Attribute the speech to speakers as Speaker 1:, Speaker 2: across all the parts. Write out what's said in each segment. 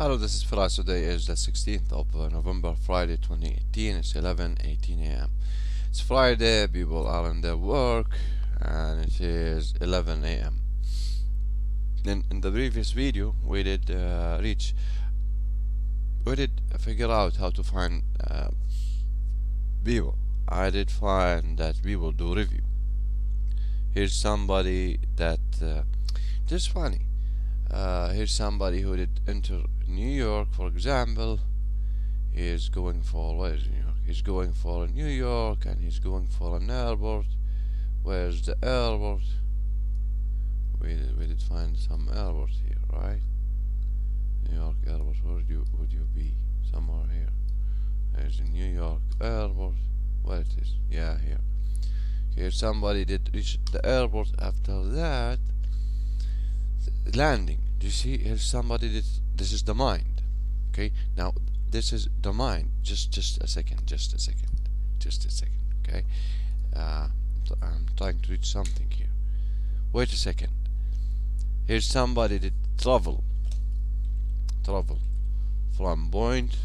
Speaker 1: Hello, this is Firas. Today is the 16th of November, Friday 2018. It's 11:18 a.m. It's Friday, people are in their work, and it is 11 a.m. In the previous video, we did figure out how to find people. I did find that people do review. Here's somebody that just funny. Here's somebody who did enter New York, for example. He's going for, where is New York? He's going for New York, and he's going for an airport. Where's the airport? We did find some airport here, right? New York airport. Where would you be? Somewhere here. There's the New York airport. Where it is? Yeah, here. Here somebody did reach the airport. After that, landing. Do you see? Here's somebody did. This is the mind. Okay. Now this is the mind. Just a second. Just a second. Okay. I'm trying to reach something here. Wait a second. Here's somebody that travel from point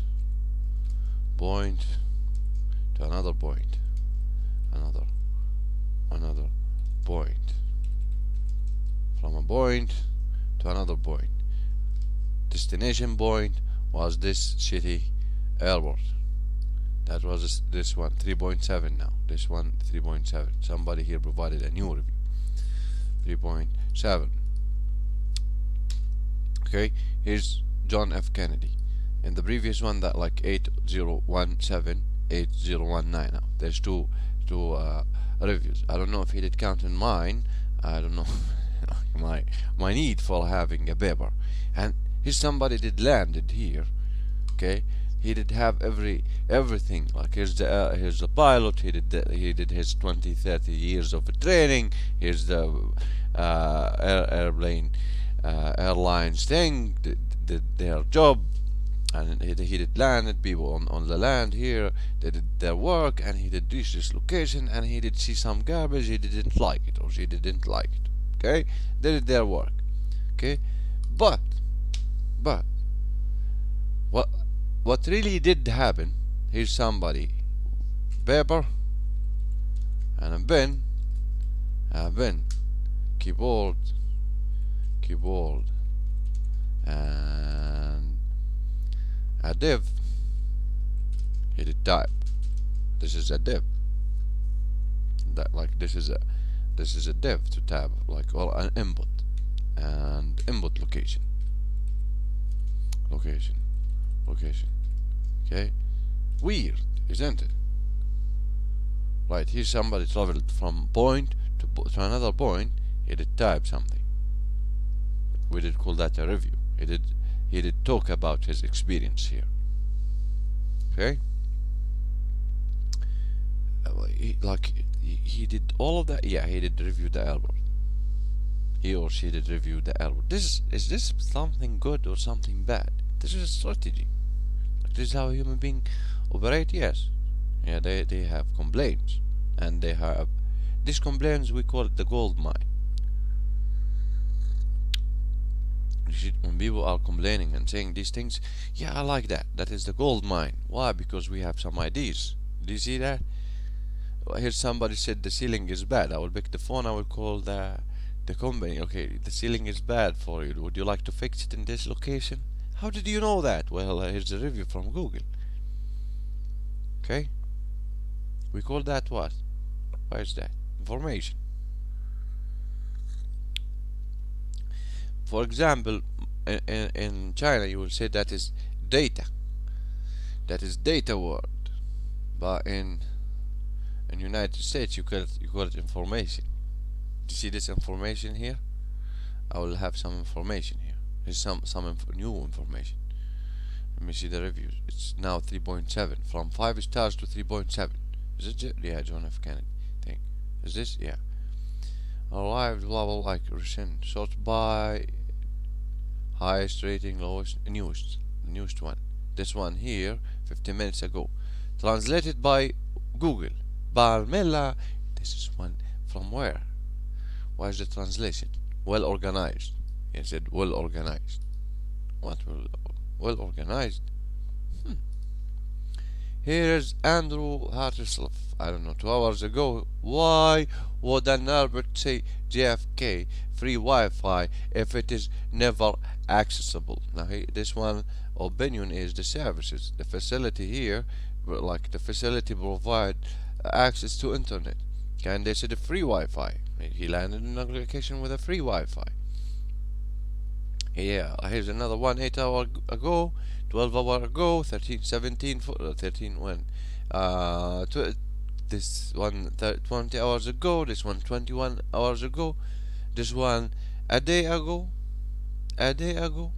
Speaker 1: to another point, another point, from a point to another point. Destination point was this shitty airport. That was this one 3.7 now. This one 3.7. Somebody here provided a new review. 3.7. Okay, here's John F. Kennedy. In the previous one, that like 8017, 8019 now. There's two reviews. I don't know if he did count in mine. I don't know my need for having a paper. And here's somebody did landed here. Okay, he did have everything. Like here's the pilot. He did his 20-30 years of training. Here's the airlines thing. Did their job, and he did landed people on the land here. They did their work, and he did reach this location, and he did see some garbage. He didn't like it, or she didn't like it. Okay, they did their work. Okay, but what really did happen? Here's somebody paper and a pen, keyboard, and a div. He did type. This is a div. That like this is a div to tab, like, or an input and input location. Okay, weird, isn't it? Right, here somebody traveled from point to another point. He did type something. We did call that a review. He did talk about his experience here. Okay, he did all of that. Yeah, he did review the airport. He or she did review the airport. Is this something good or something bad? This is a strategy. This is how human beings operate. Yes. Yeah, they have complaints, and they have these complaints. We call it the gold mine. When people are complaining and saying these things, yeah, I like that. That is the gold mine. Why? Because we have some ideas. Do you see that? Here somebody said the ceiling is bad. I will pick the phone. I will call the company. Okay, the ceiling is bad for you. Would you like to fix it in this location? How did you know that? Well, here's a review from Google. Okay, we call that what? What is that? Information. For example, in China you will say that is data. That is data word. But in United States you call it information. Do you see this information here? I will have some information here. Here's some new information. Let me see the reviews. It's now 3.7, from 5 stars to 3.7. Is it? Yeah, John F. Kennedy thing. Is this? Yeah. Arrived, blah blah, like recent. Sort by highest rating, lowest, newest one. This one here, 50 minutes ago. Translated by Google. Balmela. This is one from where? Why is the translation? Well organized. He said well organized. What well organized. Hmm. Here is Andrew Hartself. I don't know, 2 hours ago. Why would an Albert say JFK free Wi-Fi if it is never accessible? Now, this one opinion is the services, the facility here, like the facility provide access to internet. And they said free Wi-Fi. He landed in a location with a free Wi-Fi. Yeah, here's another one 8 hour ago, 12 hour ago, 13, 17, 13 when, this one 20 hours ago, this one 21 hours ago, this one a day ago, a day ago.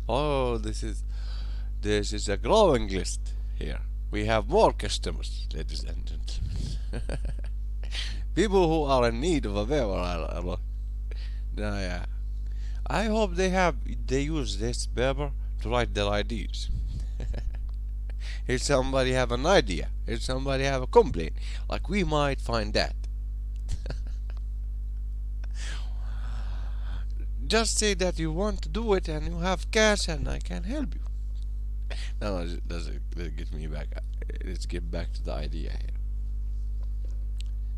Speaker 1: Oh, this is a growing list here. We have more customers, ladies and gentlemen. People who are in need of a favor are a lot. Yeah. I hope they use this paper to write their ideas. If somebody have an idea, if somebody have a complaint, like we might find that. Just say that you want to do it and you have cash and I can help you. No, let's get me back. Let's get back to the idea here.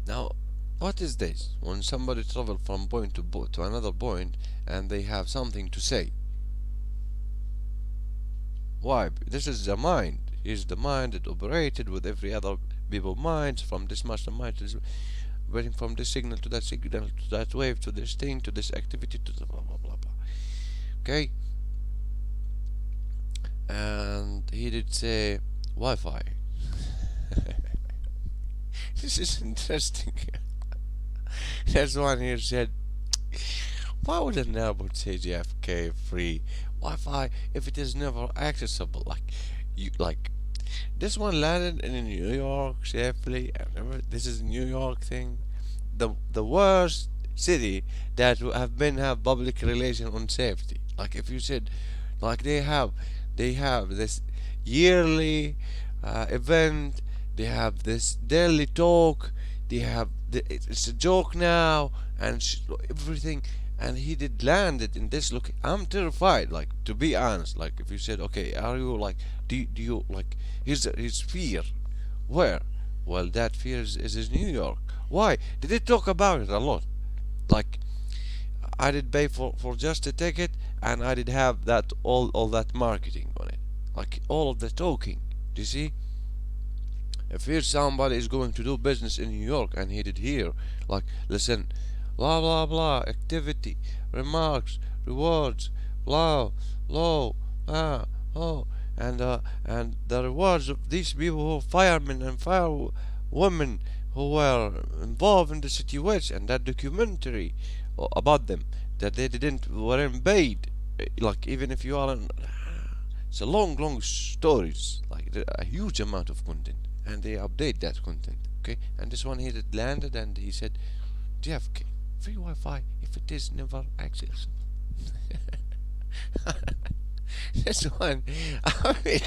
Speaker 1: Now, what is this? When somebody travel from point to another point and they have something to say. Why? This is the mind. Is the mind that operated with every other people minds from this master mind to this, waiting from this signal to that wave to this thing to this activity to the blah blah blah blah. Okay. And he did say Wi-Fi. This is interesting. There's one here said, why would an airport say JFK free Wi-Fi if it is never accessible? Like this one landed in New York safely. Remember, this is a New York thing. The worst city that have public relation on safety. Like if you said, like they have this yearly event. They have this daily talk. They have it's a joke now and everything. And he did land it in this look. I'm terrified. Like to be honest. Like if you said, okay, are you like do you like his fear? Where? Well, that fear is in New York. Why? Did they talk about it a lot? Like I did pay for just a ticket, and I did have that all that marketing on it, like all of the talking. Do you see? If here somebody is going to do business in New York and he did hear, like, listen, blah blah blah, activity, remarks, rewards, blah, low, oh, and the rewards of these people who firemen and firewomen who were involved in the situation, that documentary about them, that they didn't weren't paid, like even if you are in, it's a long stories, like a huge amount of content, and they update that content. Okay, and this one here that landed, and he said, JFK free Wi-Fi if it is never accessible. This one, I mean,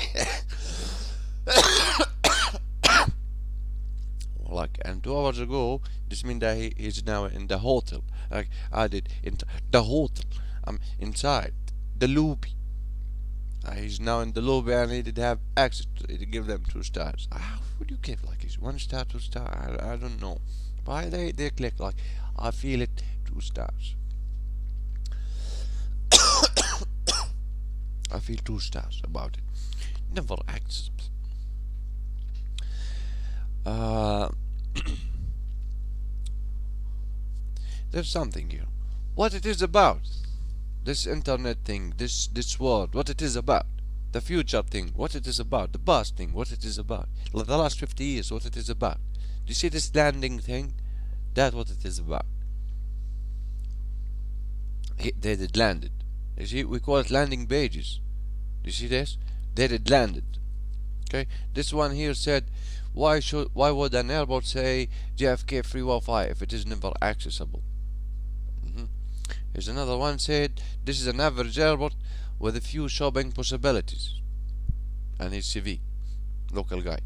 Speaker 1: like, and 2 hours ago, this means that he's now in the hotel. Like I did in the hotel. I'm inside the lobby. He's now in the lobby and he did have access to it, to give them 2 stars. How would you give like is 1 star, 2 star? I don't know. Why they click like I feel it 2 stars. I feel 2 stars about it. Never accessible. There's something here. What it is about? This internet thing, this world, what it is about? The future thing, what it is about? The past thing, what it is about? The last 50 years, what it is about? Do you see this landing thing? That's what it is about. They did landed. You see, we call it landing pages. Do you see this? They did landed. Okay, this one here said, why would an airport say JFK free Wi-Fi if it is never accessible? Here's another one said, this is an average airport with a few shopping possibilities. And his CV, local guide.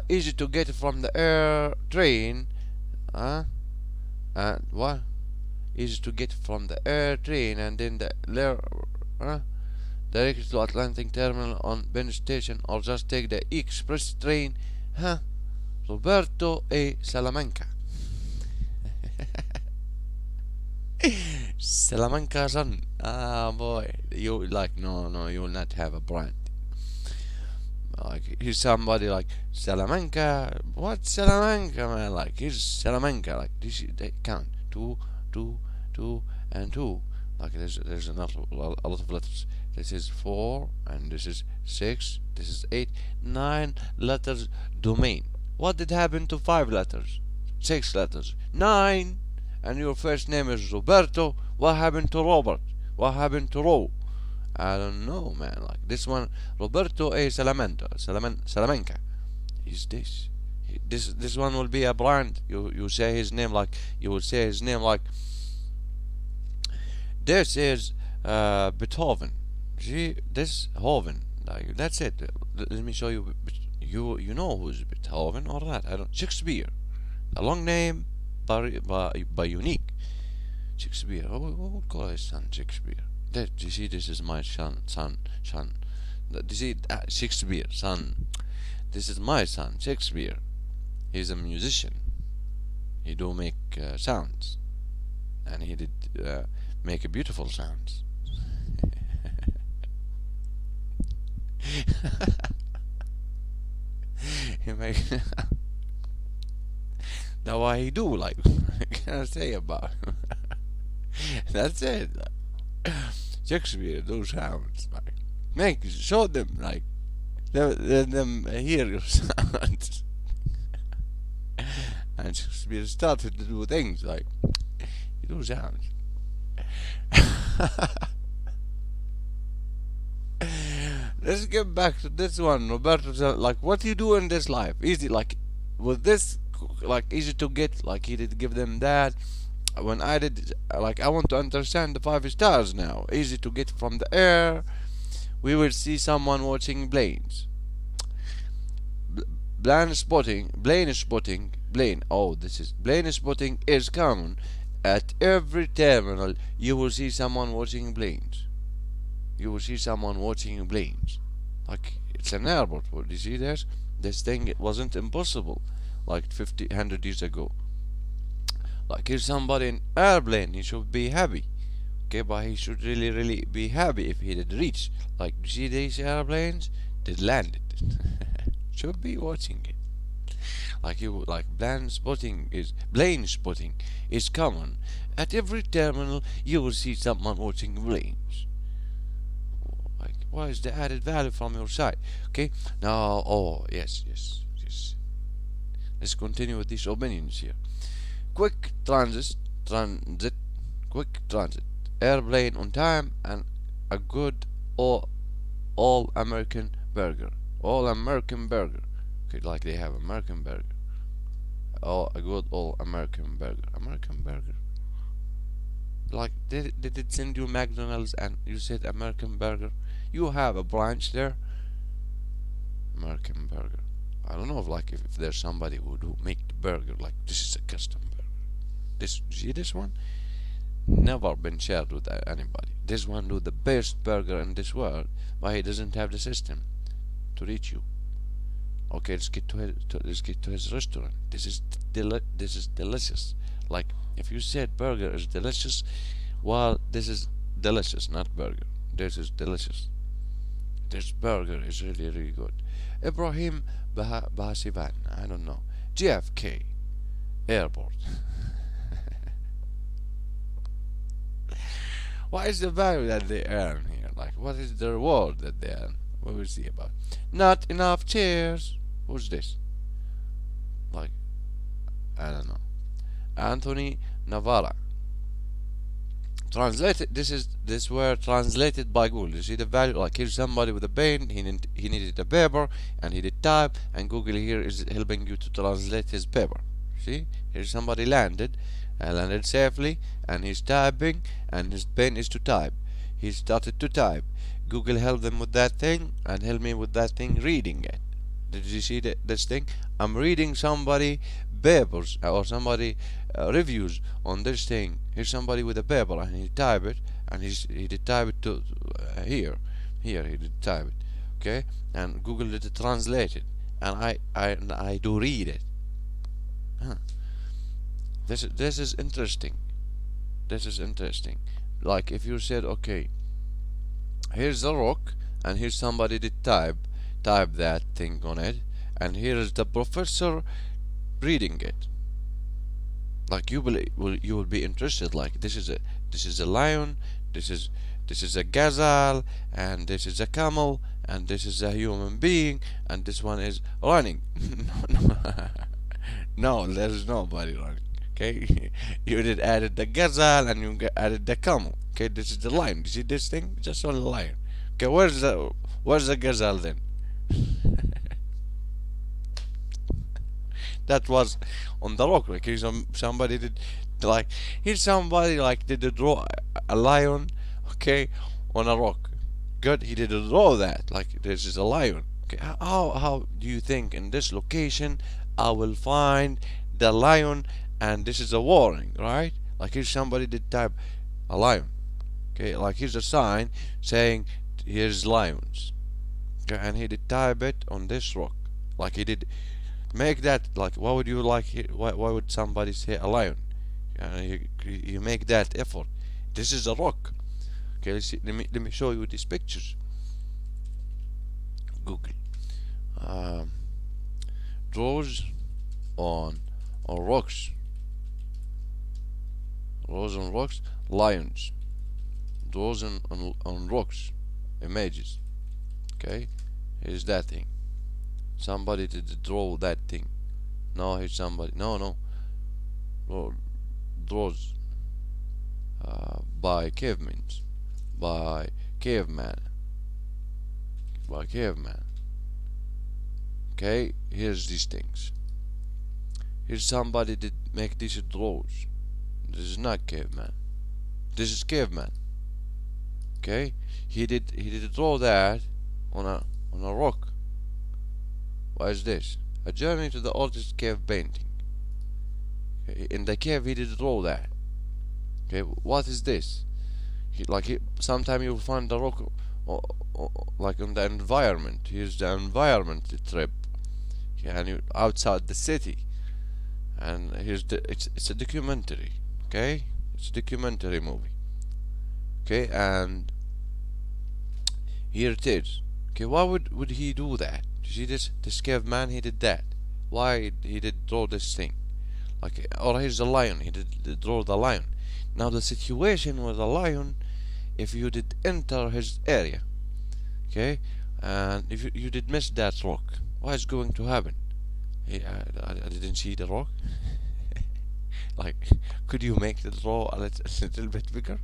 Speaker 1: Easy to get from the air train. And what? Easy to get from the air train and then the huh? Direct to Atlantic Terminal on Penn Station, or just take the express train, huh? Roberto A. Salamanca. Salamanca son. Ah boy. You like no, you will not have a brand. Like he's somebody like Salamanca. What Salamanca, man? Like he's Salamanca. Like this, they count two, two, two, and two. Like there's a lot of letters. This is four, and this is six. This is eight, 9 letters domain. What did happen to 5 letters? 6 letters, nine. And your first name is Roberto. What happened to Robert? What happened to Ro? I don't know, man. Like this one, Roberto A. Salamanca. Is this? This one will be a brand. You say his name like you will say his name like this is Beethoven. See this Hoven. Like that's it. Let me show you. You know who's Beethoven or not? I don't. Shakespeare. A long name, by unique. Shakespeare. Who would call his son Shakespeare? You see, this is my son. You see, Shakespeare, son. This is my son, Shakespeare. He's a musician. He do make sounds, and he did make beautiful sounds. He make. Now why he do like? What can I say about him? That's it. Shakespeare, those sounds, like, show them, like, let them hear your sounds. And Shakespeare started to do things like, those sounds. Let's get back to this one, Roberto. Like, what you do in this life? Easy, like, with this, like, easy to get. Like, he did give them that. When I did, like, I want to understand the 5 stars now. Easy to get from the air. We will see someone watching planes. Plane spotting. Oh, this is plane spotting is common. At every terminal, you will see someone watching planes. You will see someone watching planes. Like, it's an airport. Do you see this? This thing, it wasn't impossible like 50, 100 years ago. Like, here's somebody in airplane, he should be happy. Okay, but he should really be happy if he did reach. Like, you see these airplanes? They landed. Should be watching it. Like plane spotting is common. At every terminal, you will see someone watching planes. Like, what is the added value from your side? Okay, now, oh yes. Let's continue with these opinions here. Quick transit, airplane on time, and a good all American burger. Okay, like they have American burger. A good all American burger. Like did it send you McDonald's and you said American burger? You have a branch there. American burger. I don't know if there's somebody who do make the burger like this is a custom burger. See this one? Never been shared with anybody. This one do the best burger in this world, but he doesn't have the system to reach you. Okay, let's get to his restaurant. This is delicious. Like, if you said burger is delicious, well, this is delicious, not burger. This is delicious. This burger is really good. Ibrahim Bahasivan, I don't know. JFK Airport. What is the value that they earn here? Like, what is the reward that they earn? We will see about. Not enough chairs. Who's this? Like, I don't know. Anthony Navarra. Translated. This word translated by Google. You see the value. Like, here's somebody with a pen. He needed a paper, and he did type. And Google here is helping you to translate his paper. See, here's somebody landed safely, and he's typing, and his pen is to type. He started to type. Google helped them with that thing, and helped me with that thing reading it. Did you see this thing? I'm reading somebody papers or somebody reviews on this thing. Here's somebody with a paper, and he type it, and he did type it to here he did type it, okay, and Google did translate it, and I do read it. Huh. This is interesting. This is interesting. Like if you said, okay, here's a rock, and here's somebody did type that thing on it, and here is the professor reading it. Like you will be interested. Like this is a lion, this is this is a gazelle, and this is a camel, and this is a human being, and this one is running. No, no, there's nobody running. Okay, you did added the gazelle and you added the camel. Okay, this is the lion. You see this thing? Just only lion. Okay, where's the gazelle then? That was on the rock. Like here's somebody did like here's somebody like did draw a lion, okay, on a rock. Good, he did draw that. Like this is a lion. Okay, how do you think in this location I will find the lion? And this is a warning, right? Like here's somebody did type a lion. Okay, like here's a sign saying here's lions. Okay, and he did type it on this rock. Like he did make that. Like why would you like why would somebody say a lion? You make that effort. This is a rock. Okay, let's see, let me show you these pictures. Google draws on rocks. Draws on rocks, lions. Draws on rocks, images. Okay, here's that thing. Somebody did draw that thing. No, here's somebody. No. Draws by cavemen. By caveman. By caveman. Okay, here's these things. Here's somebody did make these draws. This is not caveman. This is caveman. Okay, he did draw that on a rock. What is this? A journey to the oldest cave painting. Okay, in the cave he did draw that. Okay, what is this? Sometime you'll find the rock like in the environment. Here's the environment trip. Okay, and you outside the city. And here's it's a documentary. Okay, it's a documentary movie. Okay, and here it is. Okay, why would he do that? You see this caveman, he did that. Why he did draw this thing? Like, or here's the lion, he did draw the lion. Now the situation with the lion, if you did enter his area, okay, and if you did miss that rock, what is going to happen? I didn't see the rock. Like, could you make the draw a little bit bigger?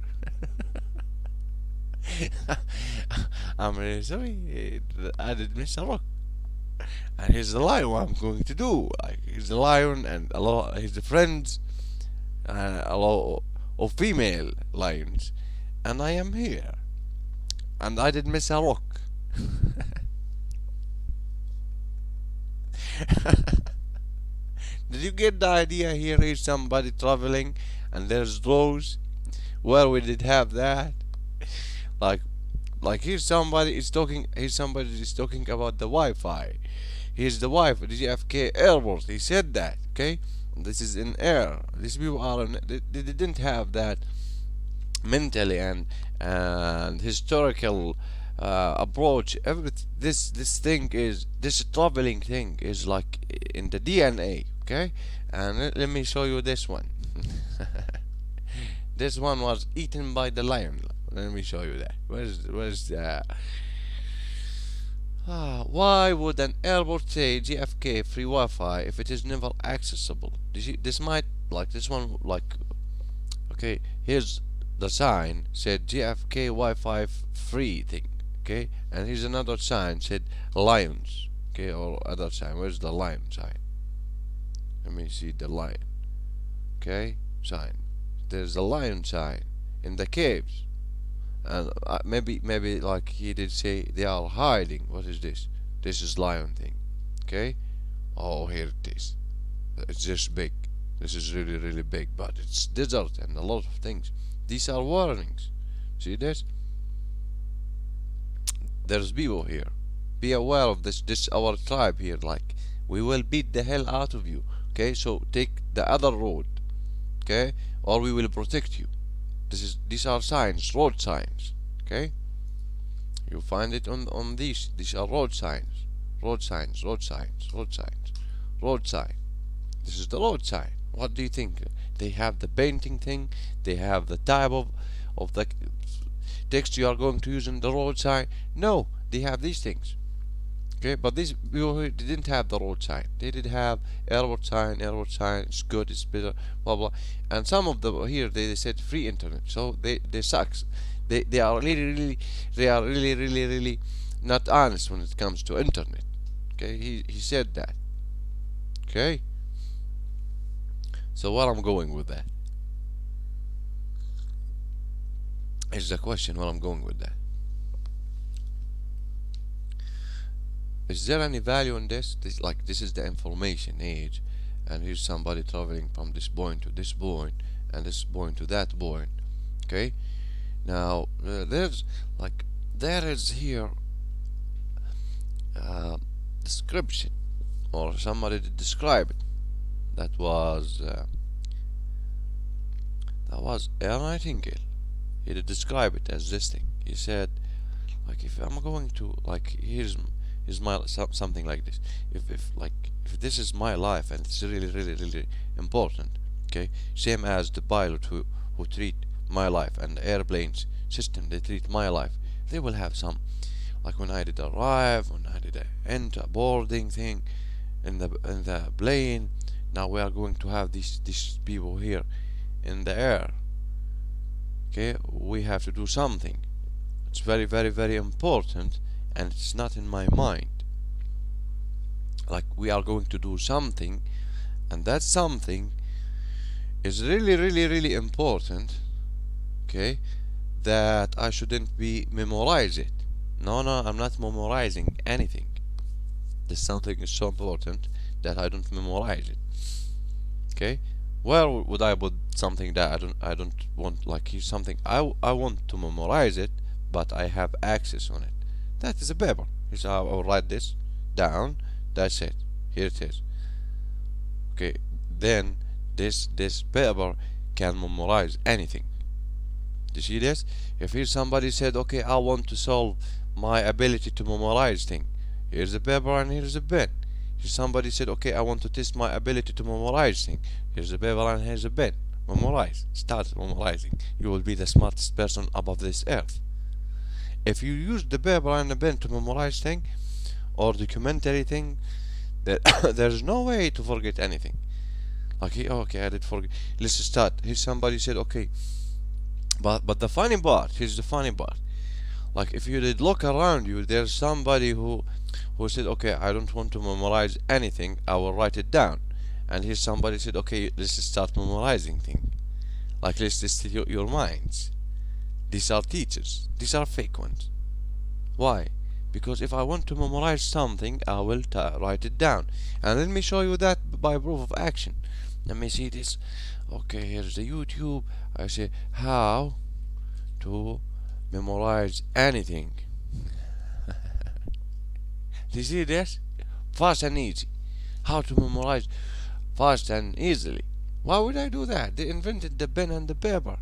Speaker 1: I'm really sorry, I did miss a rock. And here's the lion. What I'm going to do? Like, here's the lion, and a lot. Here's the friends, a lot of female lions, and I am here, and I did miss a rock. Did you get the idea? Here is somebody traveling, and there's those where we did have that. Like, here's somebody is talking. Here's somebody is talking about the Wi-Fi. Here's the Wi-Fi. JFK airport. He said that. Okay, this is in air. These people are. They didn't have that mentally and historical approach. This thing is this traveling thing is like in the DNA. Okay, and let me show you this one. This one was eaten by the lion. Let me show you that. Where's the why would an airport say JFK free Wi-Fi if it is never accessible? This might like this one like okay. Here's the sign said JFK Wi-Fi free thing. Okay, and here's another sign said lions. Okay, or other sign. Where's the lion sign? Let me see the lion. Okay, sign. There's a lion sign in the caves. And maybe like he did say they are hiding. What is this? This is lion thing. Okay. Oh, here it is. It's just big. This is really big, but it's desert and a lot of things. These are warnings. See this? there's people here. Be aware of this our tribe here. Like, we will beat the hell out of you. Okay, so take the other road. Okay, or we will protect you. These are signs, road signs. Okay, you find it on these. These are road signs, road signs, road signs, road signs, road sign. This is the road sign. What do you think? They have the painting thing. They have the type of the text you are going to use in the road sign. No, they have these things. Okay, but these people didn't have the road sign. They did have airport sign, airport sign. It's good, it's better, blah blah. And some of them here they said free internet, so they sucks. They are really not honest when it comes to internet. Okay, he said that. Okay, so what I'm going with that is the question. What I'm going with that. Is there any value in this? This is the information age, and here's somebody traveling from this point to this point, and this point to that point. Okay, now there is here description, or somebody did describe it. That was a Nightingale. He did describe it as this thing. He said, like, if I'm going to, like, here's my something like this. If this is my life and it's really important, okay, same as the pilot who treat my life, and the airplanes system, they treat my life. They will have some, like when I did arrive, when I did enter boarding thing in the plane. Now we are going to have these people here in the air. Okay, we have to do something. It's very important, and it's not in my mind. Like, we are going to do something, and that something is really important. Okay, that I shouldn't be memorize it. No, I'm not memorizing anything. This something is so important that I don't memorize it. Okay, where would I put something that I don't want? Like, here's something I want to memorize it, but I have access on it. That is a paper. Here's how I'll write this down. That's it. Here it is. Okay, then this paper can memorize anything. Do you see this? If here somebody said, okay, I want to solve my ability to memorize thing, here's a paper and here's a pen. If somebody said, okay, I want to test my ability to memorize thing, here's a paper and here's a pen. Memorize. Start memorizing. You will be the smartest person above this earth. If you use the paper and the pen to memorize thing or documentary thing, there's no way to forget anything. Okay, I did forget. Let's start. Here somebody said, okay, but the funny part. Here's the funny part. Like, if you did look around you, there's somebody who said, okay, I don't want to memorize anything. I will write it down. And here somebody said, okay, let's start memorizing thing. Like, let's test your minds. These are teachers. These are fake ones. Why? Because if I want to memorize something, I will write it down. And let me show you that by proof of action. Let me see this. Okay, here's the YouTube. I say how to memorize anything. Do you see this? Fast and easy. How to memorize fast and easily. Why would I do that? They invented the pen and the paper.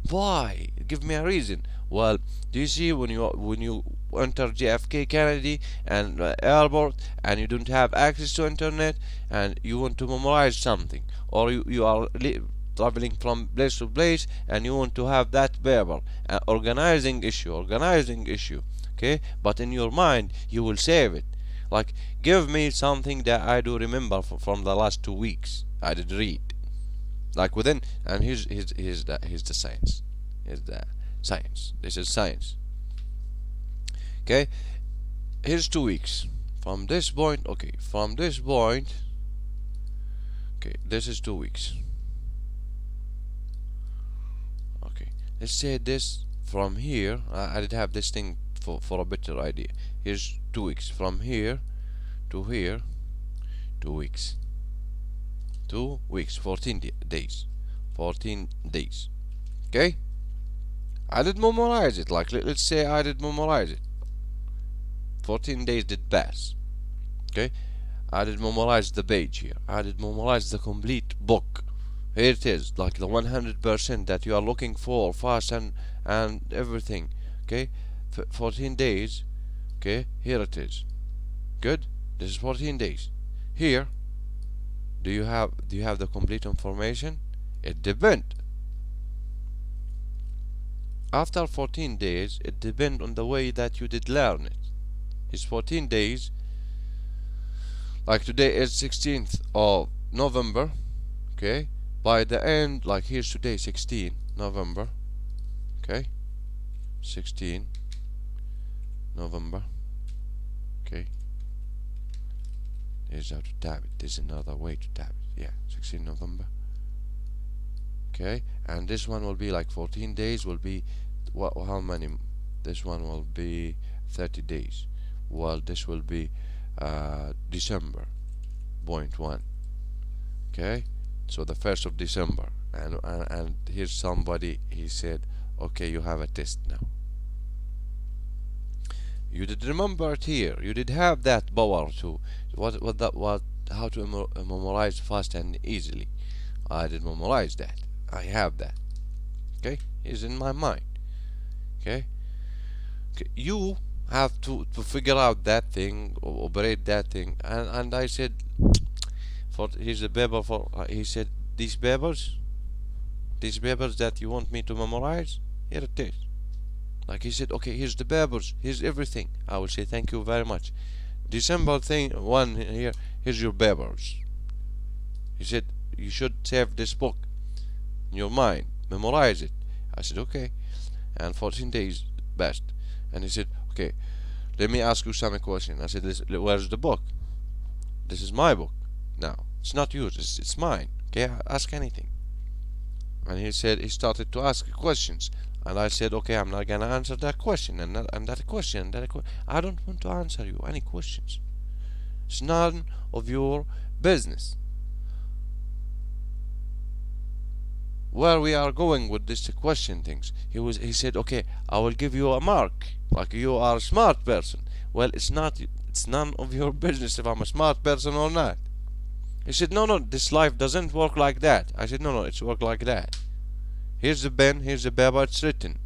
Speaker 1: Why? Give me a reason. Well, do you see when you enter JFK Kennedy and airport, and you don't have access to internet, and you want to memorize something, or you are traveling from place to place, and you want to have that paper, organizing issue, okay, but in your mind you will save it. Like, give me something that I do remember from the last 2 weeks I did read, like within. And here's the science. Here's the science. This is science. Okay, here's 2 weeks from this point. Okay, from this point. Okay, this is 2 weeks. Okay, let's say this from here. I did have this thing for a better idea. Here's 2 weeks from here to here. 2 weeks. 2 weeks. 14 days. 14 days. Okay, I did memorize it. Like, let's say I did memorize it. 14 days did pass. Okay, I did memorize the page here. I did memorize the complete book. Here it is, like the 100% that you are looking for, fast and everything. Okay, 14 days. Okay, here it is. Good. This is 14 days. Here, do you have the complete information? It depends. After 14 days, it depends on the way that you did learn it. It's 14 days. Like today is 16th of November. Okay. By the end, like here's today 16 November. Okay. 16 November. Okay. Here's how to tab it. There's another way to tab it. Yeah, 16 November. Okay, and this one will be like 14 days will be what, how many? This one will be 30 days. Well, this will be December point one. Okay, so the 1st of December, and here's somebody, he said, okay, you have a test now. You did remember it here. You did have that power to what how to memorize fast and easily. I did memorize that. I have that. Okay, it's in my mind. Okay, you have to figure out that thing, or operate that thing, and I said, for here's a paper for. He said these papers that you want me to memorize, here it is. Like he said, okay, here's the papers, here's everything. I will say thank you very much. December thing one here, here's your papers. He said you should save this book in your mind, memorize it. I said okay, and 14 days passed, and he said okay, let me ask you some question. I said, where's the book? This is my book. Now it's not yours, it's mine. Okay, ask anything. And he said he started to ask questions, and I said okay, I'm not gonna answer that question and that question I don't want to answer you any questions. It's none of your business. Where we are going with this question things, he said okay, I will give you a mark, like you are a smart person. Well, it's none of your business if I'm a smart person or not. He said no, this life doesn't work like that. I said no, it's work like that. Here's the pen, here's the paper, it's written.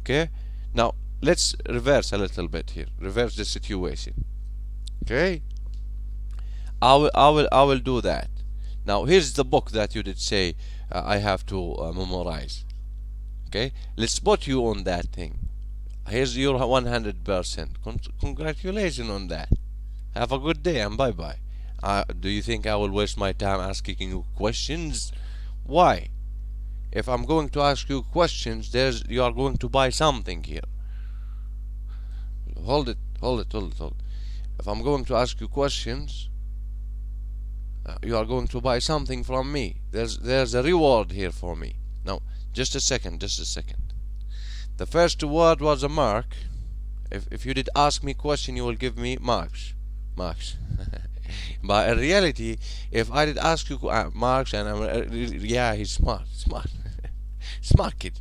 Speaker 1: Okay, now let's reverse a little bit here, reverse the situation. Okay, I will do that. Now here's the book that you did say I have to memorize. Okay, let's put you on that thing. Here's your 100%. Congratulations on that. Have a good day and bye bye. Do you think I will waste my time asking you questions? Why? If I'm going to ask you questions, you are going to buy something here. Hold it. If I'm going to ask you questions, you are going to buy something from me. There's a reward here for me. Now, just a second. The first word was a mark. If you did ask me question, you will give me marks. But in reality, if I did ask you marks, and yeah, he's smart, smart kid.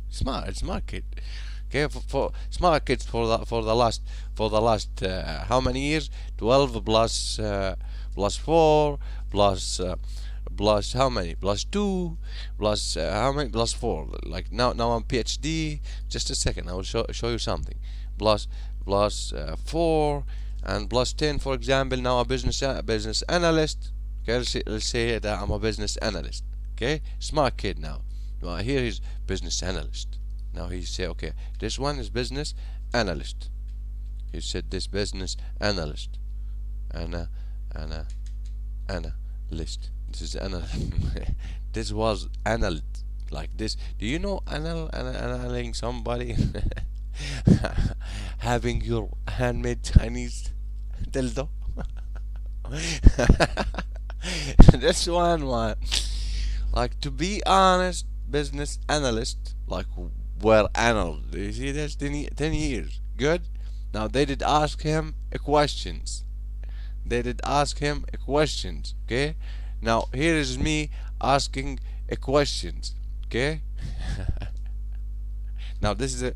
Speaker 1: Okay, for smart kids for the last how many years? 12 plus 4 plus how many? Plus 2 plus how many? Plus 4. Like now I'm PhD. Just a second, I will show you something. Plus 4 and plus 10, for example. Now a business analyst. Okay, let's say that I'm a business analyst. Okay, smart kid now. Well, here is business analyst. Now he say okay, this one is business analyst. He said this business analyst. Analyst. This is this was anal, like this. Do you know analing somebody? Having your handmade Chinese dildo. This one. Like, to be honest, business analyst, like, well, anal. You see this? 10 years. Good. Now they did ask him questions. Okay. Now here is me asking questions. Okay. Now this is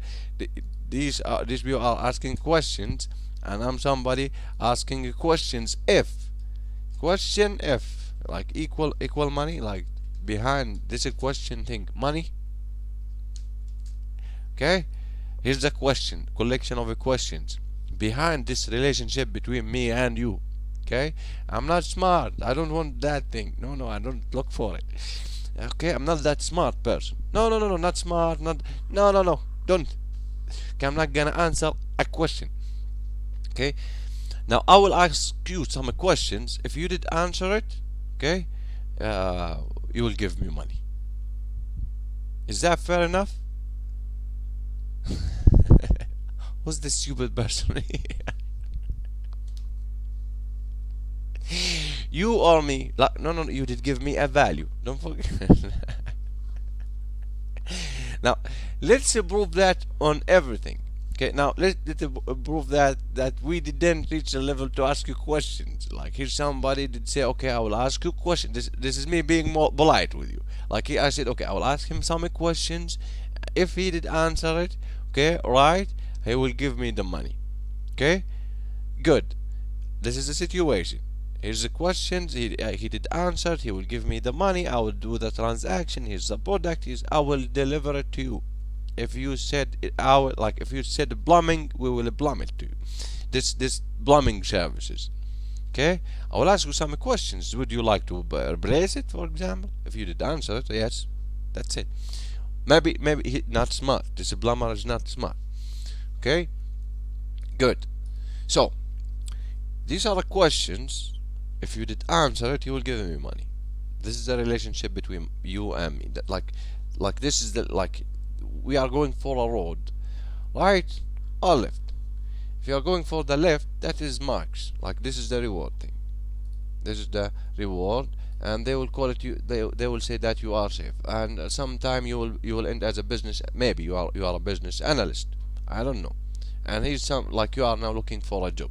Speaker 1: these people are asking questions, and I'm somebody asking questions. If question, if like equal money, like behind this question thing money. Okay, here's a question, collection of questions behind this relationship between me and you. Okay, I'm not smart, I don't want that thing. No, no, I don't look for it. Okay, I'm not that smart person. No, no, no, no, not smart, not. No, no, no, don't. Okay, I'm not gonna answer a question. Okay, now I will ask you some questions. If you did answer it, okay, uh, you will give me money. Is that fair enough? Who's the stupid person? You or me? Like, no, no, no, you did give me a value. Don't forget. Now, let's prove that on everything. Okay, now let's prove that we didn't reach the level to ask you questions. Like here, somebody did say, "Okay, I will ask you questions." This is me being more polite with you. Like here, I said, "Okay, I will ask him some questions. If he did answer it, okay, right, he will give me the money." Okay, good. This is the situation. Here's the questions. He did answer. He will give me the money. I will do the transaction. Here's the product. I will deliver it to you. If you said it, like if you said plumbing, we will plumb it to you. This plumbing services. Okay. I will ask you some questions. Would you like to replace it, for example? If you did answer it, yes. That's it. Maybe he not smart. This plumber is not smart. Okay. Good. So these are the questions. If you did answer it, you will give me money. This is the relationship between you and me. That like this is the like we are going for a road, right or left. If you are going for the left, that is marks. Like this is the reward thing. This is the reward, and they will call it you. They will say that you are safe, and sometime you will end as a business. Maybe you are a business analyst. I don't know. And here's some like you are now looking for a job.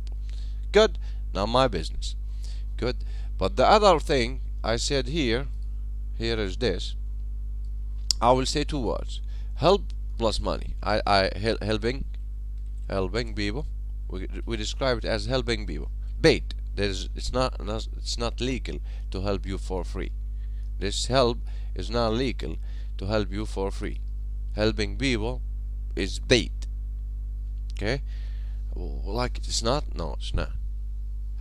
Speaker 1: Good. Now my business. Good. But the other thing I said here is this. I will say two words: help plus money. Helping people. We describe it as helping people. Bait. It's not legal to help you for free. This help is not legal to help you for free. Helping people is bait. Okay? Like it's not? No, it's not.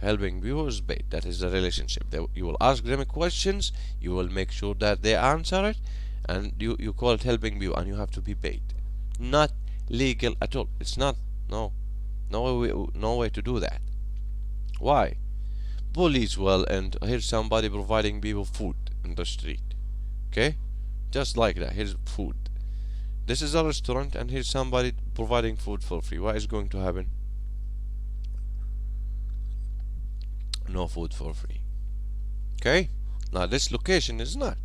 Speaker 1: Helping people is bait. That is the relationship. You will ask them questions, you will make sure that they answer it, and you call it helping people, and you have to be paid. Not legal at all. It's not. No. No way to do that. Why? Police will, and here's somebody providing people food in the street. Okay? Just like that. Here's food. This is a restaurant, and here's somebody providing food for free. What is going to happen? No food for free. Okay? Now this location is not.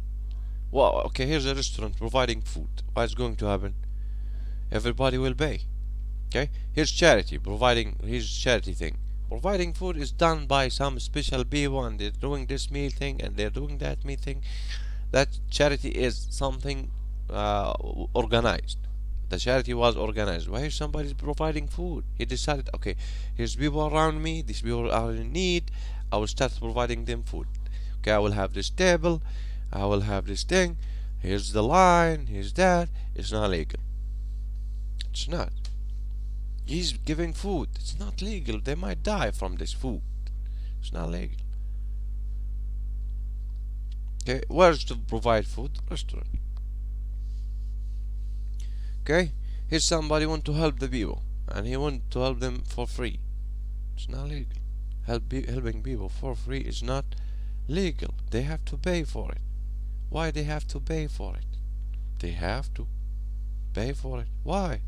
Speaker 1: Well, okay, here's a restaurant providing food. What's going to happen? Everybody will pay. Okay? Here's charity providing. Here's charity thing. Providing food is done by some special people, and they're doing this meal thing, and they're doing that meal thing. That charity is something organized. The charity was organized. Why is somebody providing food? He decided, okay, here's people around me. These people are in need. I will start providing them food. Okay, I will have this table. I will have this thing. Here's the line. Here's that. It's not legal. It's not. He's giving food. It's not legal. They might die from this food. It's not legal. Okay, where's to provide food? Restaurant. Okay, here's somebody want to help the people, and he want to help them for free. It's not legal. Helping people for free is not legal. They have to pay for it. Why they have to pay for it? They have to pay for it. Why?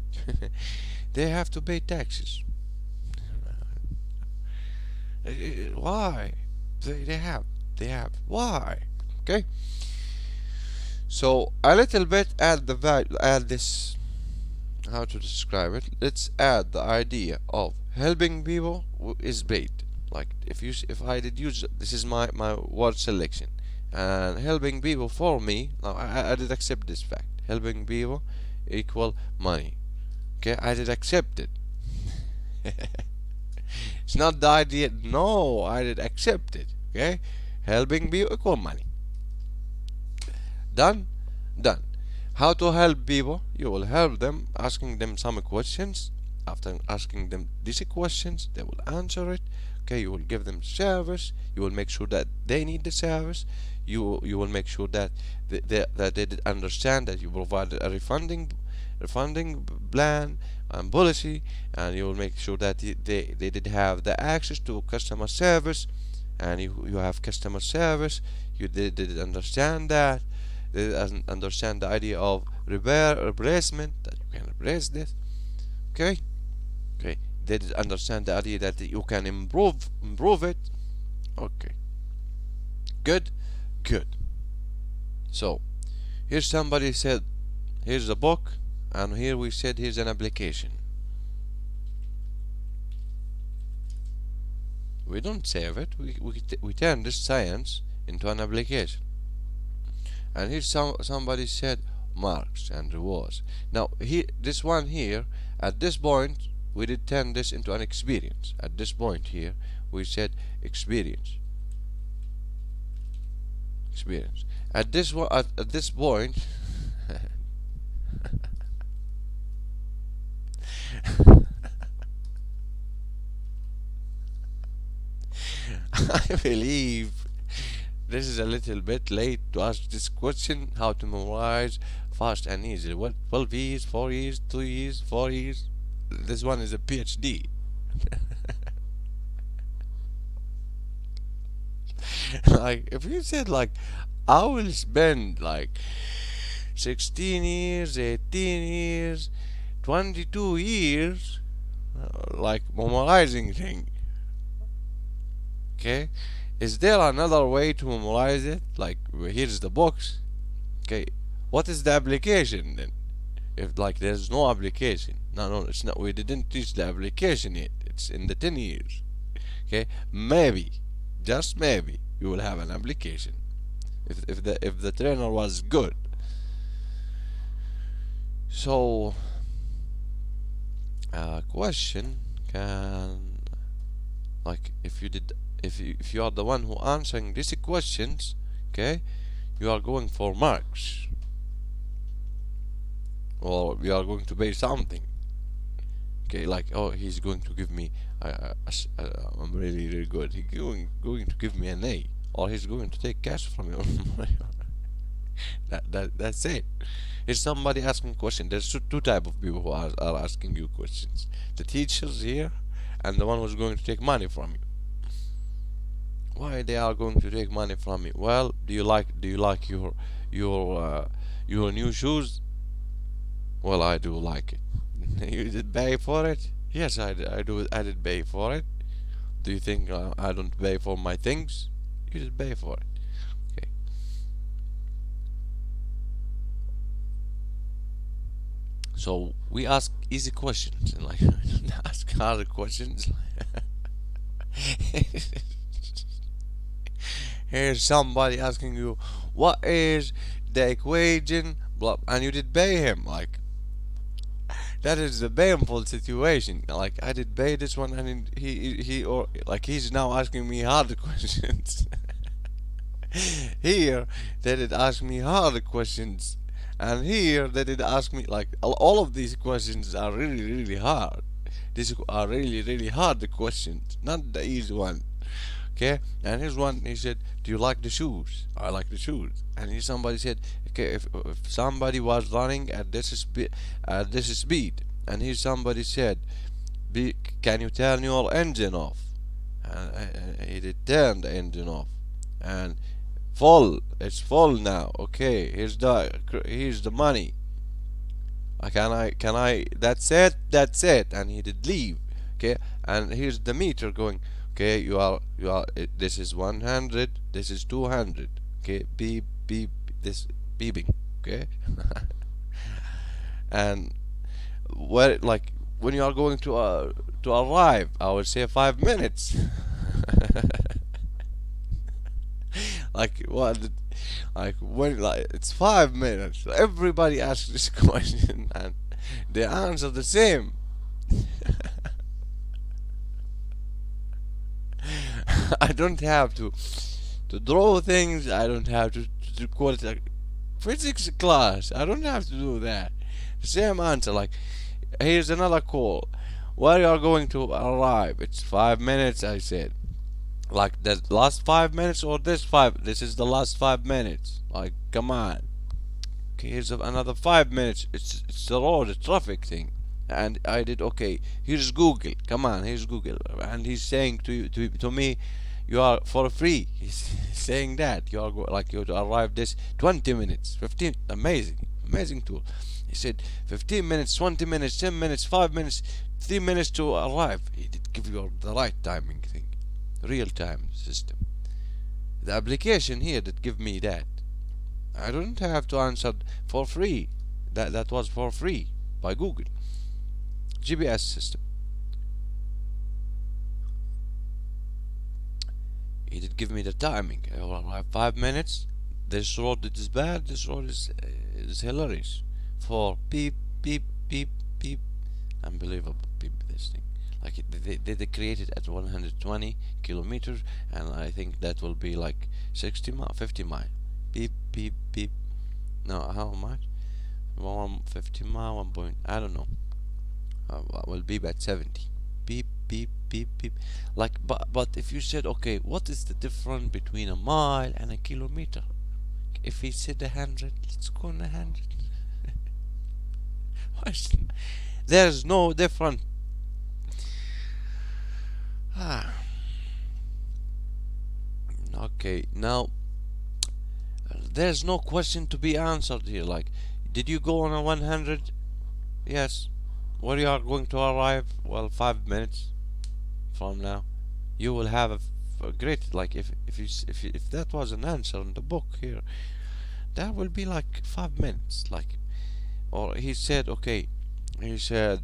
Speaker 1: They have to pay taxes. Why? They have. Why? Okay. So a little bit add the value. Add this. How to describe it? Let's add the idea of helping people is paid. Like if I did use this is my word selection, and helping people for me. Now I did accept this fact. Helping people equal money. Okay, I did accept it. It's not the idea. No, I did accept it. Okay, helping people equal money. Done, done. How to help people? You will help them asking them some questions. After asking them these questions, they will answer it. Okay, you will give them service. You will make sure that they need the service. You will make sure that they did understand that you provided a refunding plan and policy, and you will make sure that they did have the access to customer service, and you have customer service. You did understand that. They did understand the idea of repair replacement, that you can replace this. Okay, okay. They did understand the idea that you can improve it. Okay, good, good. So here somebody said, here's a book, and here we said here's an application. We don't save it. We turn this science into an application. And here somebody said marks and rewards. Now here, this one here, at this point we did turn this into an experience. At this point here we said experience. At this one, at this point I believe this is a little bit late to ask this question, how to memorize fast and easy. What, 12 years, 4 years, 2 years, 4 years? This one is a PhD. Like, if you said, like, I will spend, like, 16 years, 18 years, 22 years, like, memorizing thing. Okay? Is there another way to memorize it? Like, here's the box. Okay, what is the application then? If like there's no application, no, it's not. We didn't teach the application yet. It's in the 10 years. Okay, maybe, just maybe, you will have an application if the trainer was good. So, question can, like, if you are the one who answering these questions, okay, you are going for marks, or you are going to pay something. Okay, like, oh, he's going to give me I'm really good. He's going to give me an A, or he's going to take cash from you. That's it. Is somebody asking a question? There's two type of people who are asking you questions: the teachers here, and the one who's going to take money from you. Why they are going to take money from me? Well, do you like your new shoes? Well, I do like it. You did pay for it? Yes, I do. I did pay for it. Do you think I don't pay for my things? You did pay for it. Okay. So we ask easy questions, and like we don't ask hard questions. Here's somebody asking you, what is the equation? Blah, and you did pay him. Like, that is a painful situation. Like, I did pay this one, and he or like he's now asking me hard questions. Here they did ask me hard questions, and here they did ask me, like, all of these questions are really hard. These are really hard questions, not the easy one. Okay, and here's one. He said, do you like the shoes? I like the shoes. And here somebody said, okay, if somebody was running at this speed, and here somebody said, can you turn your engine off? And he did turn the engine off, and full, it's full now. Okay, here's the money. Can I that's it, and he did leave. Okay, and here's the meter going. Okay, you are this is 100, this is 200. Okay, beep beep, this beeping. Okay. And where, like, when you are going to arrive, I would say 5 minutes. Like, what, like, when, like, it's 5 minutes. Everybody asks this question, and they answer the same. I don't have to draw things. I don't have to quote a physics class. I don't have to do that. Same answer. Like, here's another call. Where you are going to arrive? It's 5 minutes. I said. Like the last 5 minutes or this five? This is the last 5 minutes. Like, come on. Okay, here's another 5 minutes. It's the road, the traffic thing. And I did okay. Here's Google. Come on, here's Google. And he's saying to me, you are for free. He's saying that you are like you to arrive this 20 minutes, 15. Amazing, amazing tool. He said 15 minutes, 20 minutes, 10 minutes, 5 minutes, 3 minutes to arrive. He did give you the right timing thing, real time system. The application here that give me that. I don't have to answer for free. That was for free by Google. GPS system. He did give me the timing. I will arrive 5 minutes. This road is bad. This road is hilarious. For beep beep beep beep. Unbelievable beep this thing. Like they created at 120 kilometers, and I think that will be like 60 mile, 50 mile. Beep beep beep. No, how much? 150 mile, 1 point. I don't know. Will beep at 70. Beep beep beep beep. Like, but if you said, okay, what is the difference between a mile and a kilometer? If he said 100, let's go on 100. There's no difference. Ah. Okay, now there's no question to be answered here. Like, did you go on a 100? Yes. Where you are going to arrive? Well, 5 minutes from now. You will have a great, like, if that was an answer in the book here, that will be like 5 minutes. Like, or he said, okay, he said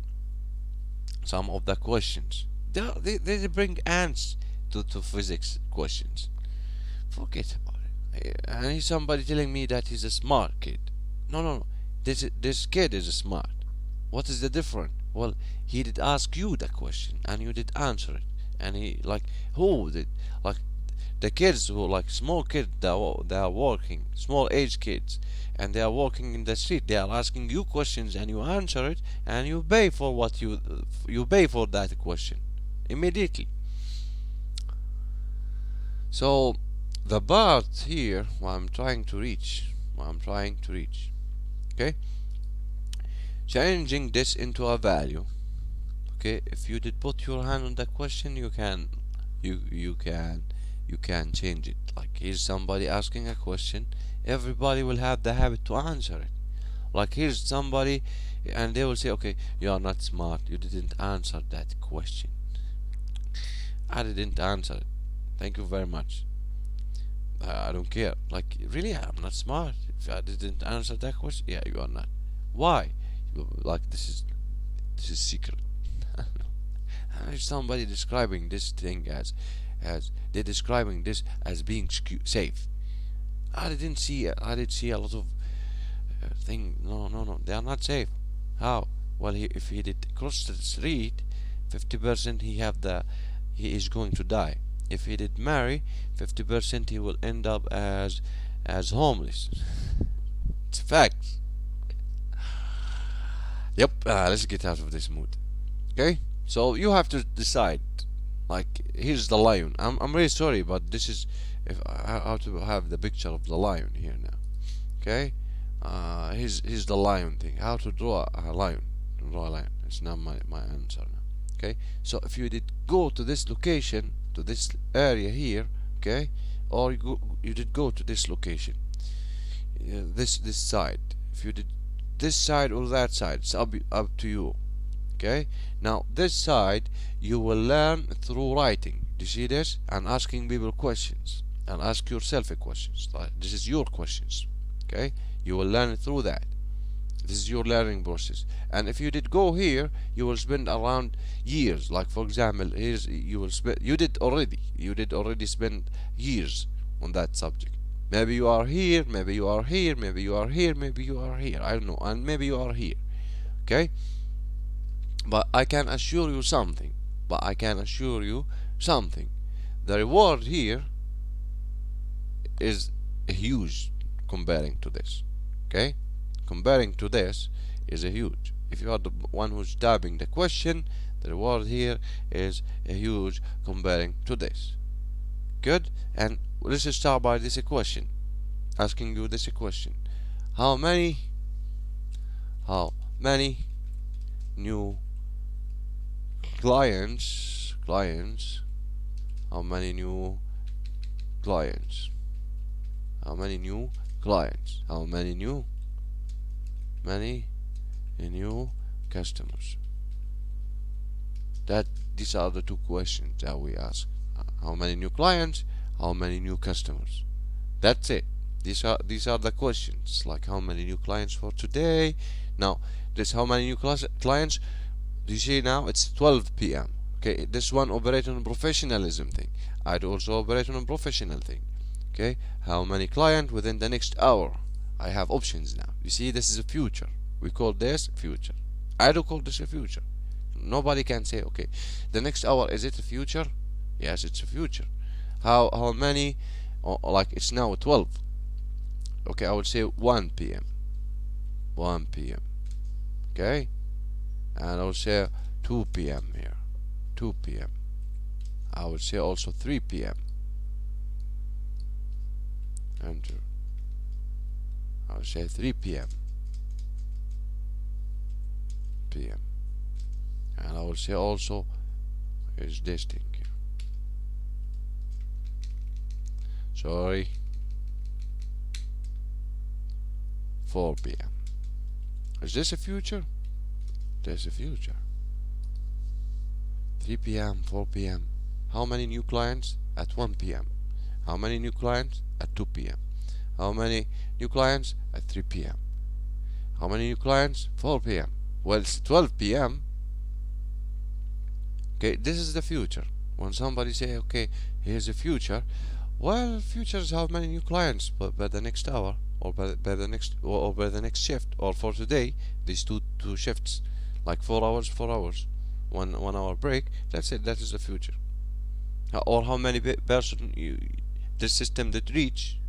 Speaker 1: some of the questions. They bring answers to physics questions. Forget about it. And he's somebody telling me that he's a smart kid. No, no, no. This kid is smart. What is the difference? Well, he did ask you the question and you did answer it. And he, like, who did, like, the kids who, like, small kids, they are working, small age kids, and they are walking in the street. They are asking you questions and you answer it, and you pay for what you pay for that question immediately. So the part here, what I'm trying to reach, okay, changing this into a value. Okay, if you did put your hand on the question, you can change it. Like, here's somebody asking a question, everybody will have the habit to answer it. Like, here's somebody and they will say, okay, you are not smart, you didn't answer that question. I didn't answer it, thank you very much. I don't care. Like, really, I'm not smart. If I didn't answer that question, yeah, you are not. Why? Like, this is secret. There's somebody describing this thing as they're describing this as being safe. I did see a lot of thing. No, they are not safe. How? Well, if he did cross the street, 50% he is going to die. If he did marry, 50% he will end up as homeless. It's facts. Yep. Let's get out of this mood. Okay. So you have to decide. Like, here's the lion. I'm really sorry, but this is how to have the picture of the lion here now. Okay. Here's the lion thing. How to draw a lion. It's not my answer now. Okay. So if you did go to this location, to this area here, okay, or you did go to this location, this side. If you did this side or that side, it's up to you. Okay. Now this side you will learn through writing. Do you see this? And asking people questions, and ask yourself a questions. Like, this is your questions. Okay. You will learn through that. This is your learning process. And if you did go here, you will spend around years. Like, for example, here's you did already spend years on that subject. Maybe you are here, maybe you are here, maybe you are here, maybe you are here, I don't know, and maybe you are here. Okay. But I can assure you something the reward here is huge comparing to this. Okay, comparing to this is a huge. If you are the one who's typing the question, the reward here is a huge comparing to this. Good. And let's just start by this question, asking you this question: how many how many new clients how many new clients how many new clients how many new customers? That these are the two questions that we ask. How many new clients, how many new customers? That's it. These are the questions, like how many new clients for today. Now this how many new clients. Do you see now it's 12 p.m. Okay, this one operate on professionalism thing. I'd also operate on a professional thing. Okay, how many client within the next hour? I have options now. You see, this is a future. We call this future. I do call this a future. Nobody can say, okay, the next hour, is it a future? Yes, it's a future. How many? Like it's now 12. Okay, I would say 1 p.m. 1 p.m. Okay, and I would say 2 p.m. here. 2 p.m. I would say also 3 p.m. Enter. I would say 3 p.m. p.m. And I would say also is this thing here. Sorry. 4 p.m. Is this a future? There's a future. 3 p.m., 4 p.m. How many new clients at 1 p.m.? How many new clients at 2 p.m.? How many new clients at 3 p.m.? How many new clients? 4 p.m. Well, it's 12 p.m. Okay, this is the future. When somebody say, okay, here's the future. Well, future is how many new clients by the next hour, or by the next or by the next shift, or for today, these two shifts, like 4 hours, 4 hours, 1 hour break. That's it. That is the future. Or how many person the system that reach.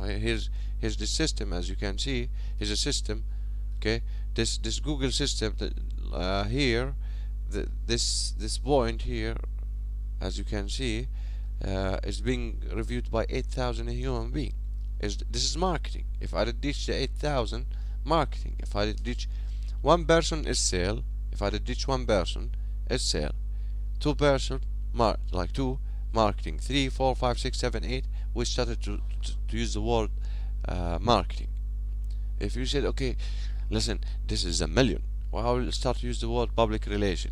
Speaker 1: Here's the system, as you can see. Here's a system. Okay, this Google system that here, this point here, as you can see, is being reviewed by 8,000 human beings. This is marketing. If I did reach the 8,000, marketing. If I did reach one person, is sale. If I did reach one person, is sale. Two person, like two, marketing. 3, 4, 5, 6, 7, 8. We started to use the word marketing. If you said, okay, listen, this is a million, well, I will start to use the word public relation.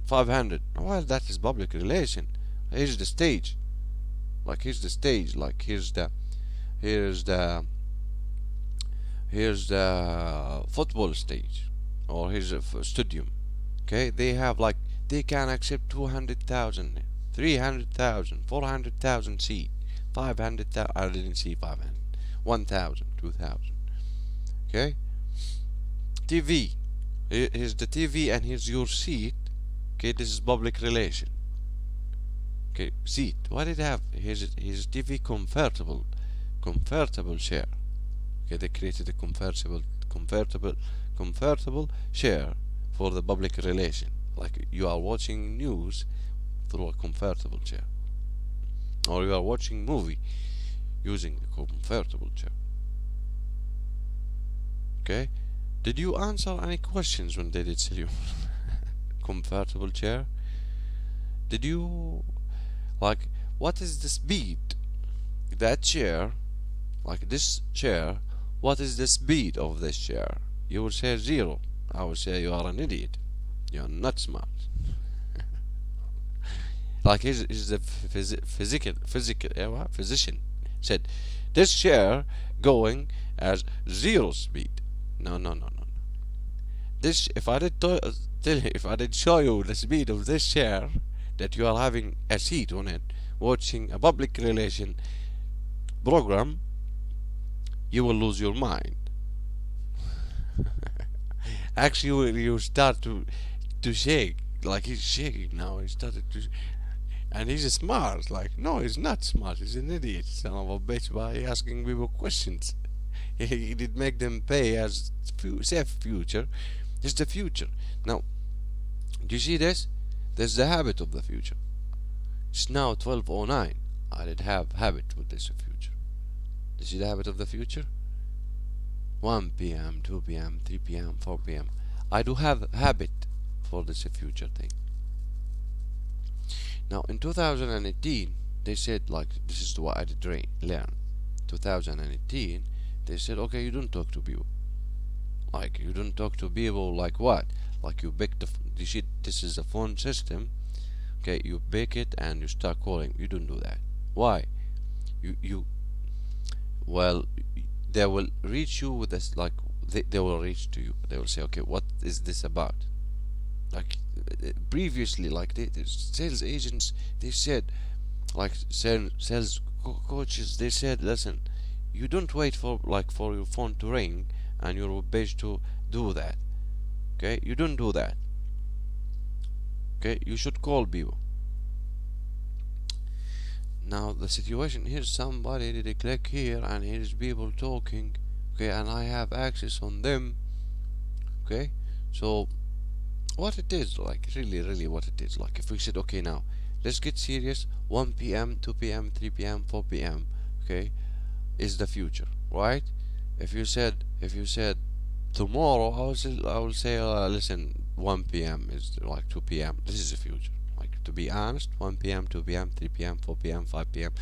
Speaker 1: 500. Well, that is public relation. Here's the stage. Like here's the stage. Like here's the football stage, or here's a stadium. Okay, they have like they can accept 200,000, 300,000, 400,000 seat, 500,000. I didn't see 500. 1,000, 2,000. Okay. TV. Here's the TV, and here's your seat. Okay, this is public relation. Okay, seat. What did it have? Here's TV comfortable chair. Okay, they created a comfortable chair for the public relation. Like you are watching news through a comfortable chair, or you are watching movie using a comfortable chair. Okay, did you answer any questions when they did tell you comfortable chair? Did you like what is the speed that chair, like this chair, what is the speed of this chair? You would say 0. I would say you are an idiot. You're not smart. Like he's the physician said this chair going as 0 speed. No. This if I did if I did show you the speed of this chair, that you are having a seat on it watching a public relation program, you will lose your mind. Actually, you start to shake, like he's shaking now. He started to,
Speaker 2: And he's smart. Like, no, he's not smart. He's an idiot, son of a bitch, by asking people questions. He did make them pay as safe future. It's the future. Now, do you see this? There's the habit of the future. It's now 12:09. I did have habit with this future. Do you see the habit of the future? 1 p.m., 2 p.m., 3 p.m., 4 p.m. I do have habit for this future thing. Now in 2018, they said like this is what I did learn. 2018, they said okay, you don't talk to people. Like you don't talk to people like what? Like you pick you see this is a phone system. Okay, you pick it and you start calling. You don't do that. Why? You well, they will reach you with this like they will reach to you. They will say okay, what is this about? Like previously, like the sales agents, they said like sales coaches, they said listen, you don't wait for like for your phone to ring and your page to do that. Okay, you don't do that. Okay, you should call people. Now the situation here, somebody did a click here and here is people talking. Okay, and I have access on them. Okay, so what it is like, really what it is like, if we said okay, now let's get serious. 1 p.m., 2 p.m., 3 p.m., 4 p.m., okay, is the future, right? If you said tomorrow, I will say listen, 1 p.m. is like 2 p.m., this is the future. Like, to be honest, 1 p.m., 2 p.m., 3 p.m., 4 p.m., 5 p.m.,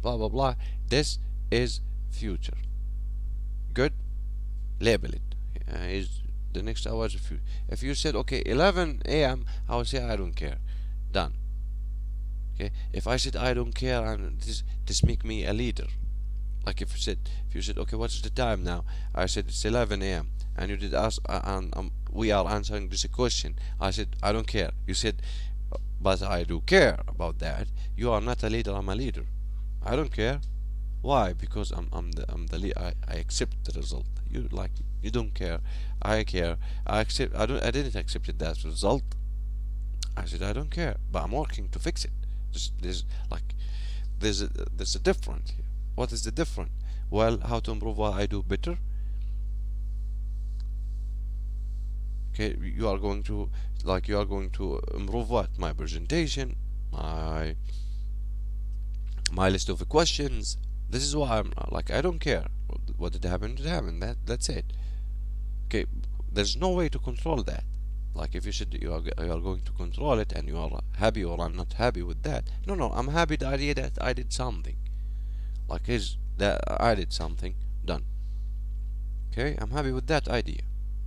Speaker 2: blah blah blah, this is future. Good, label it. Is the next hours, if you said okay 11 a.m., I would say I don't care, done. Okay, if I said I don't care and this make me a leader. Like if you said okay, what's the time now? I said it's 11 a.m. and you did ask and we are answering this question. I said I don't care. You said but I do care about that. You are not a leader, I'm a leader. I don't care. Why? Because I'm the lead. I accept the result. You like, you don't care. I care. I accept. I didn't accept that result. I said I don't care, but I'm working to fix it. There's like there's a difference here. What is the difference? Well, how to improve what I do better. Okay, you are going to improve what? My presentation, my my list of questions. This is why I'm like I don't care. What did happen? Did happen. That's it. Okay, there's no way to control that. Like if you said you are going to control it and you are happy or I'm not happy with that. No, no, I'm happy the idea that I did something. Like is that I did something, done. Okay, I'm happy with that idea.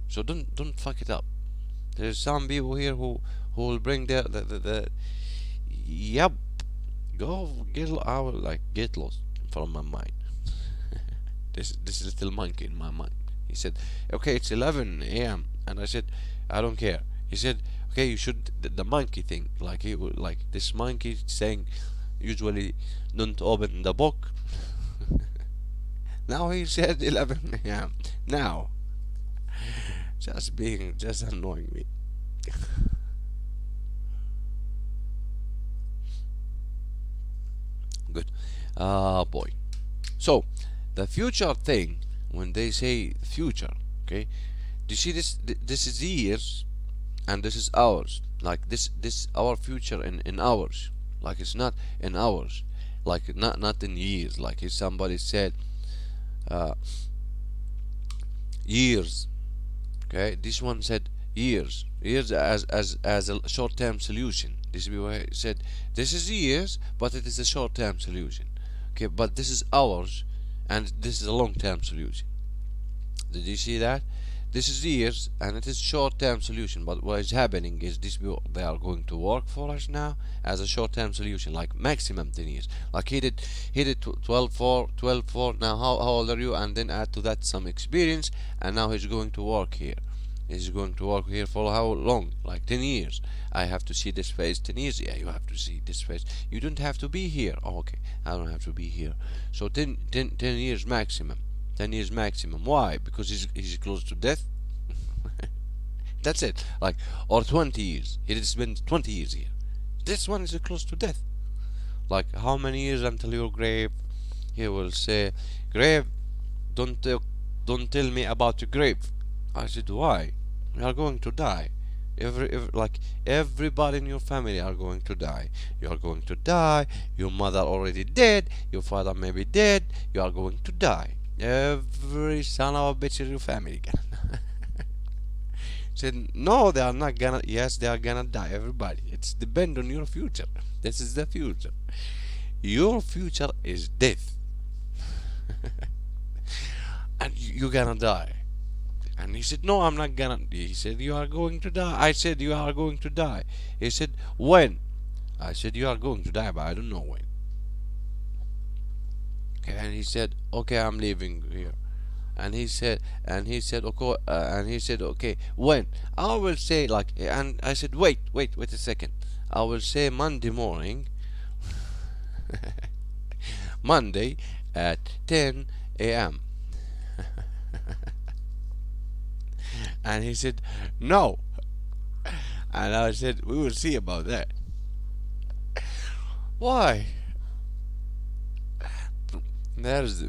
Speaker 2: So don't fuck it up. There's some people here who will bring the yep. Go get I will like get lost from my mind. This little monkey in my mind. He said, "Okay, it's 11 a.m." and I said, "I don't care." He said, "Okay, you should the monkey thing." Like he would like this monkey saying, usually don't open the book. Now he said 11 a.m. Now, just annoying me. Good, boy. So, the future thing, when they say future, okay, do you see this? This is years, and this is hours. Like this our future in hours. Like it's not in hours. Like not in years. Like if somebody said uh, years. Okay, this one said years. Years as a short-term solution. This way said this is years, but it is a short-term solution. Okay, but this is hours, and this is a long-term solution. Did you see that? This is years and it is short-term solution, but what is happening is these people, they are going to work for us now as a short-term solution, like maximum 10 years. Like he did 12 4 12 4. Now how old are you? And then add to that some experience, and now he's going to work here. He's going to work here for how long? Like 10 years. I have to see this face 10 years. Yeah, you have to see this face. You don't have to be here. Oh, okay, I don't have to be here. So 10 years maximum. 10 years maximum. Why? Because he's close to death. That's it. Like, or 20 years. He did spend 20 years here. This one is close to death. like, how many years until your grave? He will say, grave, don't uh, don't tell me about your grave. I said, why? You are going to die. Like, everybody in your family are going to die. You are going to die. Your mother already dead. Your father maybe dead. You are going to die. Every son of a bitch in your family. Said, no, they are not gonna. Yes, they are gonna die. Everybody. It's depend on your future. This is the future. Your future is death, and you're gonna die. And he said, no, I'm not gonna. He said, you are going to die. I said, you are going to die. He said, when? I said, you are going to die, but I don't know when. Okay, and he said, okay, I'm leaving here. And he said, okay, when? I will say, like, and I said, wait a second. I will say Monday morning, Monday at 10 a.m. And he said, no. And I said, we will see about that. Why? There's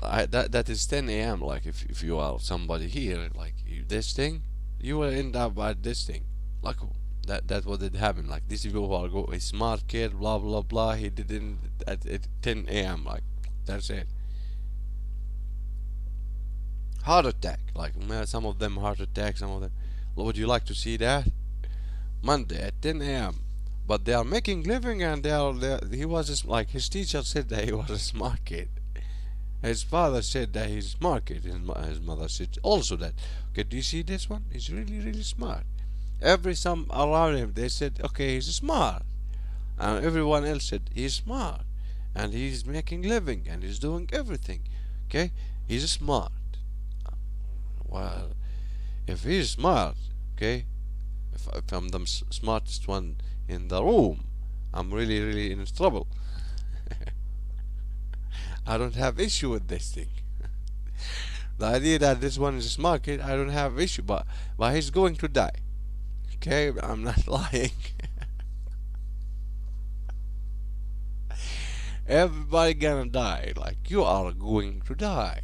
Speaker 2: that is 10 a.m. Like, if you are somebody here, like, this thing, you will end up at this thing. Like, that what did happen. Like, these people who are a smart kid, blah blah blah. He didn't at 10 a.m. Like, that's it. Heart attack. Like, some of them heart attack. Some of them. Would you like to see that? Monday at 10 a.m. But they are making living, and he was like, his teacher said that he was a smart kid. His father said that he's smart kid. His mother said also that. Okay, do you see this one? He's really really smart. Every some around him they said, okay, he's smart, and everyone else said he's smart, and he's making living, and he's doing everything. Okay, he's smart. Well, if he's smart, okay, if I'm the smartest one in the room, I'm really really in trouble. I don't have issue with this thing. The idea that this one is a smart kid, I don't have issue, but he's going to die. Okay, I'm not lying. Everybody gonna die. Like, you are going to die.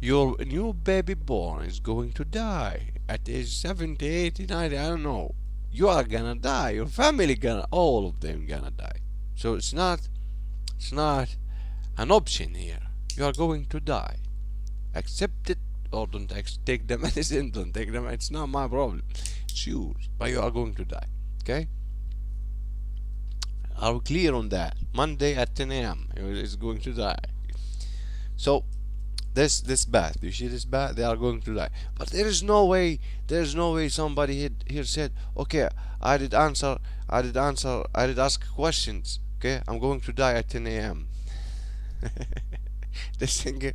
Speaker 2: Your new baby born is going to die at age 70, 80, 90, I don't know. You are gonna die. Your family gonna, all of them gonna die. So it's not an option here. You are going to die. Accept it or don't take the medicine. Don't take them. It's not my problem. It's yours. But you are going to die. Okay? Are we clear on that? Monday at 10 a.m. is going to die. So this bad. You see this bad? They are going to die. But there's no way somebody here said, okay, I did ask questions. Okay, I'm going to die at 10 a.m. This thing,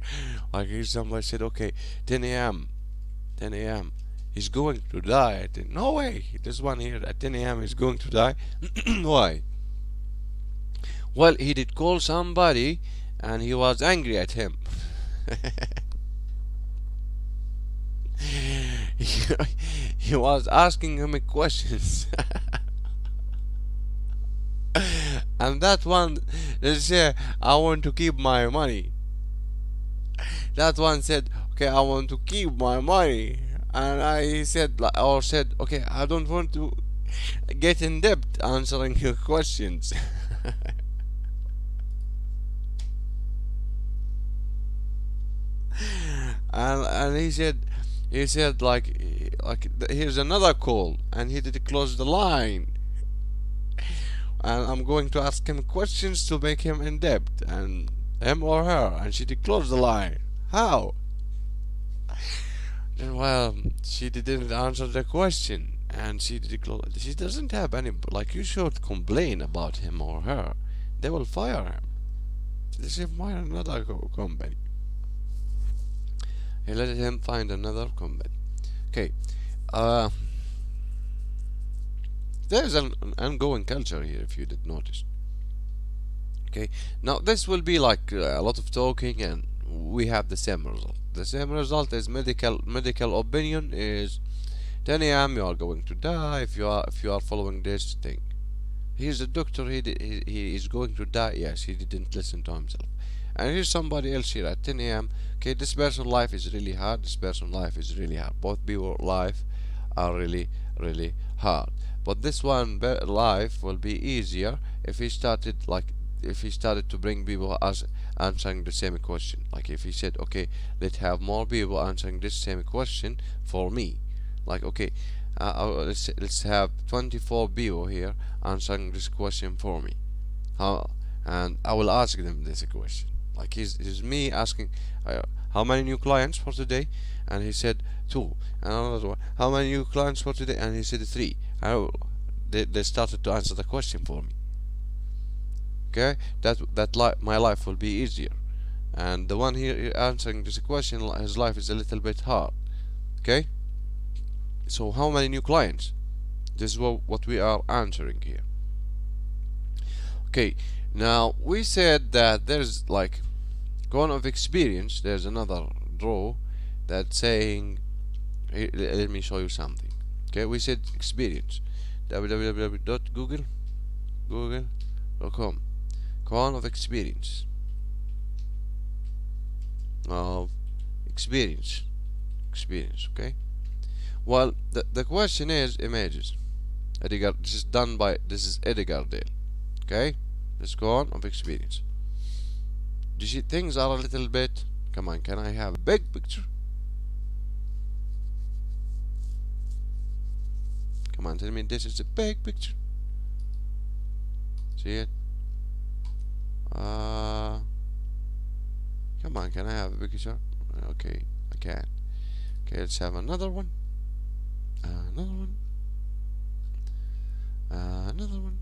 Speaker 2: like, here somebody said, okay, 10 a.m. 10 a.m. He's going to die at 10. No way. This one here at 10 a.m. is going to die. Why? Well, he did call somebody, and he was angry at him. He was asking him questions. And that one, they say, I want to keep my money. That one said, okay, I want to keep my money. And I said, okay, I don't want to get in debt answering your questions. And he said, like, here's another call, and he did close the line, and I'm going to ask him questions to make him in debt, and him or her, and she did close the line. How? Then, well, she didn't answer the question, and she doesn't have any, like, you should complain about him or her. They will fire him. They should find another company. He let him find another company. Okay. There's an ongoing culture here, if you did notice. Okay. Now this will be like a lot of talking, and we have the same result. The same result is medical opinion is 10 a.m. you are going to die if you are following this thing. Here's a doctor. He is going to die. Yes, he didn't listen to himself. And here's somebody else here at 10 a.m. Okay, this person's life is really hard. This person's life is really hard. Both people life are really really hard. But this one life will be easier if he started like if he started to bring people as answering the same question. Like if he said, okay, let's have more people answering this same question for me. Like okay, let's have 24 people here answering this question for me. How and I will ask them this question. Like he's me asking, how many new clients for today? And he said two. And another one, how many new clients for today? And he said three. They started to answer the question for me. Okay, my life will be easier. And the one here answering this question, his life is a little bit hard. Okay, so how many new clients? This is what we are answering here. Okay, now we said that there's like gone of experience. There's another draw that's saying, let me show you something. Okay, we said experience, www.google.com, con of experience, of experience, okay. Well, the question is images. This is done by, this is Edgar Dale. Okay, let's go on of experience. Do you see things are a little bit, come on, can I have a big picture? Come on, tell me this is a big picture. See it? Come on, can I have a big picture? Okay, I can. Okay, let's have another one. Another one. Another one.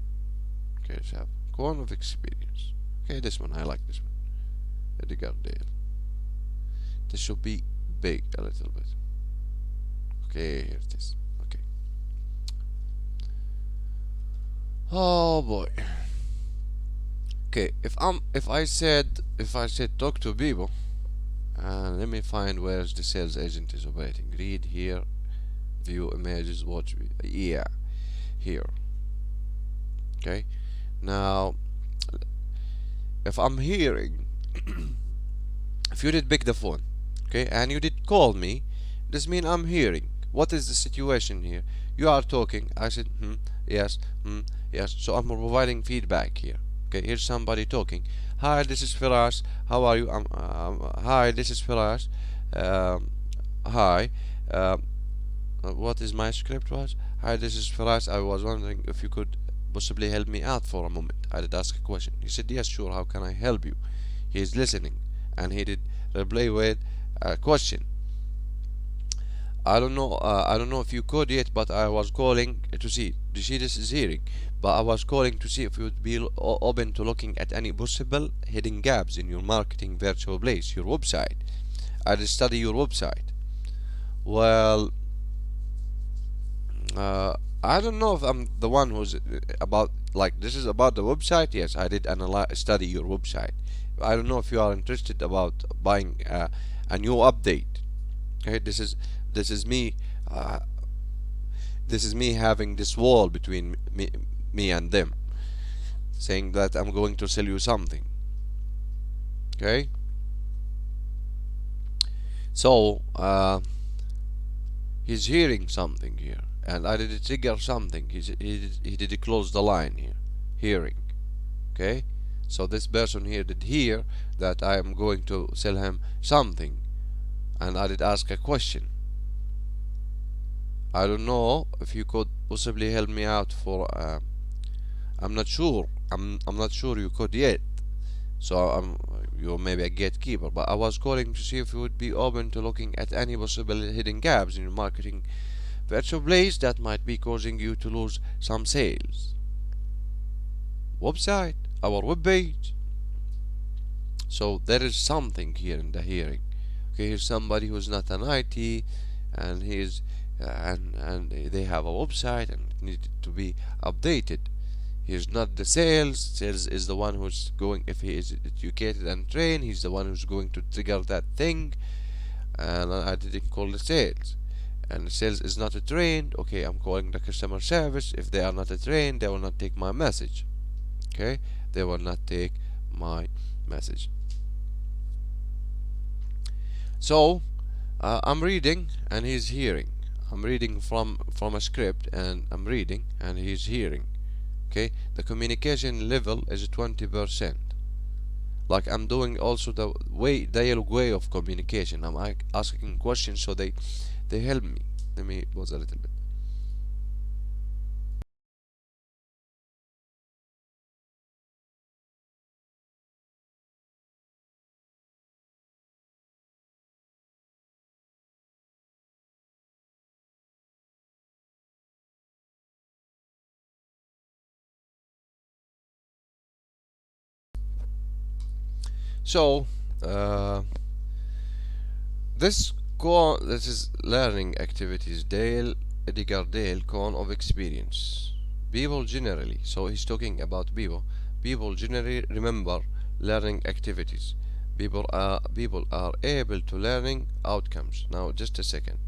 Speaker 2: Okay, let's have corn of experience. Okay, this one, I like this one. Edgar Dale. This should be big a little bit. Okay, here it is. Okay. Oh boy. Okay, if I said talk to people, let me find where the sales agent is operating. Read here, view images, watch. Yeah, here. Okay, now if I'm hearing, if you did pick the phone, okay, and you did call me, this means I'm hearing. What is the situation here? You are talking. I said, yes, yes. So I'm providing feedback here. Okay, here's somebody talking. Hi, this is Firas. How are you? Hi, this is Firas. Hi. What is my script was? Hi, this is Firas. I was wondering if you could possibly help me out for a moment. I did ask a question. He said, yes, sure. How can I help you? He is listening, and he did reply with a question. I don't know. I don't know if you could yet, but I was calling to see. Do you see this is hearing? But I was calling to see if you would be open to looking at any possible hidden gaps in your marketing virtual place, your website. I did study your website. Well, I don't know if I'm the one who's about like this is about the website. Yes, I did study your website. I don't know if you are interested about buying a new update. Okay, this is me. This is me having this wall between me and them, saying that I'm going to sell you something. Okay, so he's hearing something here, and I did trigger something. He did close the line here, hearing. Okay, so this person here did hear that I am going to sell him something, and I did ask a question. I don't know if you could possibly help me out for. I'm not sure. I'm not sure you could yet. So you're maybe a gatekeeper, but I was calling to see if you would be open to looking at any possible hidden gaps in your marketing virtual place that might be causing you to lose some sales. Website, our web page. So there is something here in the hearing. Okay, here's somebody who's not an IT, and he's and they have a website and it needed to be updated. He's not the sales. Sales is the one who's going, if he is educated and trained, he's the one who's going to trigger that thing. And I didn't call the sales. and sales is not trained, okay, I'm calling the customer service. If they are not trained, they will not take my message. Okay, they will not take my message. So I'm reading and he's hearing. I'm reading from a script and I'm reading and he's hearing. Okay, the communication level is 20%. Like I'm doing also the way dialogue way of communication. I'm asking questions so they help me. Let me pause a little bit. So uh, this is learning activities. Dale Edgar Dale cone of experience. People generally. So he's talking about people. People generally remember learning activities. People are able to learning outcomes. Now just a second.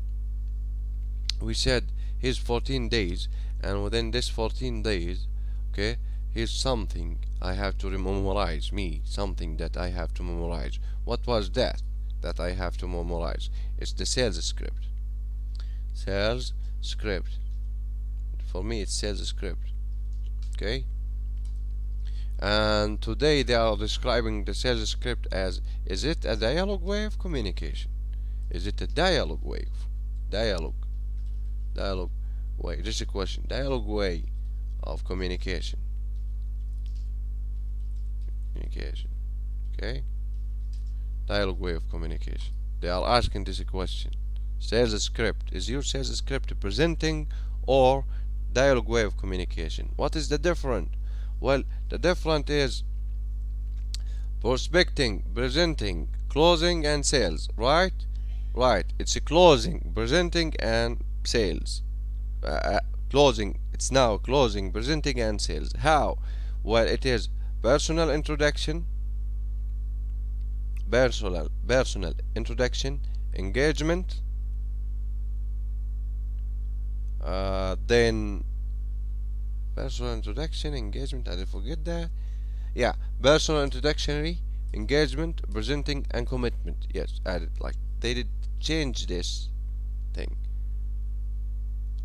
Speaker 2: We said here's 14 days, and within this 14 days, okay, here's something I have to memorize. Me, something that I have to memorize. What was that I have to memorize? It's the sales script. Sales script. For me, it's sales script. Okay. And today they are describing the sales script as: is it a dialogue way of communication? Is it a dialogue way? Dialogue. Dialogue way. Just a question. Dialogue way of communication. Communication. Okay. Dialogue way of communication. They are asking this question. Sales script. Is your sales script presenting or dialogue way of communication? What is the difference? Well, the difference is prospecting, presenting, closing, and sales. Right? Right. It's a closing, presenting, and sales. Closing. It's now closing, presenting, and sales. How? Well, it is personal introduction, personal introduction, engagement, then personal introduction, engagement. I did forget that. Yeah, personal introductory, engagement, presenting, and commitment. Yes, added. Like they did change this thing.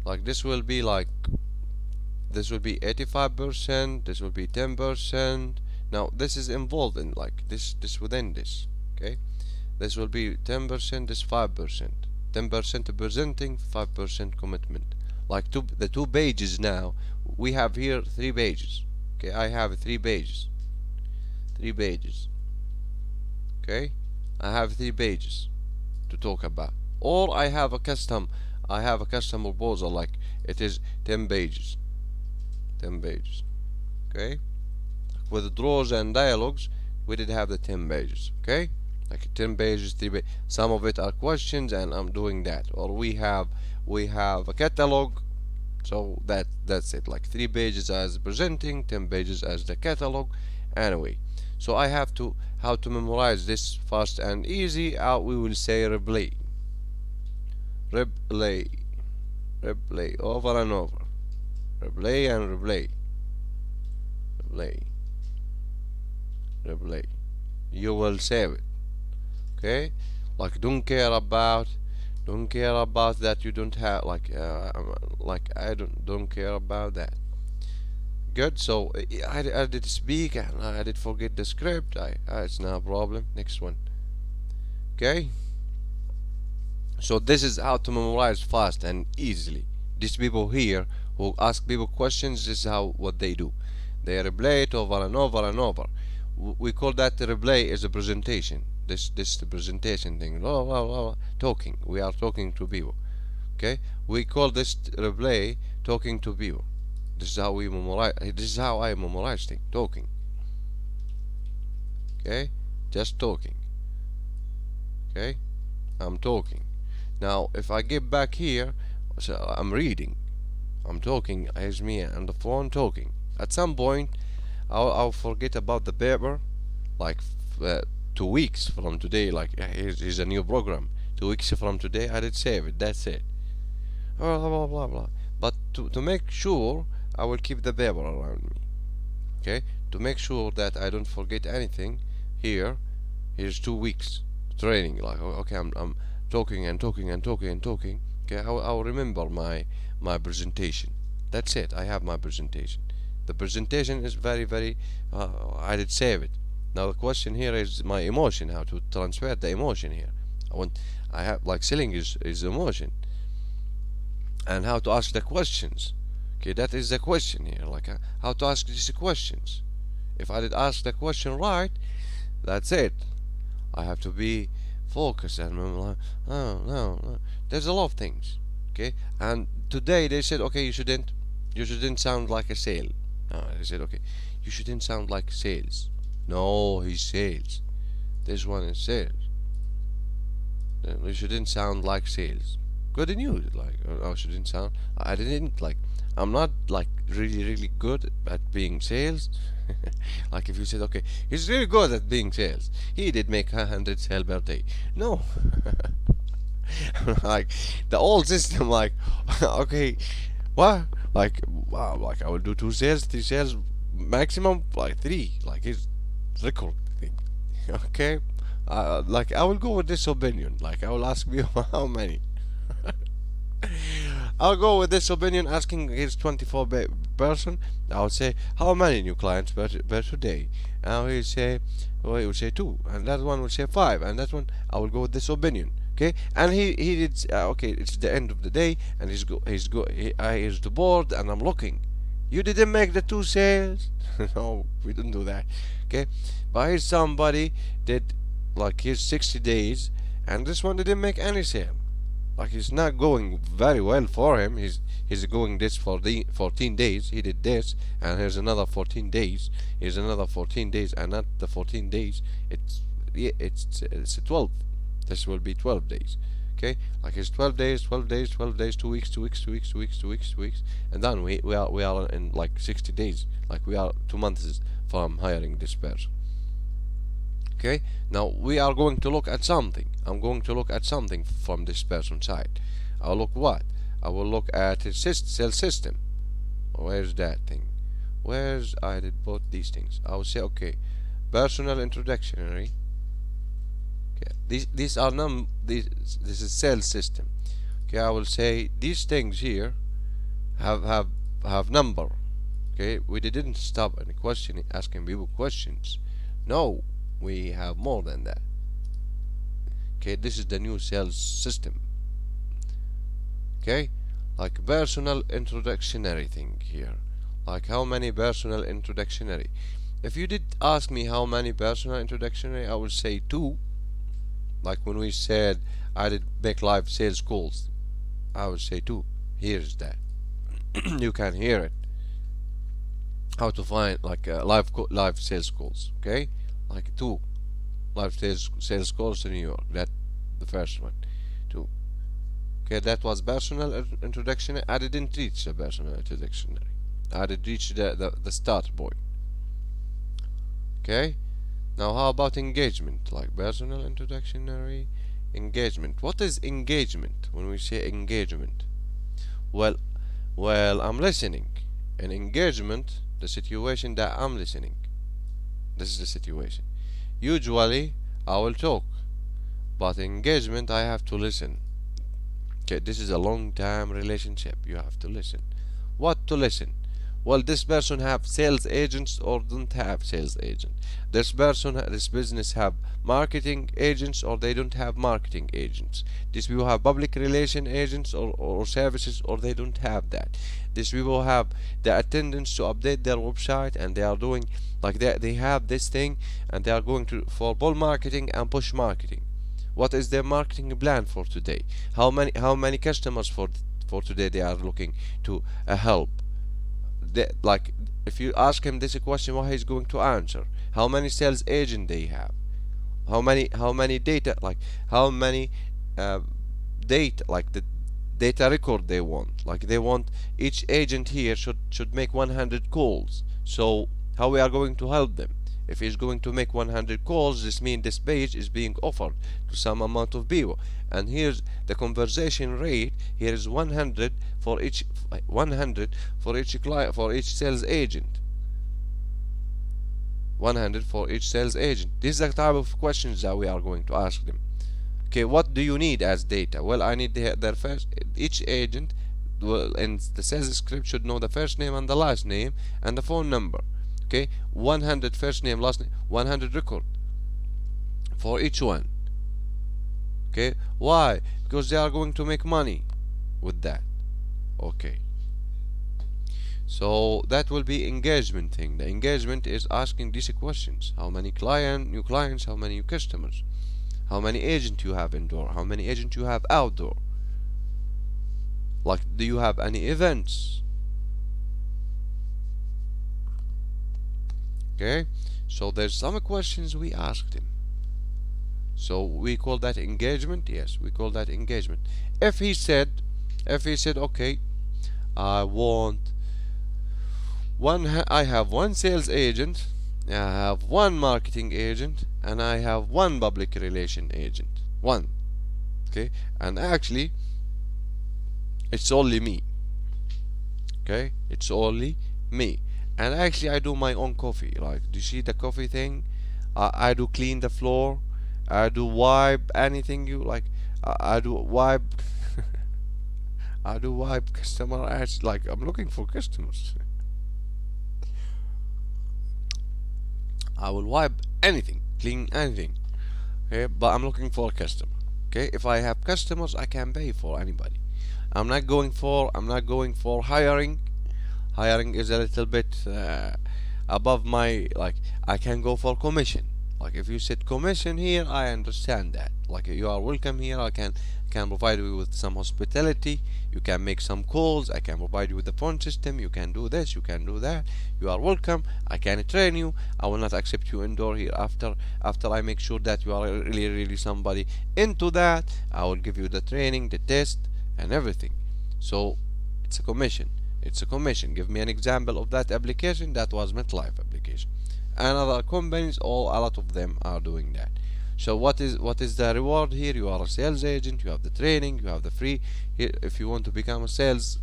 Speaker 2: Like this will be 85%. This will be 10%. Now this is involved in like this within this. Okay. This will be 10%, this 5%. 10% presenting, 5% commitment. Like the two pages now, we have here three pages. Okay, I have three pages. Three pages. Okay, I have three pages to talk about. Or I have a custom proposal like it is 10 pages. 10 pages. Okay, with draws and dialogues, we did have the 10 pages. Okay, like 10 pages, 3 pages. Some of it are questions, and I'm doing that. Or we have a catalog, so that's it. Like 3 pages as presenting, 10 pages as the catalog. Anyway, so I have to how to memorize this fast and easy. We will say replay, replay, replay over and over, replay and replay, replay, replay. You will save it. Okay, like don't care about that you don't have like I don't care about that. Good. So I did speak and I did forget the script. It's no problem. Next one. Okay, so this is how to memorize fast and easily. These people here who ask people questions, this is how what they do. They replay it over and over and over. We call that the replay is a presentation. This the presentation thing. Talking. We are talking to people. Okay. We call this replay talking to people. This is how we memorize. This is how I memorize things. Talking. Okay. Just talking. Okay. I'm talking. Now, if I get back here, so I'm reading. I'm talking. Here's me on the phone talking. At some point, I'll forget about the paper. Like 2 weeks from today, like here's a new program. 2 weeks from today, I did save it. That's it. blah blah blah blah. But to make sure, I will keep the paper around me. Okay, to make sure that I don't forget anything. Here, here's 2 weeks training. Like okay, I'm talking and talking and talking and talking. Okay, I'll remember my presentation. That's it. I have my presentation. The presentation is very very. I did save it. Now the question here is my emotion. How to transfer the emotion here. I want. I have like selling is emotion, and how to ask the questions. Okay, that is the question here. Like how to ask these questions. If I did ask the question right, that's it. I have to be focused and I'm like, oh no. There's a lot of things. Okay, and today they said, okay, you shouldn't sound like a sale. No, they said, okay, you shouldn't sound like sales. No, he's sales. This one is sales. You shouldn't sound like sales. Good news. Like, I shouldn't sound. I didn't like. I'm not like really really good at being sales. Like if you said, okay, he's really good at being sales. He did make 100 sales per day. No, like the old system. Like, okay, what? Like, wow, like I will do 2 sales, 3 sales, maximum like 3. Like his record thing. Okay, like I will go with this opinion. Like I will ask you how many. I'll go with this opinion asking his 24 person. I'll say how many new clients per today. And he'll say, well, he will say 2, and that one will say 5, and that one I will go with this opinion. Okay, and he did. Okay, it's the end of the day, and he's the board, and I'm looking. You didn't make the 2 sales. No, we didn't do that. Okay, but here's somebody did like his 60 days, and this one didn't make any sale. Like it's not going very well for him. He's going this for the 14 days. He did this, and here's another 14 days. Here's another 14 days, and not the 14 days. It's yeah, it's 12. This will be 12 days. Okay, like it's 12 days, 12 days, 12 days, 2 weeks, 2 weeks, 2 weeks, 2 weeks, 2 weeks, 2 weeks, and then we are in like 60 days. Like we are 2 months from hiring this person. Okay, now we are going to look at something. I'm going to look at something from this person's side. I'll look what? I will look at his cell system. Where's that thing? Where's I did both these things? I will say okay, personal introductory. Okay, these are this is cell system. Okay, I will say these things here have number. Okay, we didn't stop any questioning, asking people questions. No, we have more than that. Okay, this is the new sales system. Okay, like personal introductory thing here. Like how many personal introductory? If you did ask me how many personal introductory, I would say 2. Like when we said I did make live sales calls, I would say 2. Here's that. You can hear it. How to find like live sales calls. Okay, like 2 live sales calls to New York. That the first one. 2. Okay, that was personal introduction. I didn't reach the personal introduction. I did reach the start point. Okay. Now how about engagement? Like personal introductory engagement. What is engagement when we say engagement? Well, I'm listening. In engagement, the situation that I'm listening. This is the situation. Usually, I will talk, but engagement, I have to listen. Okay, this is a long-term relationship. You have to listen. What to listen? Well, this person have sales agents or don't have sales agent. This business have marketing agents or they don't have marketing agents. These people have public relation agents or services or they don't have that. These people have the attendance to update their website and they are doing like they have this thing and they are going to for pull marketing and push marketing. What is their marketing plan for today? How many customers for today they are looking to help? Like if you ask him this question, what he's going to answer? How many sales agent they have? How many data like how many uh, data like the data record they want? Like they want each agent here should make 100 calls. So how we are going to help them? If he's going to make 100 calls, this means this page is being offered to some amount of people. And here's the conversation rate. Here is 100 for each 100 for each client, for each sales agent. 100 for each sales agent. This is the type of questions that we are going to ask them. Okay, what do you need as data? Well, I need their first, each agent, well, in the sales script should know the first name and the last name and the phone number. Okay, 100 first name, last name, 100 record for each one. Okay, why? Because they are going to make money with that. Okay, so that will be engagement thing. The engagement is asking these questions: how many new clients, how many new customers, how many agents you have indoor, how many agents you have outdoor, like do you have any events. Okay, so there's some questions we asked him, so we call that engagement. Yes, we call that engagement. if he said okay, I want I have one sales agent, I have one marketing agent, and I have one public relation agent. One. Okay, and actually it's only me. Okay, it's only me. And actually I do my own coffee. Like, do you see the coffee thing? I do clean the floor, I do wipe anything you like. I do wipe I do wipe customer ads. Like, I'm looking for customers. I will wipe anything, clean anything. Okay, but I'm looking for a customer. Okay, if I have customers, I can pay for anybody. I'm not going for hiring. Hiring is a little bit above my, like, I can go for commission. Like, if you said commission here, I understand that. Like, you are welcome here. I can provide you with some hospitality. You can make some calls. I can provide you with the phone system. You can do this. You can do that. You are welcome. I can train you. I will not accept you indoor here after I make sure that you are really somebody into that. I will give you the training, the test, and everything. So it's a commission. It's a commission. Give me an example of that application. That was MetLife application. And other companies, a lot of them are doing that. So what is the reward here? You are a sales agent. You have the training. You have the free. Here, if you want to become a sales,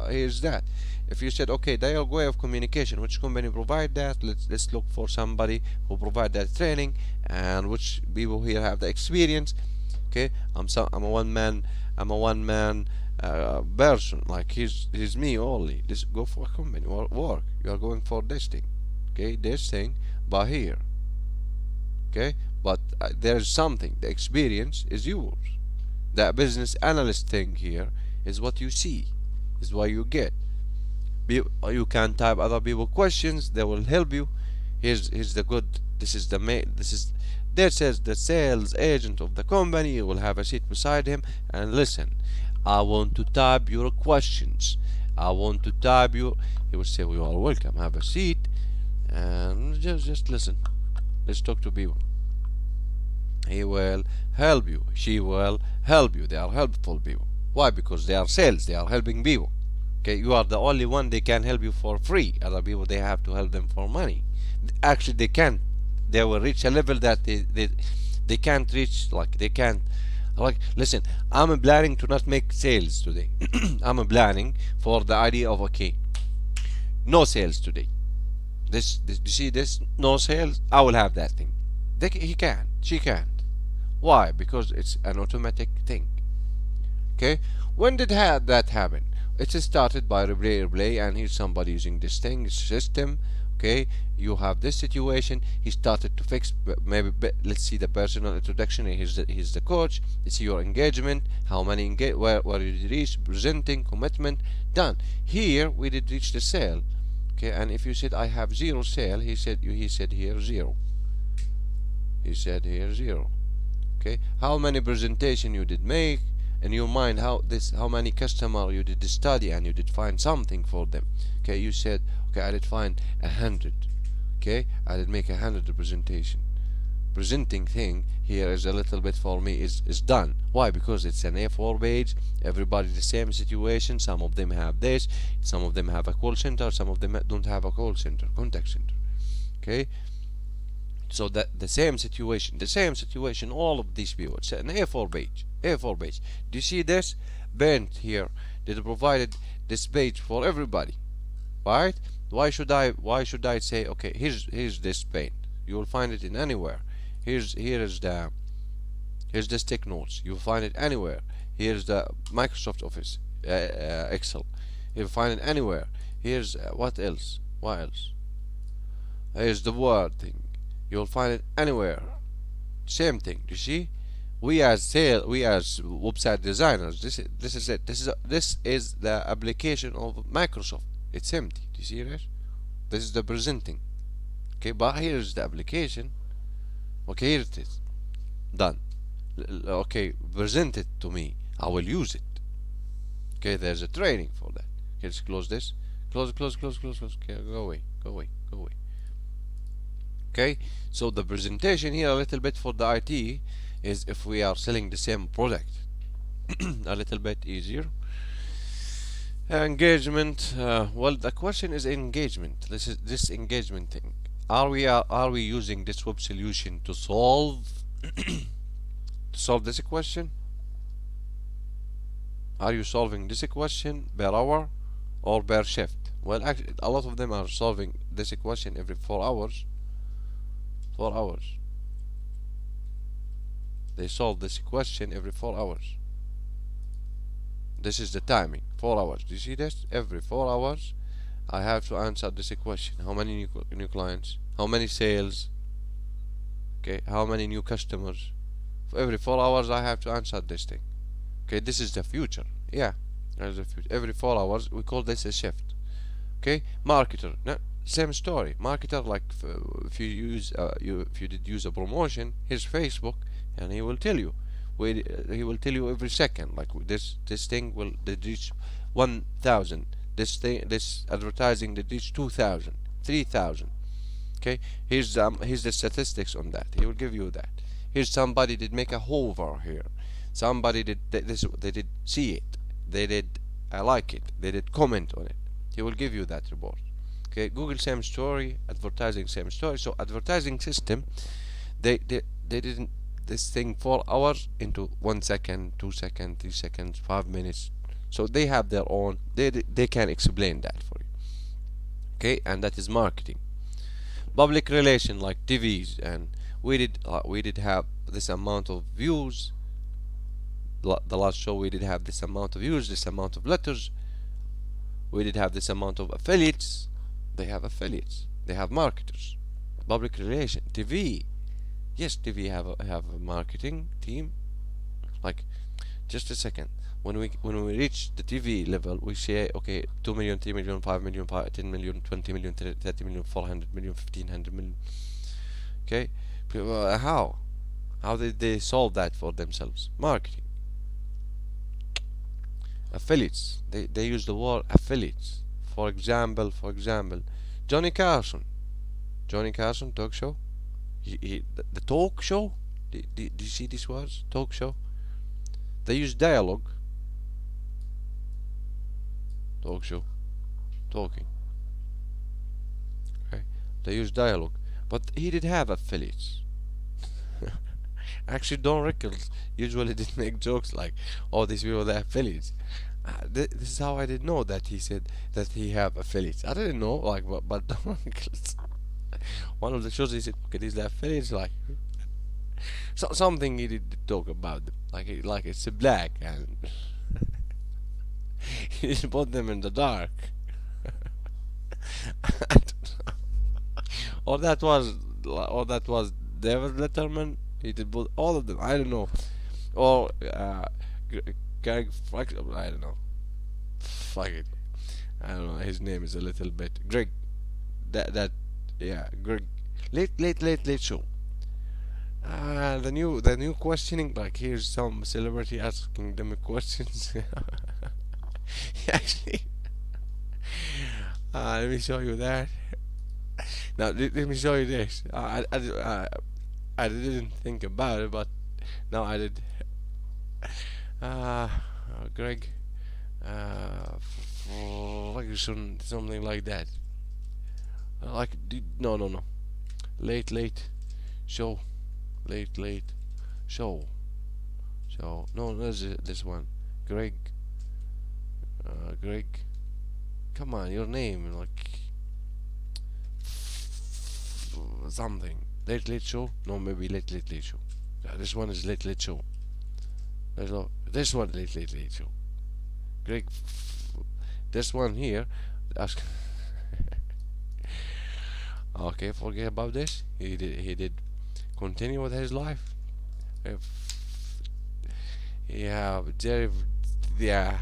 Speaker 2: here's that. If you said, okay, dialogue way of communication, which company provide that? Let's look for somebody who provide that training, and which people here have the experience. Okay, I'm a one man person. Like, he's me only. This go for a company or work. You are going for this thing. Okay, this thing, but here. Okay, but there is something. The experience is yours. The business analyst thing here is what you see, is what you get. You can type other people questions. They will help you. Here's the good. This is the main. This is. There says the sales agent of the company. You will have a seat beside him and listen. I want to type your questions. I want to type your. He will say, "You are welcome. Have a seat, and just listen. Let's talk to people." He will help you. She will help you. They are helpful people. Why? Because they are sales. They are helping people. Okay, you are the only one they can help you for free. Other people, they have to help them for money. Actually, they can't. They will reach a level that they can't reach. Like, they can't. Like, listen, I'm planning to not make sales today. I'm planning for the idea of, okay, no sales today. This you see this, no sales. I will have that thing. He can't. She can't. Why? Because it's an automatic thing. Okay. When did that happen? It started by replay, and here's somebody using this thing, system. Okay, you have this situation. He started to fix. Maybe let's see the personal introduction. Here's the coach. Let's see your engagement. How many where you did reach, presenting, commitment, done. Here we did reach the sale. Okay, and if you said I have zero sale, he said here zero. He said here zero. Okay, how many presentation you did make in your mind? How many customer you did study and you did find something for them? Okay, you said, okay, I did find 100. Okay, I did make 100 presentation. Presenting thing here is a little bit for me is done. Why? Because it's an A4 page. Everybody the same situation. Some of them have this. Some of them have a call center. Some of them don't have a call center, contact center. Okay. So that the same situation, all of these people, it's an A4 page. Do you see this bent here? They provided this page for everybody, right? Why should I say, okay, here's this paint? You will find it in anywhere. Here's the stick notes. You'll find it anywhere. Here's the Microsoft Office, Excel. You'll find it anywhere. Here's what else? What else? Here's the Word thing. You'll find it anywhere. Same thing. You see? We as website designers, this is it. This is the application of Microsoft. It's empty. Do you see this? This is the presenting. Okay, but here's the application. Okay, here it is. Done. Okay, present it to me. I will use it. Okay, there's a training for that. Okay, let's close this. Close. Okay, go away. Okay, so the presentation here a little bit for the IT is if we are selling the same product. A little bit easier. Engagement. Well, the question is engagement. This engagement thing. Are we using this web solution to solve this question? Are you solving this question per hour or per shift? Well, actually, a lot of them are solving this equation every 4 hours. 4 hours. They solve this equation every 4 hours. This is the timing. 4 hours. Do you see this? Every 4 hours, I have to answer this equation. How many new clients? How many sales? Okay. How many new customers? For every 4 hours, I have to answer this thing. Okay. This is the future. Yeah. Every 4 hours, we call this a shift. Okay. Marketer. No, same story. Marketer, like if you did use a promotion, here's Facebook, and he will tell you. He will tell you every second, like this thing will reach 1,000. This advertising did reach 2,000, 3,000. Okay, here's the statistics on that. He will give you that. Here's somebody did make a hover here. Somebody did this. They did see it. They did like it. They did comment on it. He will give you that report. Okay, Google same story, advertising same story. So advertising system, they didn't this thing 4 hours into 1 second, 2 seconds, 3 seconds, 5 minutes. So they have their own. They can explain that for you. Okay, and that is marketing. Public relation like TVs, and we did have this amount of views. The last show we did have this amount of views, this amount of letters. We did have this amount of affiliates. They have affiliates. They have marketers. Public relation. TV. Yes, TV have a marketing team. Like, just a second. When we reach the TV level, we say, okay, 2 million, 3 million, 5 million, 10 million, 20 million, 30 million, 400 million, 1,500 million. Okay, how did they solve that for themselves? Marketing. Affiliates. They use the word affiliates. For example, Johnny Carson. Johnny Carson talk show. The talk show. Do you see these words? Talk show. They use dialogue. Talk show. Talking. Okay. They use dialogue. But he did have affiliates. Actually, Don Rickles usually did make jokes like, "Oh, these people are affiliates." This is how I did know that he said that he have affiliates. I didn't know, like, but Don Rickles, one of the shows, he said, "Okay, these are affiliates." Like, something he did talk about them, like it's black, and he did put them in the dark. or that was David Letterman. He did put all of them. I don't know. Or Greg Frax. I don't know. Fuck it. I don't know. His name is a little bit Greg. That yeah, Greg. Late show. The new questioning. Like, here's some celebrity asking them questions. Actually, let me show you that. Now let me show you this. I didn't think about it, but now I did. Greg, Ferguson, something like that. No. Late. show, late, show. So no, this one, Greg. Greg, come on, your name like something. Late show? No, maybe late show. This one is late show. This one late show. Greg, this one here. Ask. Okay, forget about this. He did continue with his life. If yeah, Jerry, yeah.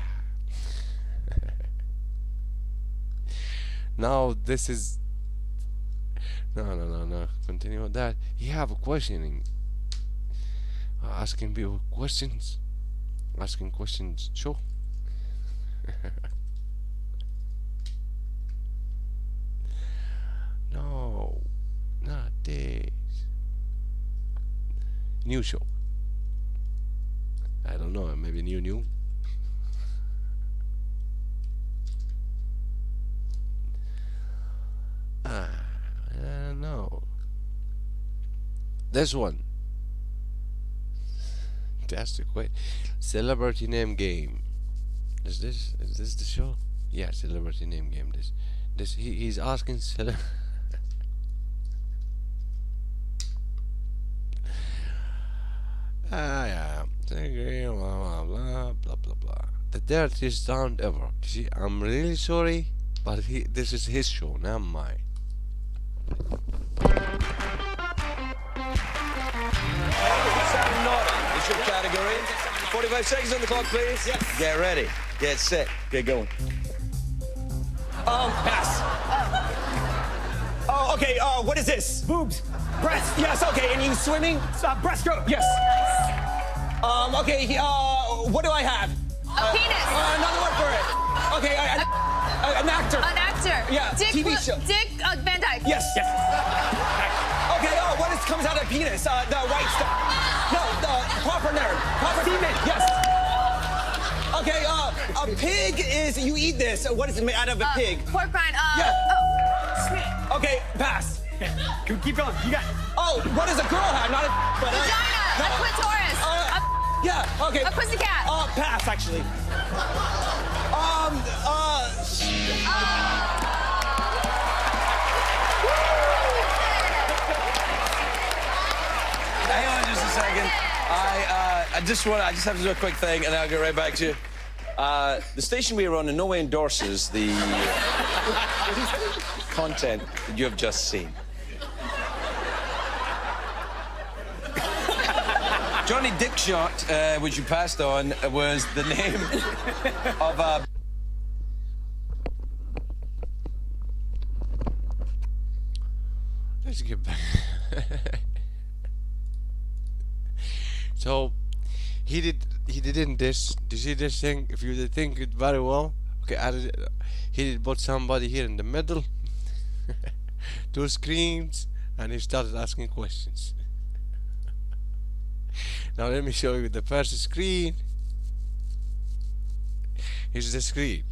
Speaker 2: Now this is no. Continue with that. He have a questioning, asking people questions, asking questions. Sure. No, not this. New show. I don't know. Maybe new. I don't know. This one. That's the question. Celebrity name game. Is this the show? Yeah, celebrity name game. He's asking yeah. Blah blah blah. The dirtiest sound ever. See, I'm really sorry, but this is his show, not mine.
Speaker 3: Sound naughty. It's your category. 45 seconds on the clock, please. Yes. Get ready. Get set. Get going.
Speaker 4: Pass. Oh, okay. What is this? Boobs. Breast. Yes. Okay. And you swimming? Breaststroke. Yes. Okay. What do I have?
Speaker 5: A penis.
Speaker 4: Another word for it. Okay. An actor.
Speaker 5: An actor.
Speaker 4: Yeah. TV show.
Speaker 5: Dick Van Dyke.
Speaker 4: Yes. Okay. What comes out of penis? The white stuff. No. The proper nerd. Proper semen. Yes. Okay. A pig is you eat this. What is it made out of a pig?
Speaker 5: Pork rind.
Speaker 4: Yeah.
Speaker 5: Oh.
Speaker 4: Okay. Pass.
Speaker 6: Keep going. You got.
Speaker 4: Oh, what does a girl have? Not a. But,
Speaker 5: Vagina.
Speaker 4: no.
Speaker 5: A clitoris.
Speaker 4: Yeah. Okay.
Speaker 5: A pussycat.
Speaker 4: Pass actually.
Speaker 3: Hang on just a second. I just have to do a quick thing, and then I'll get right back to you. The station we are on in no way endorses the content that you have just seen. Johnny Dickshot, which you passed on, was the name of a...
Speaker 2: Let's get back. So he didn't this. Did you see this thing? If you did think it very well, okay. He did put somebody here in the middle, two screens, and he started asking questions. Now let me show you the first screen. Here's the screen.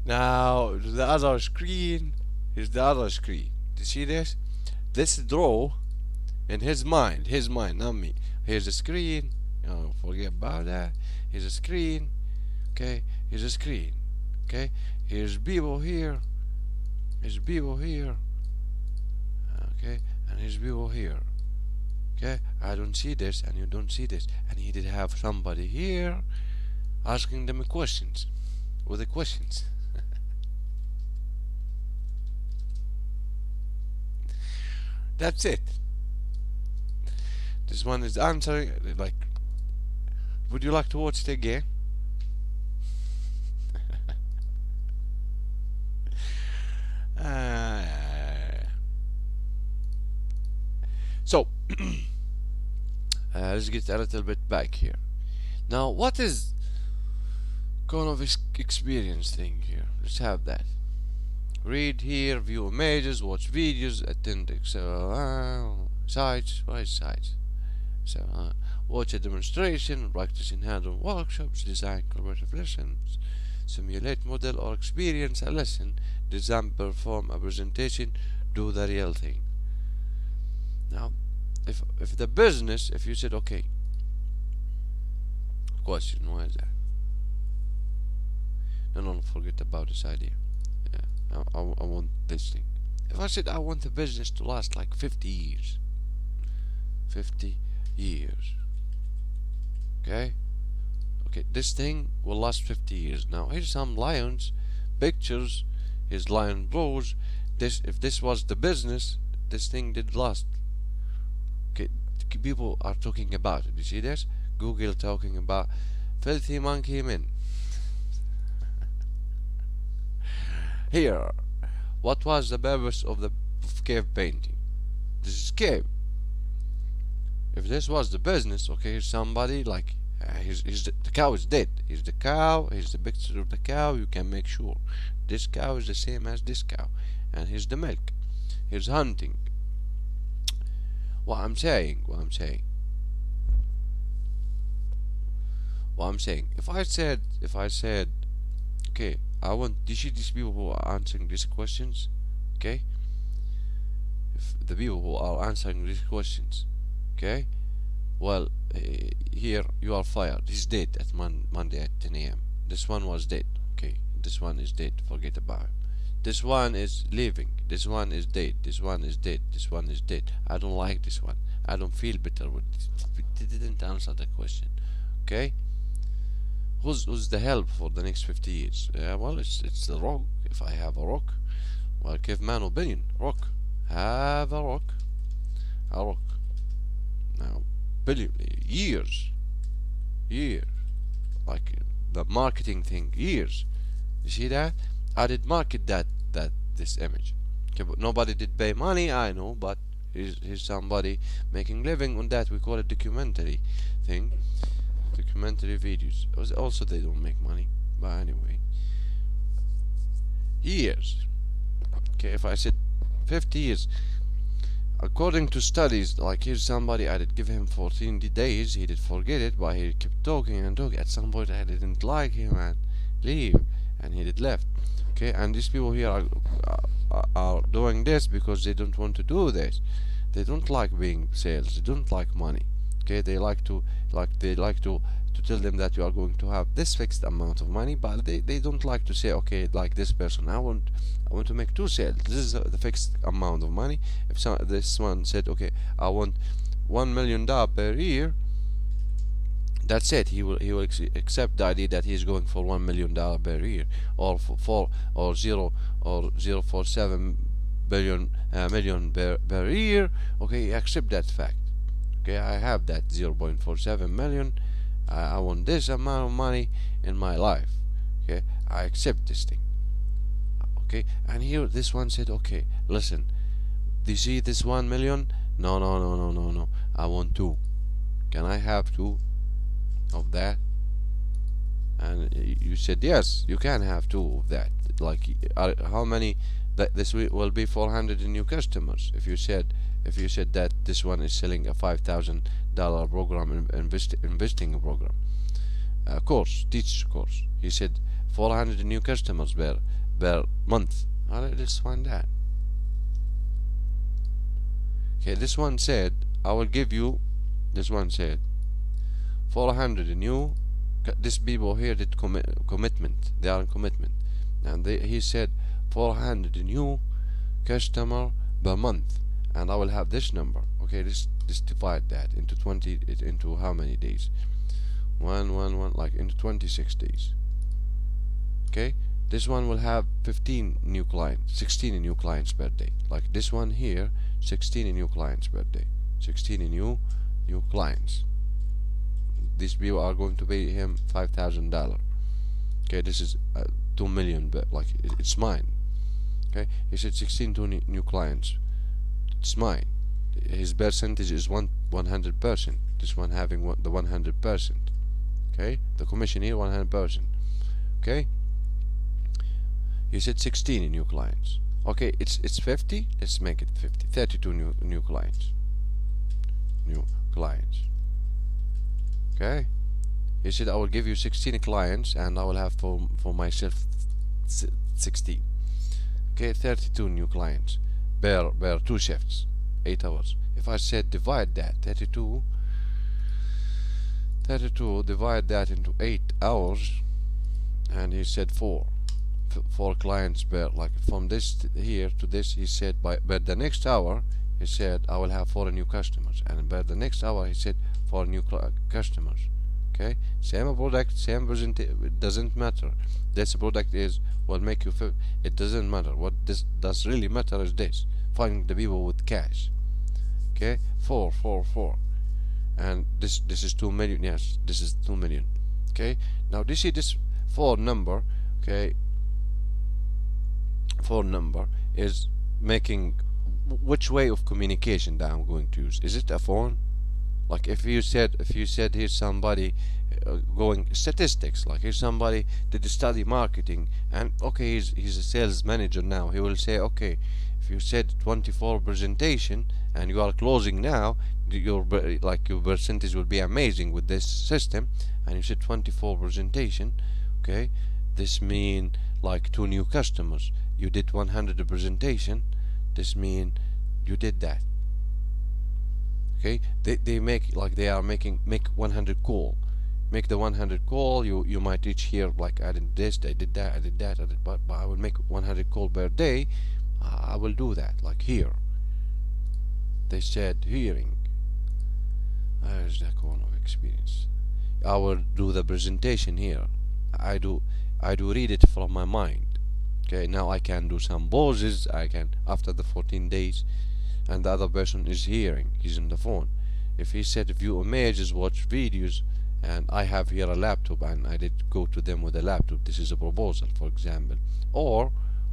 Speaker 2: Now the other screen. Here's the other screen. Do you see this? This draw in his mind, not me. Here's the screen. Oh, forget about that. Here's a screen. Okay, here's a screen. Okay, here's people here. Here's people here. Okay, and here's people here. Okay, I don't see this, and you don't see this, and he did have somebody here asking them questions with the questions. That's it. This one is answering. Like, would you like to watch it again? So let's get a little bit back here. Now, what is kind of experience thing here? Let's have that. Read here, view images, watch videos, attend sites, right sites. So watch a demonstration, practice in hands-on workshops, design collaborative lessons, simulate model or experience a lesson, design perform a presentation, do the real thing. Now, if the business, if you said, okay, question, why is that? No, forget about this idea. Yeah, I want this thing. If I said I want the business to last like 50 years, 50 years, okay? Okay, this thing will last 50 years. Now, here's some lions, pictures, his lion roars. If this was the business, this thing did last. Okay, people are talking about it. You see this? Google talking about filthy monkey men. Here, what was the purpose of cave painting? This is cave. If this was the business, okay, here's somebody like the cow is dead. Here's the cow. Here's the picture of the cow. You can make sure this cow is the same as this cow, and here's the milk. Here's hunting. What I'm saying. If I said, okay, I want. You see these people who are answering these questions, okay? If the people who are answering these questions, okay, well, here you are fired. He's dead at Monday at 10 a.m. This one was dead. Okay, this one is dead. Forget about it. This one is living. This one is dead. This one is dead. This one is dead. I don't like this one. I don't feel better with this. It didn't answer the question. Okay. Who's the help for the next 50 years? Well, it's the rock. If I have a rock, well, caveman opinion. Rock. Have a rock. A rock. Now, years, like the marketing thing, years. You see that? I did market this image. Okay, but nobody did pay money. I know, but here's somebody making living on that. We call it documentary thing. Documentary videos. Also, they don't make money. But anyway, years. Okay, if I said 50 years. According to studies, like here's somebody, I did give him 14 days, he did forget it, but he kept talking and talking. At some point I didn't like him and leave, and he did left. Okay, and these people here are doing this because they don't want to do this. They don't like being sales, they don't like money. Okay, they like to tell them that you are going to have this fixed amount of money, but they don't like to say, okay, like this person, I want to make 2 sales. This is the fixed amount of money. If this one said, okay, I want $1 million per year, that's it. He will accept the idea that he's going for $1 million per year, or for 0.47 million per year. Okay, accept that fact. Okay, I have that 0.47 million. I want this amount of money in my life. Okay, I accept this thing. Okay, and here this one said, okay, listen, do you see this 1 million? No. I want 2. Can I have 2 of that? And you said yes, you can have 2 of that. Like, how many? That this will be 400 new customers. If you said that this one is selling a $5,000 program, investing program, course, teach course. He said 400 new customers per month. Alright, let's find that. Okay, this one said, I will give you. This one said 400 new. These people here did commitment. They are in commitment, and he said 400 new customer per month, and I will have this number. Okay, this divide that into 20, into how many days? 1, like into 26 days. Okay, this one will have 15 new clients, 16 new clients per day. Like this one here, 16 new clients per day, 16 new clients. These people are going to pay him $5,000. Okay, this is 2 million, but like it's mine. Okay, he said 16 new clients. It's mine. His percentage is 100%. This one having the 100%. Okay, the commission here 100%. Okay, he said 16 new clients. Okay, it's 50. Let's make it 50. 32 new clients. New clients. Okay, he said I will give you 16 clients, and I will have for myself 16. Okay, 32 new clients. bear 2 shifts, 8 hours. If I said divide that 32 divide that into 8 hours, and he said 4 clients per, like from this here to this, he said by the next hour, he said I will have 4 new customers, and by the next hour he said 4 new customers. Okay, same product, same percent, it doesn't matter. This product is what make you feel, it doesn't matter. What this does really matter is this: finding the people with cash. Okay, 4 and this is 2 million. Yes, this is 2 million. Okay, now do you see this 4 number? Okay, 4 number is making which way of communication that I'm going to use? Is it a phone? Like if you said here's somebody going statistics, like here's somebody did study marketing, and okay, he's a sales manager now, he will say, okay, if you said 24 presentation and you are closing now, your percentage will be amazing with this system, and you said 24 presentation, okay, this mean like 2 new customers. You did 100 presentation, this mean you did that. Okay, they make like they are make 100 call, make the 100 call. You might reach here like I did this, I did that, I did that, but I will make 100 call per day. I will do that. Like here they said hearing, there's the corner of experience. I will do the presentation here. I do read it from my mind. Okay, now I can do some pauses. I can after the 14 days, and the other person is hearing, he's on the phone. If he said view images, watch videos, and I have here a laptop and I did go to them with a laptop, this is a proposal, for example. Or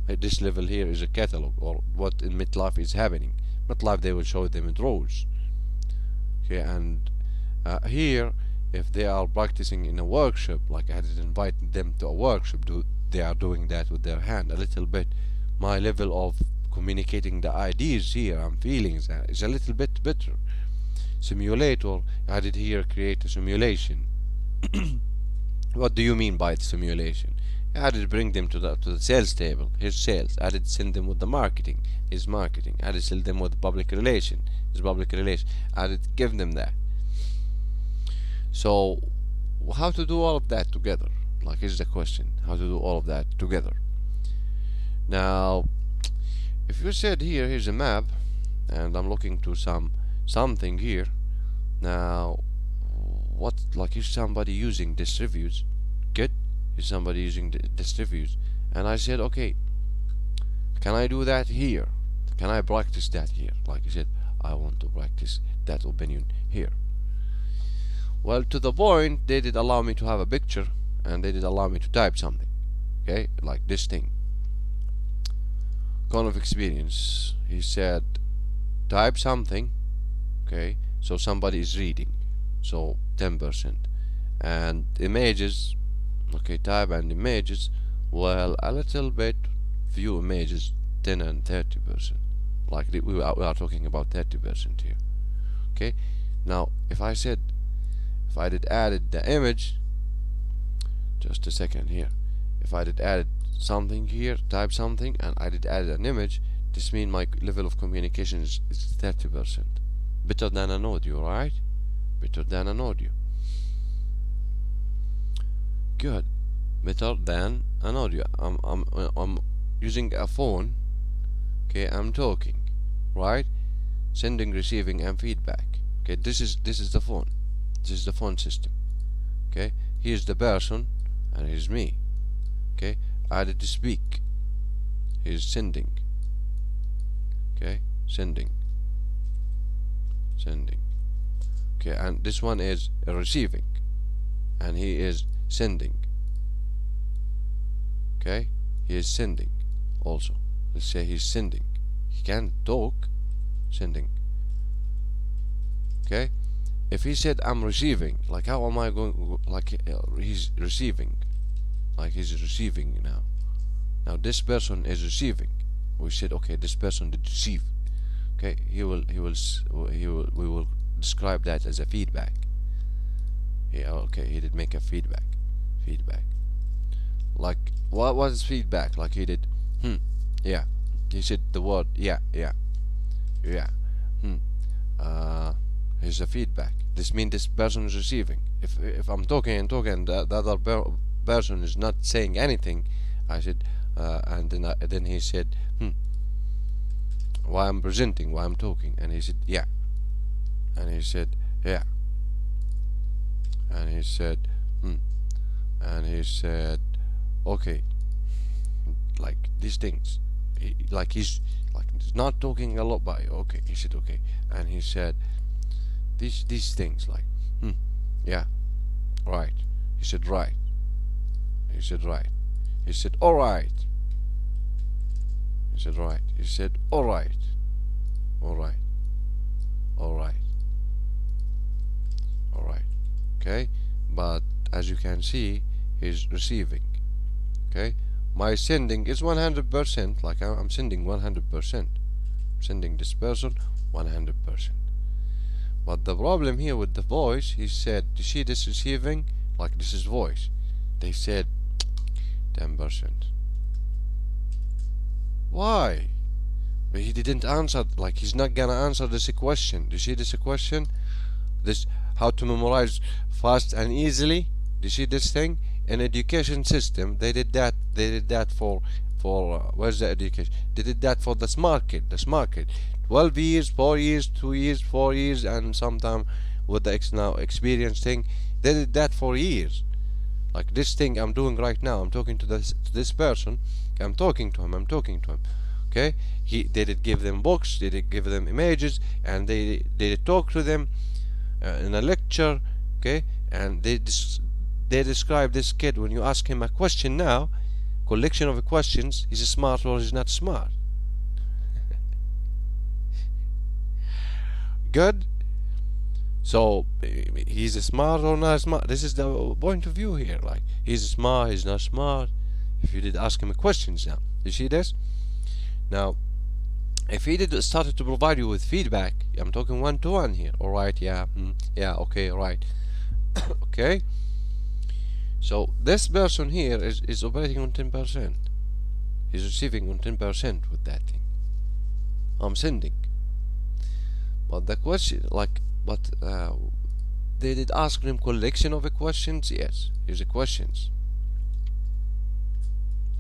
Speaker 2: at this level here is a catalog, or what in MetLife is happening. MetLife, they will show them in rows. Okay, and here if they are practicing in a workshop, like I had invited them to a workshop, they are doing that with their hand a little bit. My level of communicating the ideas here and feelings is a little bit better. Simulator, I did here create a simulation. What do you mean by the simulation? I did bring them to the sales table. Here's sales. I did send them with the marketing. Here's marketing. I did send them with public relation. Here's public relation. I did give them that. So how to do all of that together? Like, here's the question: how to do all of that together? Now, if you said here's a map, and I'm looking to something here. Now, what, like, is somebody using this reviews? Good. Is somebody using this reviews? And I said, okay, can I do that here? Can I practice that here? Like I said, I want to practice that opinion here. Well, to the point, they did allow me to have a picture, and they did allow me to type something. Okay, like this thing. Kind of experience. He said, type something. Okay, so somebody is reading, so 10%. And images, okay, type and images, well, a little bit, view images, 10 and 30%. Like we are talking about 30% here. Okay, now if I did added the image, just a second here, if I did added something here, type something, and I did add an image, this means my level of communication is 30%. Better than an audio, right? Better than an audio. Good. Better than an audio. I'm using a phone. Okay, I'm talking, right? Sending, receiving, and feedback. Okay, this is the phone. This is the phone system. Okay, here's the person, and here's me. Okay, I did speak. Here's sending. Okay, sending. Okay, and this one is receiving, and he is sending. Okay, he is sending also. Let's say he's sending. He can't talk. Sending. Okay, if he said I'm receiving, like how am I going, like he's receiving, like he's receiving now. Now this person is receiving. We said, okay, this person did receive. Okay, we will describe that as a feedback. Yeah, okay, he did make a feedback. Like what was feedback? Like he did, yeah, He said the word yeah, yeah, yeah. Here's the feedback. This means this person is receiving. If I'm talking and talking, the other person is not saying anything, I said, and then he said, why I'm presenting, why I'm talking, and he said yeah, and he said yeah, and he said and he said okay, like these things, like he's not talking a lot, but okay, he said okay, and he said these things like yeah, right, he said right, he said right, he said all right, he said right, he said all right, all right, all right, all right, okay, but as you can see, he's receiving, okay. My sending is 100%, like I'm sending 100%, sending this person 100%. But the problem here with the voice, he said, you see this receiving, like this is voice, they said 10%. Why? But he didn't answer, like he's not gonna answer this question. Do you see this question? This how to memorize fast and easily. Do you see this thing? In education system, they did that. They did that for where's the education? They did that for the smart kid. The smart kid, 12 years, 4 years, 2 years, 4 years, and sometime with the now experience thing, they did that for years. Like this thing I'm doing right now, I'm talking to this person. I'm talking to him. I'm talking to him. Okay, they did give them books. They did give them images, and they did talk to them in a lecture. Okay, and they describe this kid. When you ask him a question now, collection of questions, he's smart or he's not smart. Good. So he's smart or not smart. This is the point of view here. Like he's smart, he's not smart. If you did ask him questions now, you see this? Now, if he did started to provide you with feedback, I'm talking one to one here. All right, yeah, yeah, okay, right, okay. So this person here is operating on 10%. He's receiving on 10% with that thing. I'm sending. But the question, like, but they did ask him collection of questions. Yes, here's the questions.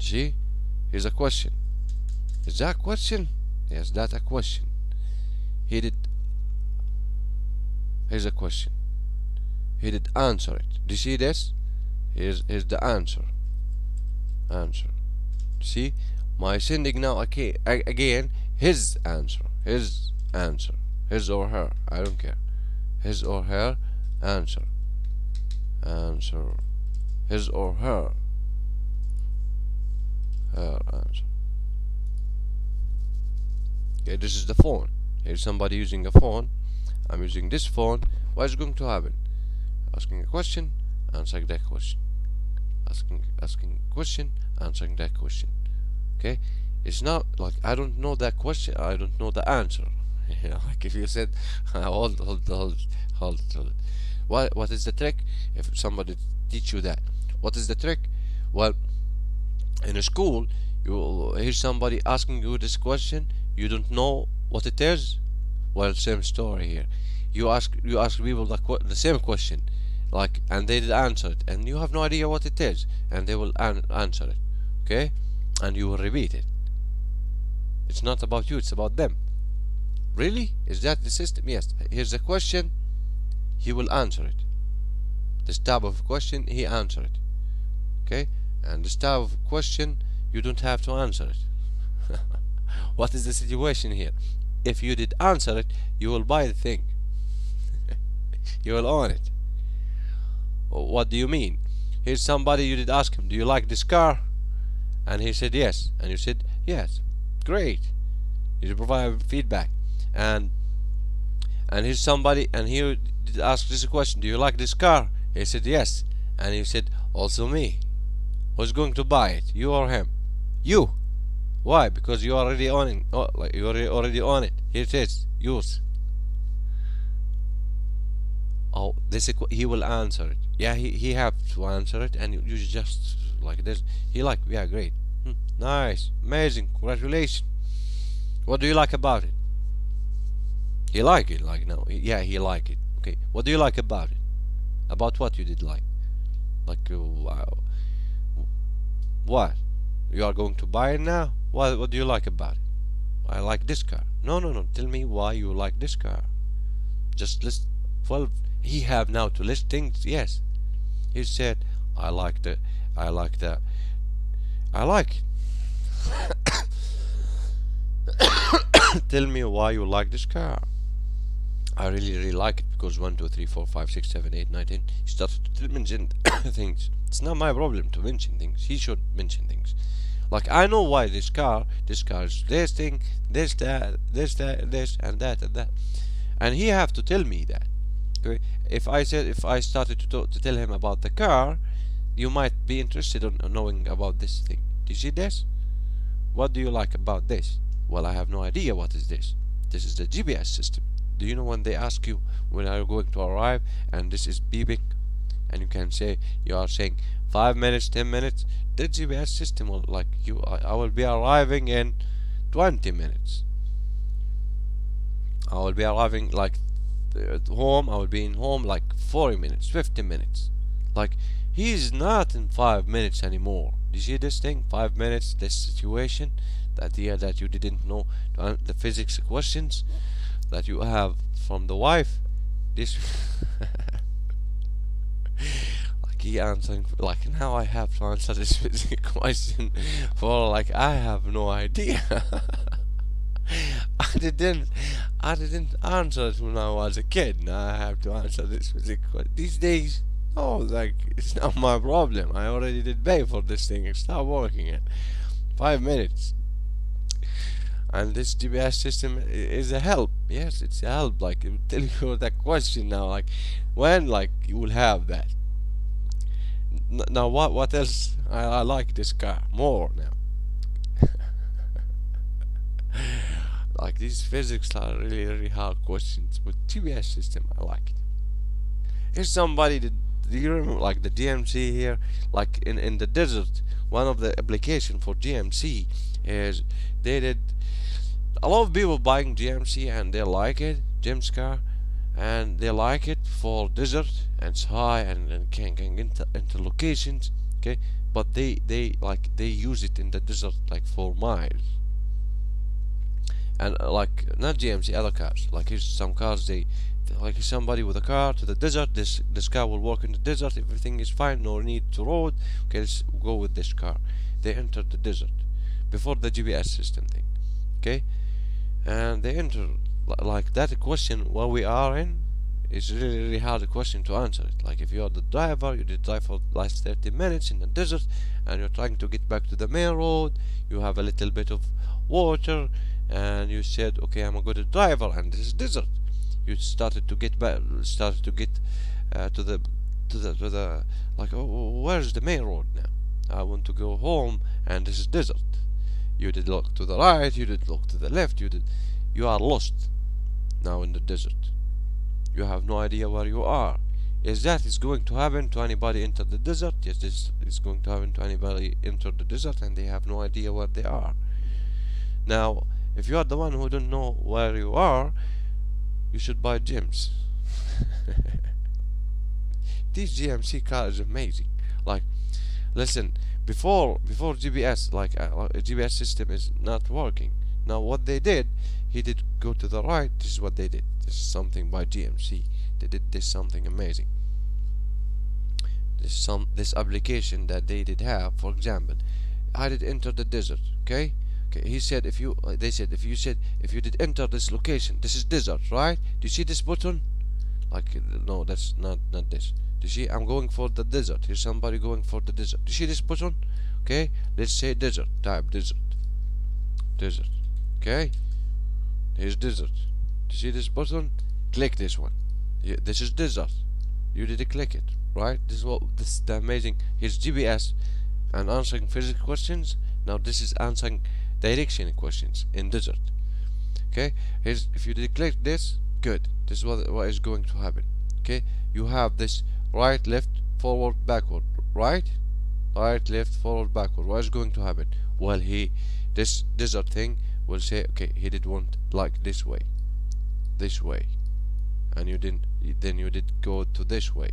Speaker 2: See, here's a question. Is that a question? Yes, that's a question. He did. Here's a question. He did answer it. Do you see this? Here's the answer. Answer. See, my sending now again. His answer. His answer. His or her. I don't care. His or her answer. Answer. His or her. Her answer. Okay, this is the phone. Here's somebody using a phone. I'm using this phone. What is going to happen? Asking a question, answering that question. Asking a question, answering that question. Okay, it's not like I don't know that question. I don't know the answer. Like if you said, hold. What is the trick? If somebody teach you that, what is the trick? Well, in a school, you hear somebody asking you this question. You don't know what it is. Well, same story here. You ask people the same question, like, and they did answer it, and you have no idea what it is, and they will answer it, okay, and you will repeat it. It's not about you; it's about them. Really? Is that the system? Yes. Here's the question. He will answer it. This type of question, he answer it. Okay, and this type of question, you don't have to answer it. What is the situation here? If you did answer it, you will buy the thing. You will own it. What do you mean? Here's somebody, you did ask him, do you like this car? And he said yes. And you said yes. Great. You provide feedback. And here's somebody, and he did ask this question, do you like this car? He said yes. And he said also me. Who's going to buy it? You or him? You. Why? Because you already owning. Oh, like you already own it. Here it is. Yours. Oh, this he will answer it. Yeah, he have to answer it, and you just like this. He like, yeah, great, nice, amazing, congratulations. What do you like about it? He like it, like no, yeah, he like it. Okay, what do you like about it? About what you did like? Like, what? You are going to buy it now? What do you like about it? I like this car. No, no, no. Tell me why you like this car. Just list. Well, he have now to list things. Yes, he said, I like the, I like that, I like it. Tell me why you like this car. I really, really like it because 1, 2, 3, 4, 5, 6, 7, 8, 9, 10. He started to mention things. It's not my problem to mention things. He should mention things. Like, I know why this car is this thing, this, that, this, and that, and that. And he have to tell me that. Okay? If I started to tell him about the car, you might be interested in knowing about this thing. Do you see this? What do you like about this? Well, I have no idea what is this. This is the GPS system. Do you know when they ask you when are you going to arrive and this is beeping and you can say you are saying 5 minutes, 10 minutes, the GPS system will like you I will be arriving in 20 minutes. I will be arriving like at home, I will be in home like 40 minutes, 50 minutes. Like he's not in 5 minutes anymore. Do you see this thing? 5 minutes, this situation, the idea that you didn't know the physics questions that you have from the wife. This like he answering like now I have to answer this physics question for like I have no idea. I didn't answer it when I was a kid. Now I have to answer this physics question. These days, no, like it's not my problem. I already did pay for this thing. Stop working it. 5 minutes. And this GPS system is a help. Yes, it's a help. Like it will tell you that question now. Like when, like you will have that. Now what else? I like this car more now. Like these physics are really really hard questions, but GPS system I like it. Here's somebody that, do you remember like the GMC here? Like in the desert, one of the application for GMC is they did a lot of people buying GMC and they like it, Jim's car, and they like it for desert and it's high and can get into locations, okay, but they like they use it in the desert like for miles. And like not GMC, other cars, like here's some cars they like somebody with a car to the desert, this car will work in the desert, everything is fine, no need to road, okay, let's go with this car. They enter the desert before the GPS system thing, okay, and they enter like that question where we are in is really really hard question to answer it. Like if you are the driver, you did drive for the last 30 minutes in the desert and you're trying to get back to the main road, you have a little bit of water and you said okay, I'm a good driver and this is desert. You started to get back, to the like, oh, where's the main road now? I want to go home and this is desert. You did look to the right, you did look to the left, you are lost now in the desert. You have no idea where you are. Is going to happen to anybody enter the desert? Yes, this is going to happen to anybody enter the desert and they have no idea where they are. Now, if you are the one who don't know where you are, you should buy gyms. This GMC car is amazing. Like, listen, before GPS, like a GPS system is not working. Now what they did, he did go to the right. This is what they did. This is something by GMC. They did this something amazing. This application that they did have. For example, I did enter the desert. Okay. He said if you did enter this location, this is desert, right? Do you see this button? Like no, that's not this. Do you see? I'm going for the desert. Here's somebody going for the desert. Do you see this button? Okay, let's say desert. Type desert. Desert. Okay. Here's desert. Do you see this button? Click this one. Yeah, this is desert. You did click it, right? This is the amazing. Here's GPS and answering physics questions. Now this is answering direction questions in desert. Okay. Here's if you did click this, good. This is what is going to happen. Okay. You have this right, left, forward, backward, right, left, forward, backward. What is going to happen? Well, this desert thing will say, okay, he did want like this way, and you didn't, then you did go to this way,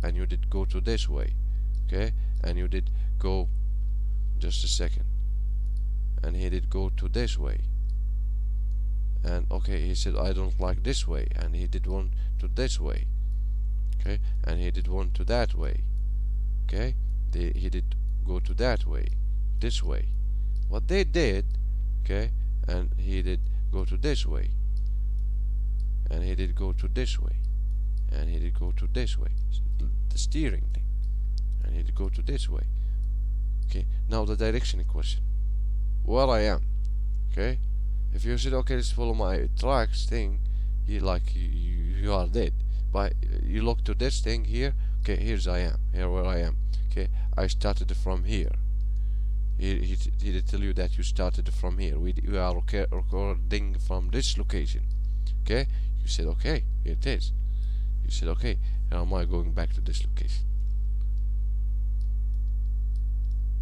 Speaker 2: and you did go to this way, okay, and you did go, just a second, and he did go to this way, and okay, he said I don't like this way, and he did want to this way, okay, and he did want to that way, okay, he did go to that way, this way, what they did, okay, and he did go to this way, and he did go to this way, and he did go to this way, the steering thing, and he did go to this way, okay. Now the direction question, where I am, okay. If you said, okay, let's follow my tracks thing, you are dead. But you look to this thing here, okay, here's I am, here where I am, okay, I started from here. He did tell you that you started from here. We are recording from this location, okay. You said, okay, here it is. You said, okay, how am I going back to this location?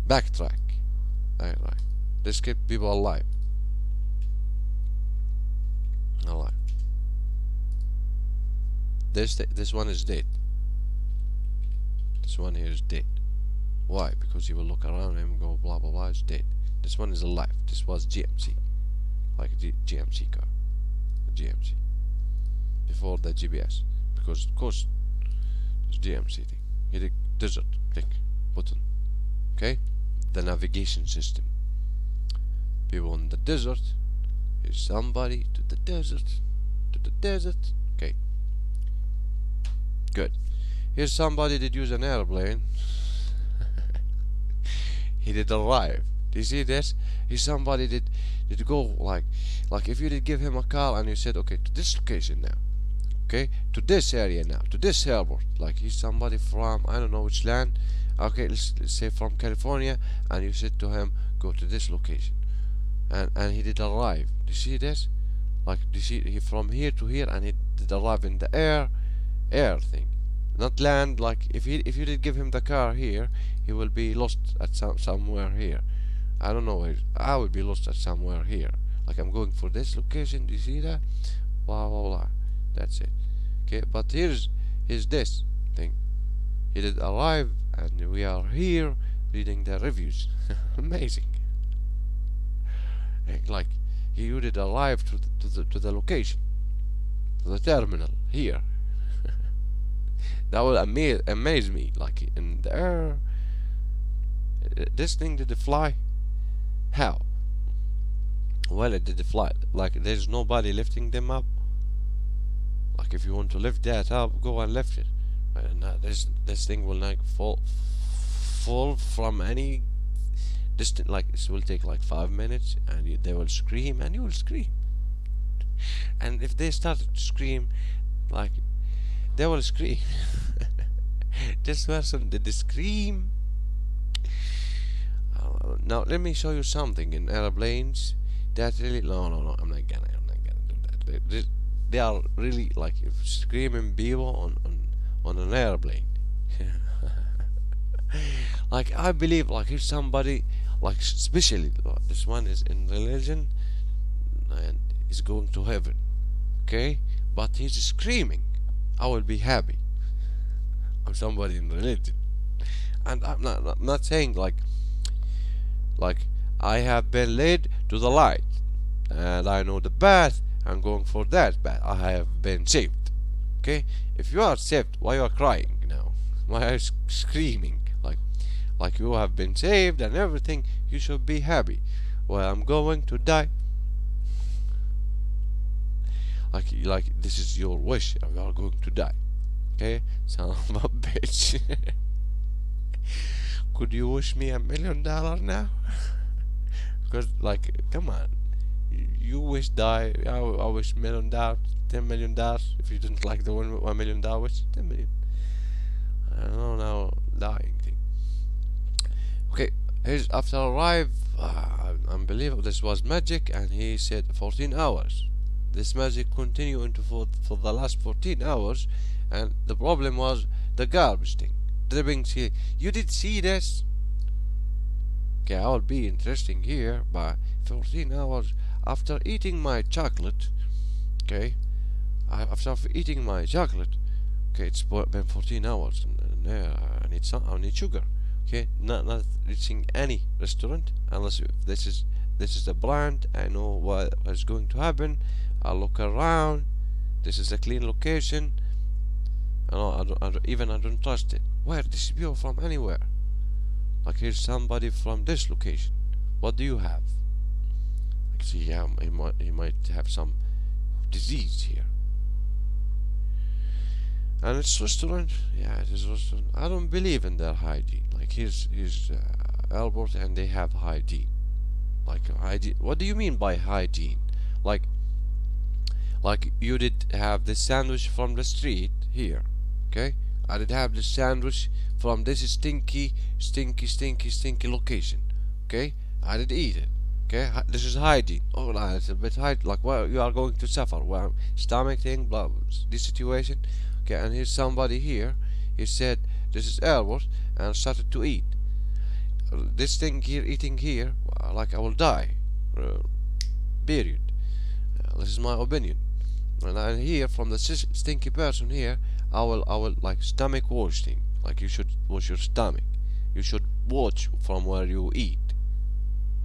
Speaker 2: Backtrack. Right. Let's keep people alive. Alive. This one is dead. This one here is dead. Why? Because he will look around and go blah blah blah. It's dead. This one is alive. This was GMC, like the GMC car, the GMC before the GPS. Because of course, it's GMC thing. Hit a desert click button. Okay, the navigation system. People in the desert. Here's somebody to the desert. Okay. Good. Here's somebody that use an airplane. He did arrive. Do you see this? He's somebody did go like if you did give him a car and you said, okay, to this location now, okay, to this area now, to this airport. Like he's somebody from I don't know which land. Okay, let's say from California, and you said to him, go to this location, and he did arrive. Do you see this? Like, do you see he from here to here, and he did arrive in the air thing, not land. Like if you did give him the car here, he will be lost at somewhere here. I don't know where. I would be lost at somewhere here. Like I'm going for this location. Do you see that? Blah blah blah. That's it. Okay, but here's this thing. He did arrive, and we are here reading the reviews. Amazing. Like you did arrive to the location, to the terminal here. That will amaze me. Like in the air, this thing did it fly? How? Well, it did fly. Like there's nobody lifting them up. Like if you want to lift that up, go and lift it. And this thing will not fall from any distance. Like this will take like 5 minutes, and they will scream, and you will scream. And if they start to scream, like they will scream. This person did scream. Now let me show you something in airplanes that really no I'm not gonna do that. They are really like screaming people on an airplane. Like I believe like if somebody like especially this one is in religion and is going to heaven, okay, but he's screaming, I will be happy. I'm somebody in religion, and I'm not saying like I have been led to the light and I know the path. I'm going for that path. I have been saved. Okay, if you are saved, why you are crying now? Why are you screaming? Like you have been saved and everything, you should be happy. Well, I'm going to die. Like this is your wish. You are going to die. Okay, son of a bitch. Could you wish me $1 million now? Because like, come on, you wish die. I wish $1 million, $10 million. If you didn't like the $1 million wish, 10 million. I don't know now, dying thing. Okay, here's after arrive. Unbelievable. This was magic, and he said 14 hours. This magic continued into for the last 14 hours, and the problem was the garbage thing. Dripping sea. You did see this? Okay, I will be interesting here, but 14 hours after eating my chocolate, okay, after eating my chocolate, okay, it's been 14 hours, and I need sugar, okay, not reaching any restaurant unless if this is a brand. I know what's going to happen. I look around. This is a clean location. I don't trust it. Where this people from anywhere? Like here's somebody from this location. What do you have? Like see, yeah, he might have some disease here. And it's restaurant. Yeah, it is restaurant. I don't believe in their hygiene. Like here's Albert, and they have hygiene. Like hygiene. What do you mean by hygiene? Like you did have this sandwich from the street here, okay? I did have this sandwich from this stinky location, okay? I did eat it, okay? This is hygiene. Oh, no, it's a bit hygiene. Like, well, you are going to suffer. Well, stomach thing, blah, this situation, okay? And here's somebody here. He said, "This is Albert," and started to eat. This thing here, eating here, like I will die. Period. This is my opinion. And I hear from the stinky person here, I will like stomach wash thing. Like you should wash your stomach. You should watch from where you eat.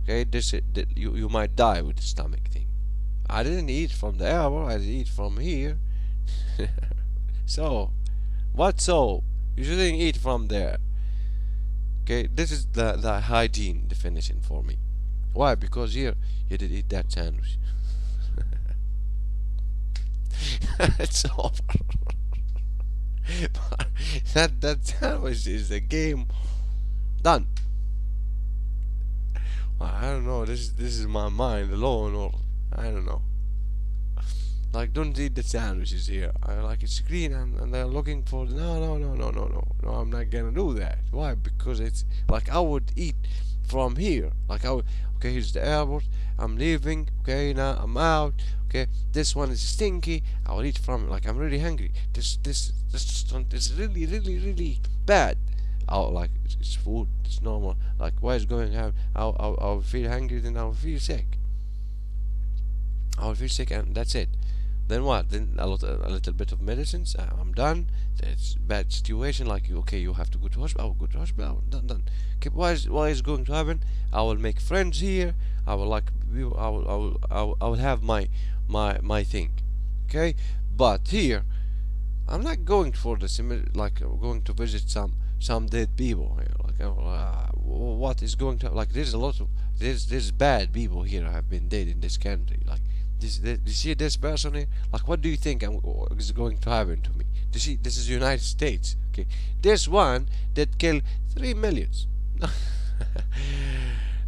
Speaker 2: Okay, you might die with the stomach thing. I didn't eat from the hour. I did eat from here. So, what so? You shouldn't eat from there. Okay, this is the hygiene definition for me. Why? Because here you did eat that sandwich. It's over. that sandwich is the game done. I don't know. This is my mind alone, or I don't know. Like, don't eat the sandwiches here. I like it's green, and they're looking for no. I'm not gonna do that. Why? Because it's like I would eat from here. Like I would. Okay, here's the airport. I'm leaving. Okay, now I'm out. Okay, this one is stinky. I will eat from it. Like I'm really hungry. This restaurant is really bad. Like it's food. It's normal. Like why is going to happen? I'll feel hungry, then I'll feel sick. I'll feel sick, and that's it. Then what? Then a little bit of medicines. I'm done. It's bad situation. Like okay, you have to go to hospital. I'll go to hospital. Done. Okay, why is going to happen? I will make friends here. I will like. I will have my thing. Okay, but here, I'm not going for the like going to visit some dead people here. Like what is going to like? There's a lot of there's bad people here have been dead in this country. Like. You see this person here? Like, what do you think is going to happen to me? You see, this is United States. Okay, this one that killed 3 millions.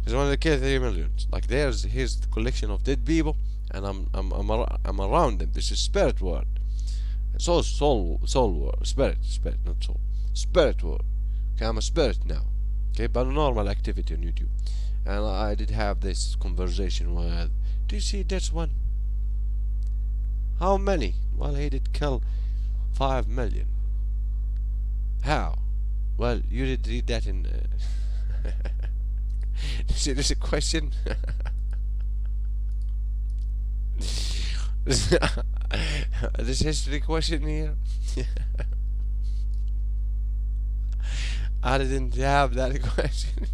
Speaker 2: This one that killed 3 millions. Like, here's the collection of dead people, and I'm around them. This is spirit world. Soul world. Spirit, not soul. Spirit world. Okay, I'm a spirit now. Okay, paranormal activity on YouTube, and I did have this conversation with. Do you see this one? How many? Well, he did kill 5 million. How? Well, you did read that in. See, there's a question. This history question here. I didn't have that question.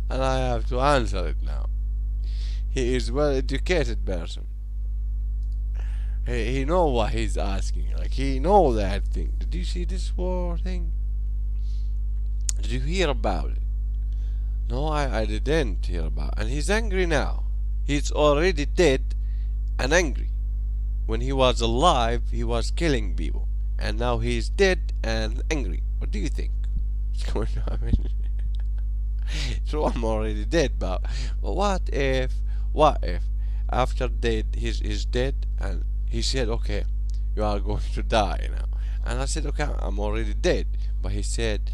Speaker 2: And I have to answer it now. He is well educated person. He know what he's asking. Like he know that thing. Did you see this war thing? Did you hear about it? No, I didn't hear about it. And he's angry now. He's already dead and angry. When he was alive, he was killing people. And now he's dead and angry. What do you think? What's going to happen? So I'm already dead, but what if after dead he's dead and he said, okay, you are going to die now, and I said, okay, I'm already dead, but he said,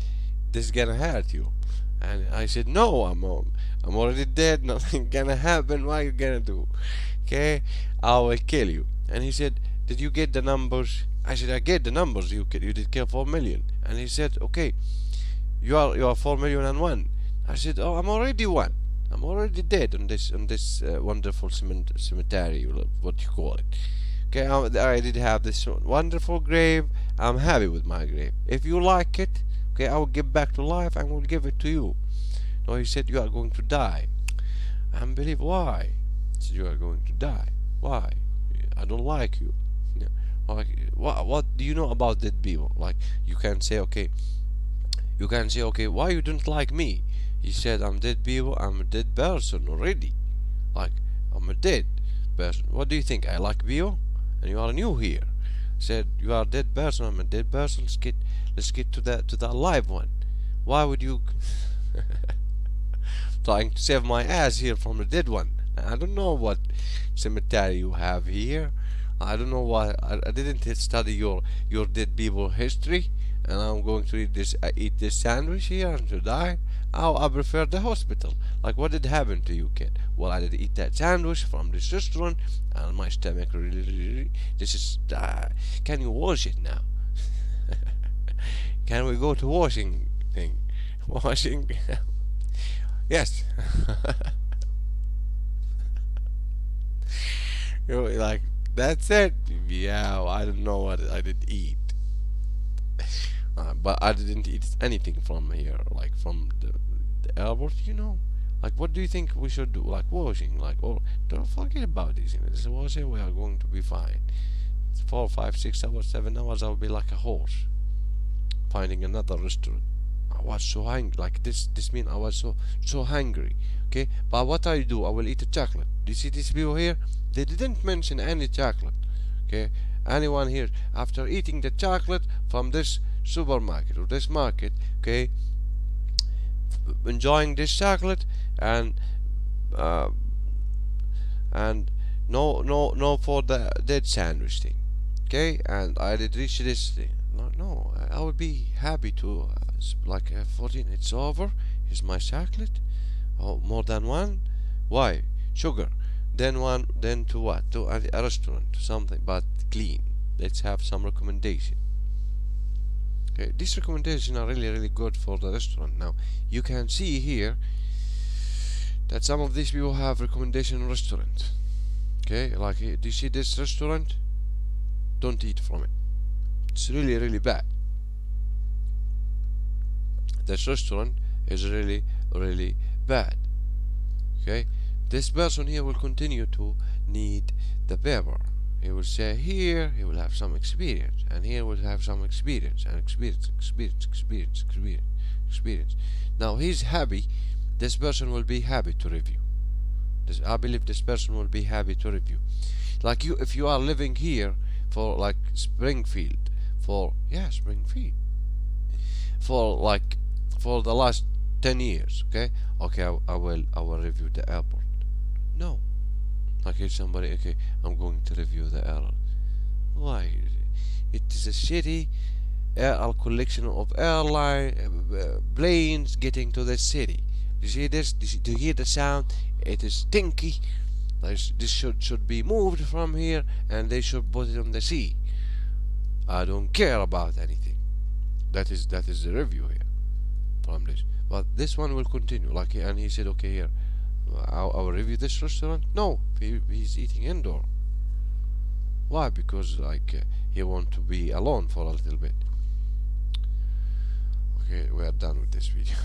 Speaker 2: this is gonna hurt you, and I said, no, I'm already dead, nothing gonna happen, what are you gonna do? Okay, I will kill you. And he said, did you get the numbers? I said, I get the numbers. You did kill 4 million. And he said, okay, you are 4 million and one. I said, oh, I'm already one. I'm already dead on this wonderful cemetery, what you call it. Okay, I did have this wonderful grave. I'm happy with my grave. If you like it, okay, I will give back to life and will give it to you. No, he said you are going to die. I believe why? He said you are going to die. Why? I don't like you. Yeah. Like what do you know about dead people? Like you can say okay, why you don't like me? He said I'm dead people. I'm a dead person already. Like I'm a dead person. What do you think? I like people, and you are new here. Said you are a dead person. I'm a dead person. Let's get to the alive one. Why would you trying to save my ass here from the dead one? I don't know what cemetery you have here. I don't know why. I didn't study your dead people history, and I'm going to eat this sandwich here and to die. Oh, I prefer the hospital. Like, what did happen to you, kid? Well, I did eat that sandwich from this restaurant, and my stomach really. This is. Can you wash it now? Can we go to washing thing? Washing. Yes. You know, like that's it. Yeah, I don't know what I did eat, but I didn't eat anything from here, like from the airport. Like what do you think we should do? Like washing, like or don't forget about this. This washing, we are going to be fine. It's 4, 5, 6 hours, 7 hours. I'll be like a horse finding another restaurant. I was so hungry. Like this mean I was so hungry. Okay, but what I do? I will eat a chocolate. Do you see these people here? They didn't mention any chocolate. Okay, anyone here after eating the chocolate from this supermarket or this market? Okay, enjoying this chocolate and uh, and no for the dead sandwich thing. Okay, and I did reach this thing. No, I would be happy to like 14. It's over. Here's my chocolate. Oh, more than one. Why? Sugar. Then one. Then to what? To a restaurant. To something, but clean. Let's have some recommendation. Okay, these recommendations are really good for the restaurant. Now you can see here that some of these people have recommendation restaurant. Okay, like do you see this restaurant? Don't eat from it. It's really bad. This restaurant is really bad. Okay, this person here will continue to need the paper. He will say here he will have some experience, and here will have some experience, and experience. Now he's happy. This person will be happy to review. I believe this person will be happy to review. Like you, if you are living here for like Springfield, Springfield, for the last 10 years. Okay, I will review the airport. No, like if somebody, okay, I'm going to review the airport. Why? It is a city, a collection of airline planes getting to the city. You see this? Do you hear the sound? It is stinky. This should be moved from here, and they should put it on the sea. I don't care about anything. That is the review here from this. But this one will continue. Like, and he said, okay, here, I will review this restaurant. No, he's eating indoor. Why? Because like he want to be alone for a little bit. Okay, we are done with this video.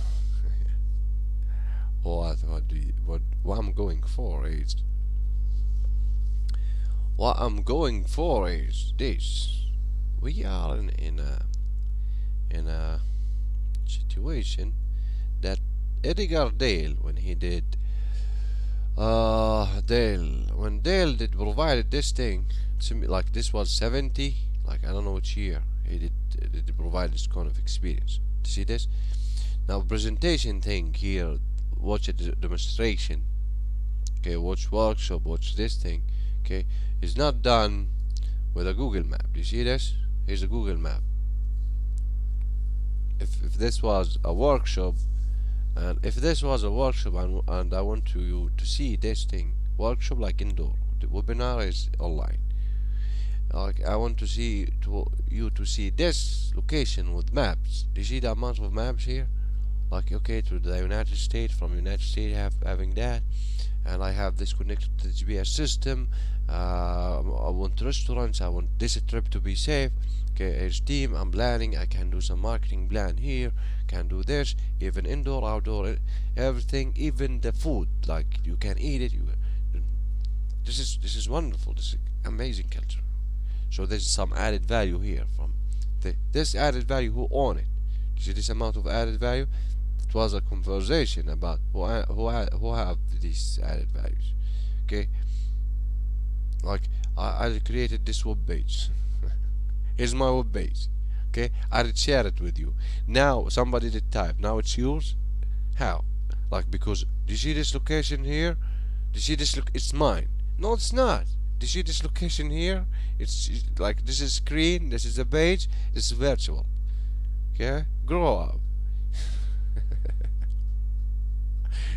Speaker 2: what I'm going for is this. We are in a situation that Edgar Dale, when he did when Dale did provided this thing, like this was 70, like I don't know which year he did provide this kind of experience. See this? Now presentation thing here, watch a demonstration, okay, watch workshop, watch this thing, okay, is not done with a Google map. Do you see this? Here's a Google map. If this was a workshop, and if this was a workshop, and I want you to see this thing, workshop like indoor, the webinar is online. Like I want to see you to see this location with maps. Do you see the amount of maps here? like, okay, to the United States, from United States having that, and I have this connected to the GPS system. I want restaurants, I want this trip to be safe. Okay, here's team, I'm planning, I can do some marketing plan here, can do this, even indoor, outdoor, everything, even the food, like you can eat it. This is wonderful. This is amazing culture. So there's some added value here from this added value. Who own it? You see this amount of added value. It was a conversation about who have these added values. Okay, like I created this web page. Here's my web page. Okay, I did share it with you. Now somebody did type. Now it's yours. How? Like, because do you see this location here? Do you see this look? It's mine. No, it's not. Do you see this location here? It's like, this is screen. This is a page. This is virtual. Okay, grow up.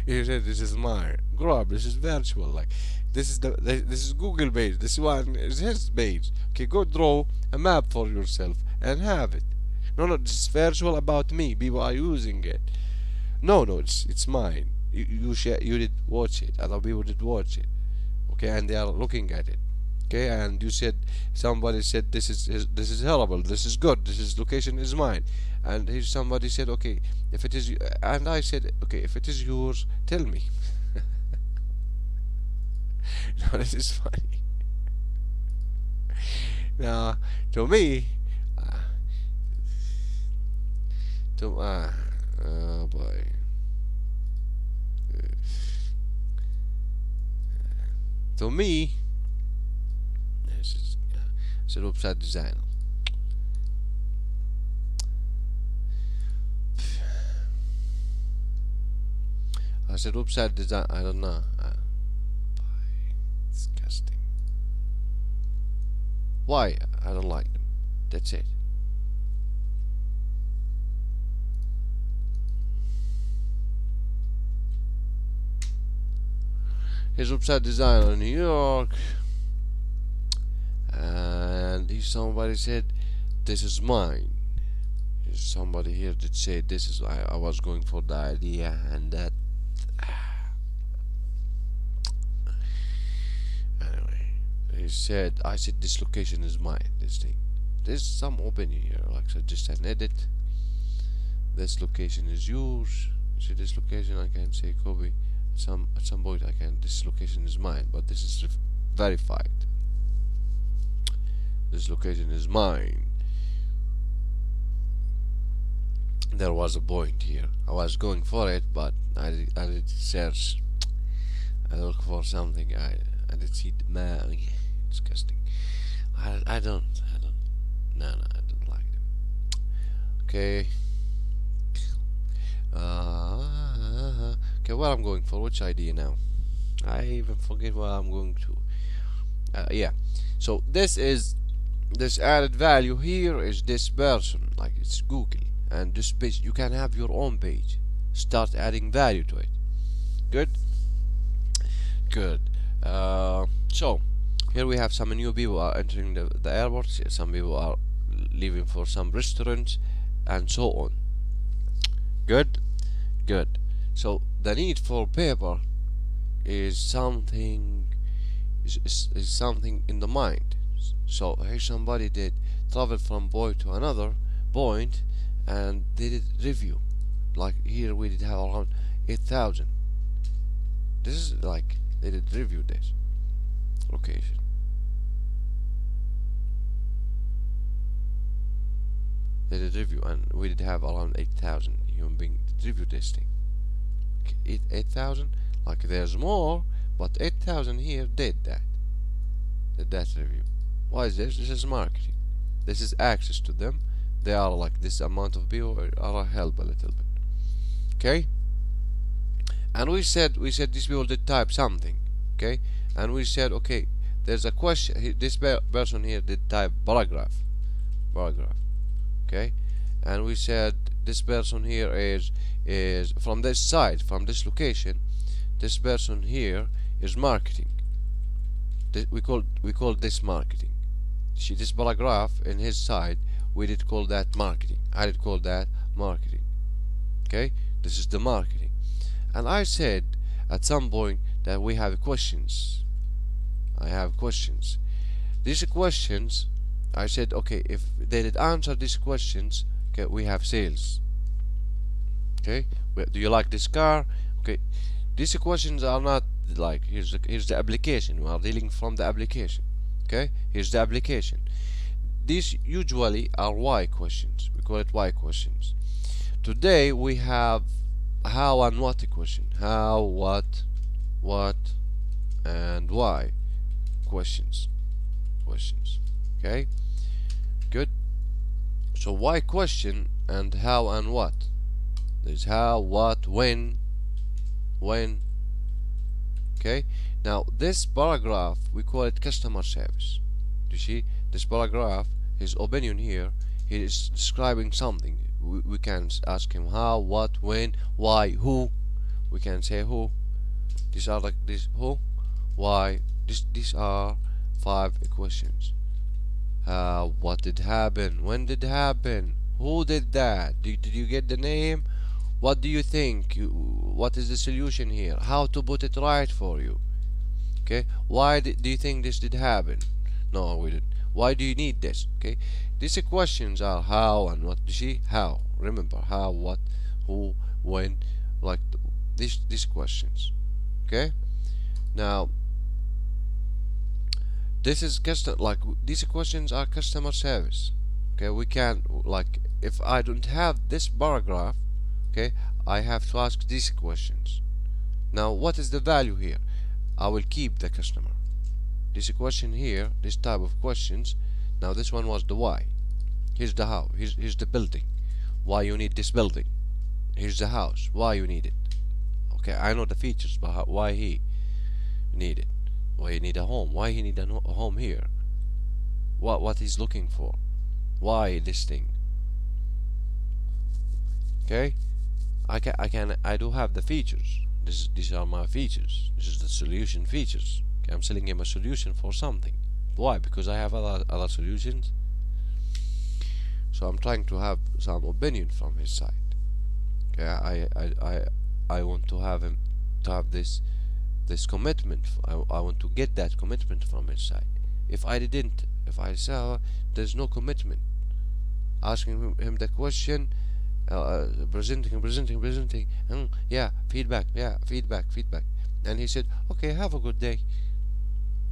Speaker 2: He said this is mine. Grow up. This is virtual. Like, this is Google page. This one is his page. Okay, go draw a map for yourself and have it. No, this is virtual about me. People are using it. No, it's mine. You did watch it. Other people did watch it. Okay, and they are looking at it. Okay, and you said, somebody said this is horrible. This is good. This location is mine. And here somebody said, okay, if it is, and I said, okay, if it is yours, tell me. No, this is funny. Now, to me, oh boy. To me, this is it's a website designer. I said website design. I don't know. Disgusting. Why? I don't like them. That's it. His website designer in New York, and somebody said, "This is mine." There's somebody here that said, "This is." I was going for the idea, and that. Anyway, he said, "I said this location is mine. This thing. There's some opening here, like so just an edit. This location is yours. See this location? I can say copy." At some point I can, this location is mine, but this is verified. This location is mine. There was a point here. I was going for it, but I did search. I look for something. I did see the man. Disgusting. I don't. No, I don't like them. Okay. Okay, what I'm going for, which idea now? I even forget what I'm going to. Yeah. So this added value here is this person, like it's Google, and this page you can have your own page. Start adding value to it. Good. So here we have some new people are entering the airport. Some people are leaving for some restaurants, and so on. Good. So the need for paper is something is something in the mind. So here somebody did travel from point to another point, and they did review. Like here we did have around 8,000. This is like they did review this location. They did review, and we did have around 8,000 human beings review this thing. 8,000, like there's more, but 8,000 here did that review. Why is this? This is marketing. This is access to them. They are like this amount of people are help a little bit. Okay. And we said these people did type something. Okay. And we said, okay, there's a question. This person here did type paragraph. Okay. And we said this person here is from this side, from this location. This person here is marketing. We call this marketing. See this paragraph in his side, we did call that marketing. I did call that marketing. Okay, This is the marketing. And I said at some point that we have questions. I have questions. These questions, I said, okay, if they did answer these questions, okay, we have sales. Okay, do you like this car? Okay, these questions are not like here's the application. We are dealing from the application. Okay, here's the application. These usually are why questions. We call it why questions. Today we have how and what question. How, what, and why questions. Questions. Okay, good. So why question and how and what. There's how, what, when. Okay, now this paragraph we call it customer service. You see, this paragraph, his opinion here, he is describing something. We can ask him how, what, when, why, who. We can say who. These are like this who, why. These are 5 questions. How, what did happen, when did happen, who did that, did you get the name, what do you think, what is the solution here, how to put it right for you. Okay, why do you think this did happen? No, we didn't. Why do you need this? Okay, these questions are how and what. You see, how, remember, how, what, who, when, like these questions. Okay, now this is like these questions are customer service. Okay, we can, like, if I don't have this paragraph, okay, I have to ask these questions. Now what is the value here? I will keep the customer. This question here, this type of questions. Now this one was the why. Here's the how. Here's the building, why you need this building. Here's the house, why you need it. Okay, I know the features, but why he need it, why he need a home, why he need a home here, what he's looking for, why this thing. Okay, I do have the features. These are my features. This is the solution features. Okay, I'm selling him a solution for something. Why? Because I have other solutions. So I'm trying to have some opinion from his side. Okay, I want to have him to have this commitment. I want to get that commitment from his side. If I saw there's no commitment, asking him the question, presenting, yeah, feedback, and he said, okay, have a good day.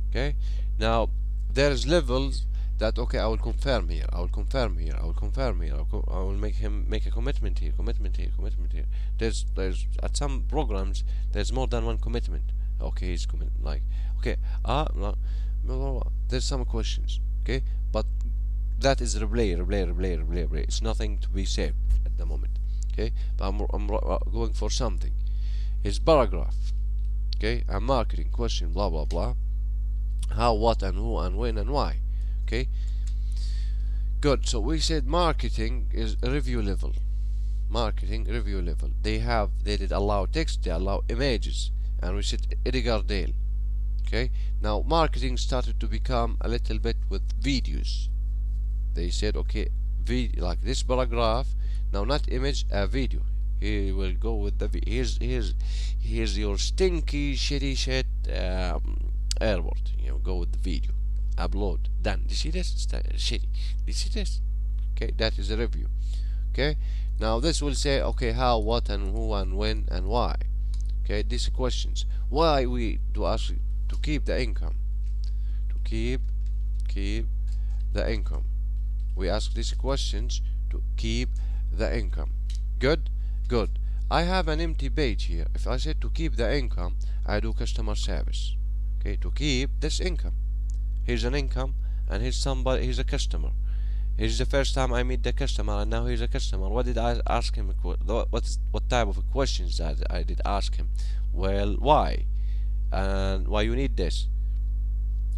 Speaker 2: Okay, now there's levels that, okay, I will confirm here, I will make him make a commitment here. There's at some programs there's more than one commitment. Okay, he's like, okay, no, there's some questions. Okay, but that is replay. It's nothing to be saved at the moment. Okay, but I'm going for something. His paragraph. Okay, a marketing question, blah blah blah. How, what, and who, and when, and why. Okay, good. So we said marketing is review level. They did allow text, they allow images, and we said Edgar Dale. Okay, now marketing started to become a little bit with videos. They said, okay, like this paragraph, now not image, a video. He will go with the here's your stinky shitty shit airport. Go with the video, upload, done. You see this? It's shitty. You see this? Okay, that is a review. Okay, now this will say, okay, how, what, and who, and when, and why. Okay, these questions. Why we do ask to keep the income? To keep the income. We ask these questions to keep the income. Good. I have an empty page here. If I said to keep the income, I do customer service. Okay, to keep this income. Here's an income, and here's a customer. Here's the first time I meet the customer, and now here's a customer. What did I ask him? What type of questions that I did ask him? Well, why? And why you need this?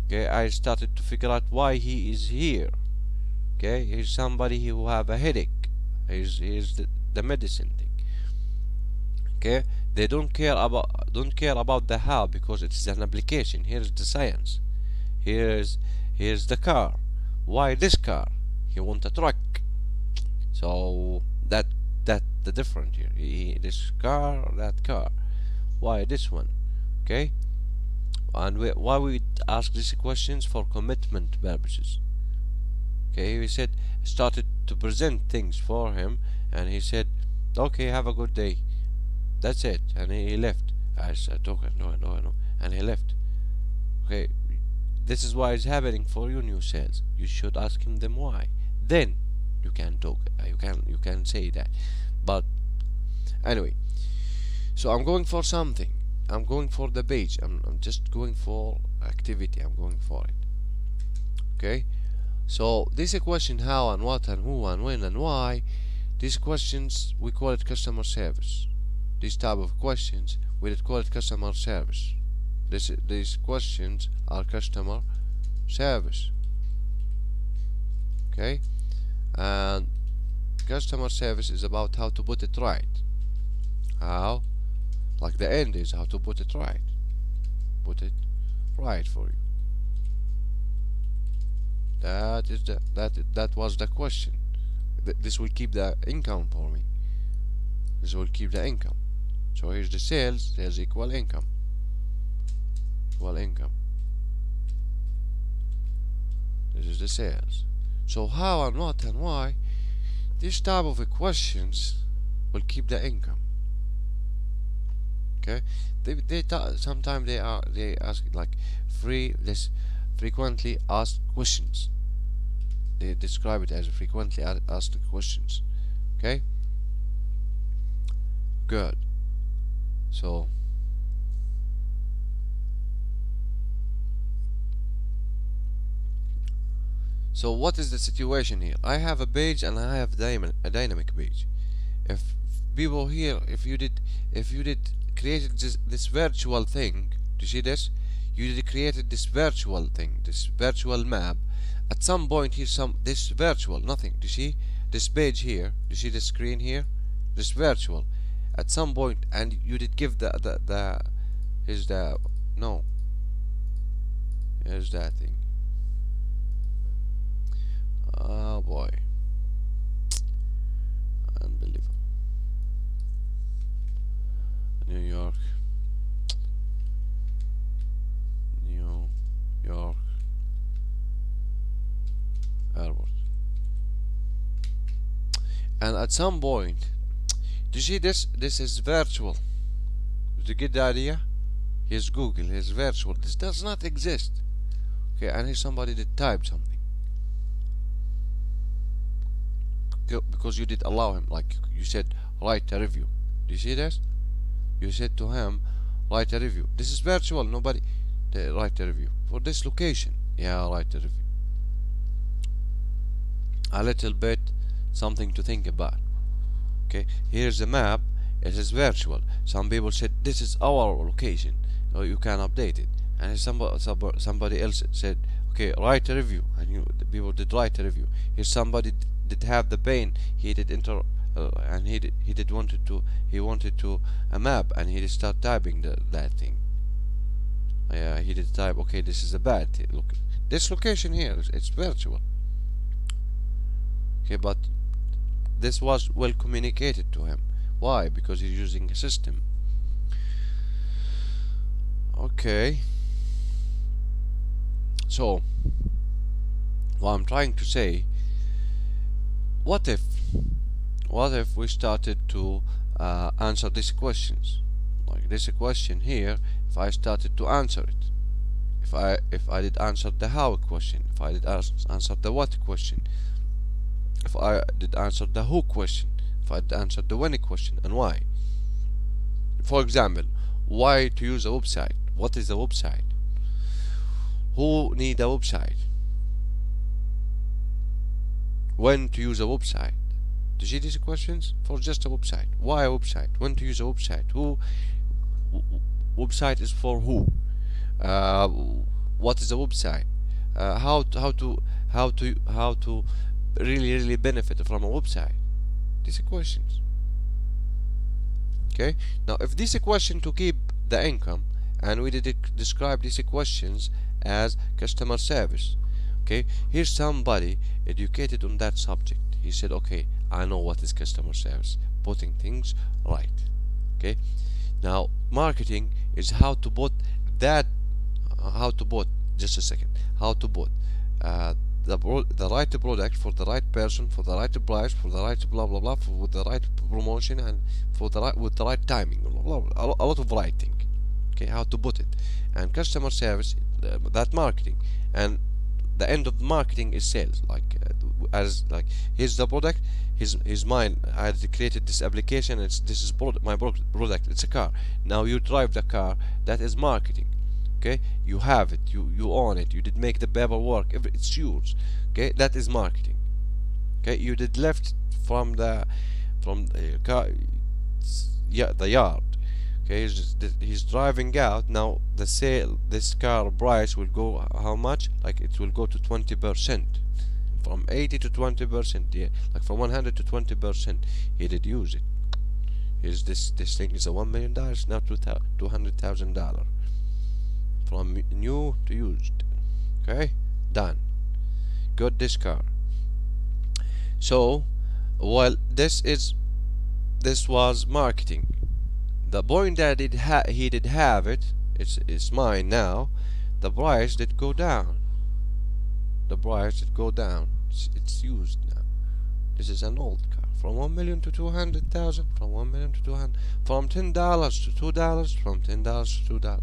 Speaker 2: Okay, I started to figure out why he is here. Okay, here's somebody who have a headache. Here's the medicine thing. Okay, they don't care about the how, because it's an application. Here's the science. Here's the car. Why this car? He want a truck. So that the different here? This car or that car? Why this one? Okay, and why we ask these questions? For commitment purposes. Okay, he said, started to present things for him, and he said, okay, have a good day. That's it, and he left. I said, okay, no, and he left. Okay, this is why it's happening for you new sales. You should ask him them why. Then you can talk. You can say that. But anyway, so I'm going for something. I'm going for the page. I'm just going for activity. I'm going for it. Okay. So this question, how and what and who and when and why, these questions we call it customer service. These type of questions we call it customer service. These questions are customer service. Okay, and customer service is about how to put it right. How, like the end is how to put it right. Put it right for you. That was the question. This will keep the income for me. This will keep the income. So here's the sales. Sales equal income. Equal income. This is the sales. So how and what and why, this type of questions will keep the income. Okay, sometimes they ask like this frequently asked questions. They describe it as frequently asked questions. Okay, good. So what is the situation here? I have a page and I have a dynamic page. If people here, if you did created this virtual thing, do you see this? You did created this virtual thing, this virtual map. At some point here, this virtual nothing. Do you see this page here? Do you see the screen here? This virtual. At some point, and you did give here's the no. Here's that thing. Oh boy, unbelievable. New York airport. And at some point, do you see this? This is virtual. Do you get the idea? Here's Google. Here's virtual. This does not exist. Okay, and here somebody did type something. Because you did allow him, like you said, write a review. Do you see this? You said to him, write a review. This is virtual. Nobody write a review for this location. Yeah, write a review. A little bit something to think about. Okay, here's a map. It is virtual. Some people said this is our location, or you can update it. And somebody else said, okay, write a review, and the people did write a review. Here somebody did have the pain. He did and he wanted to a map, and he did start typing that thing. Yeah, he did type. Okay, this is a bad thing. Look, this location here, it's virtual. Okay, but this was well communicated to him. Why? Because he's using a system. Okay. So, what I'm trying to say, what if we started to answer these questions, like this question here? If I started to answer it, if I did answer the how question, if I did answer the what question, if I did answer the who question, if I did answer the when question, and why. For example, why to use a website? What is a website? Who need a website? When to use a website? Do you see these questions? For just a website. Why a website? When to use a website? Who? Website is for who? What is a website? How to really benefit from a website? These are questions. Okay. Now, if this is a question to keep the income, and we did describe these questions as customer service. Okay, here's somebody educated on that subject. He said, okay, I know what is customer service, putting things right. Okay, now marketing is how to put that how to put just a second how to put uh, the right product for the right person, for the right price, for the right blah blah blah, for the right promotion, and for the right with the right timing, blah, blah, blah, a lot of writing. Okay, how to put it. And customer service, that marketing, and the end of the marketing is sales. Like as like here's the product, his mind. I had created this application. This is my product. It's a car. Now you drive the car. That is marketing. Okay, you have it. You own it. You did make the paperwork. It's yours. Okay, that is marketing. Okay, you did left from the car, yeah, the yard. Okay, he's driving out now. The sale, this car price will go how much? Like it will go to 20%, from 80 to 20%. Yeah, like from 100 to 20%. He did use it. Here's this thing is a $1 million now, $200,000 from new to used. Okay, done. Got this car. So, while this was marketing. The point that he did have it, it's mine now. The price did go down. The price did go down. It's used now. This is an old car. From 1 million to 200,000. From 1 million to 200. From $10 to $2. From $10 to $2.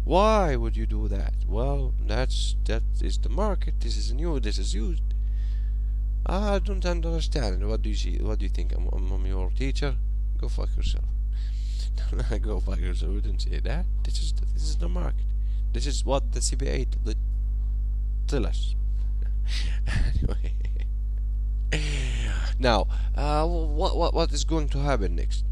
Speaker 2: Why would you do that? Well, that is the market. This is new. This is used. I don't understand. What do you see? What do you think? I'm your teacher. Go fuck yourself. Go fuck yourself. We didn't say that. This is the market. This is what the CPA tell us. Anyway, now what is going to happen next?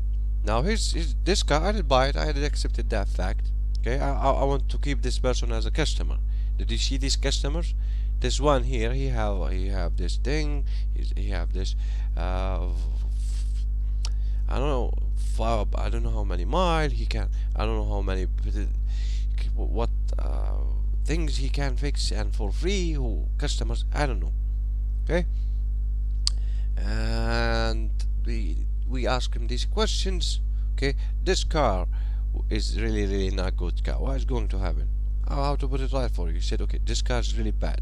Speaker 2: Now here's this car. I did buy it. I did accepted that fact. Okay, I want to keep this person as a customer. Did you see these customers? This one here, he have this thing. He have this. I don't know. I don't know how many miles he can. I don't know how many. What things he can fix and for free. Who customers? I don't know. Okay. And we ask him these questions. Okay. This car is really not good car. What is going to happen? How to put it right for you? He said, okay, this car is really bad.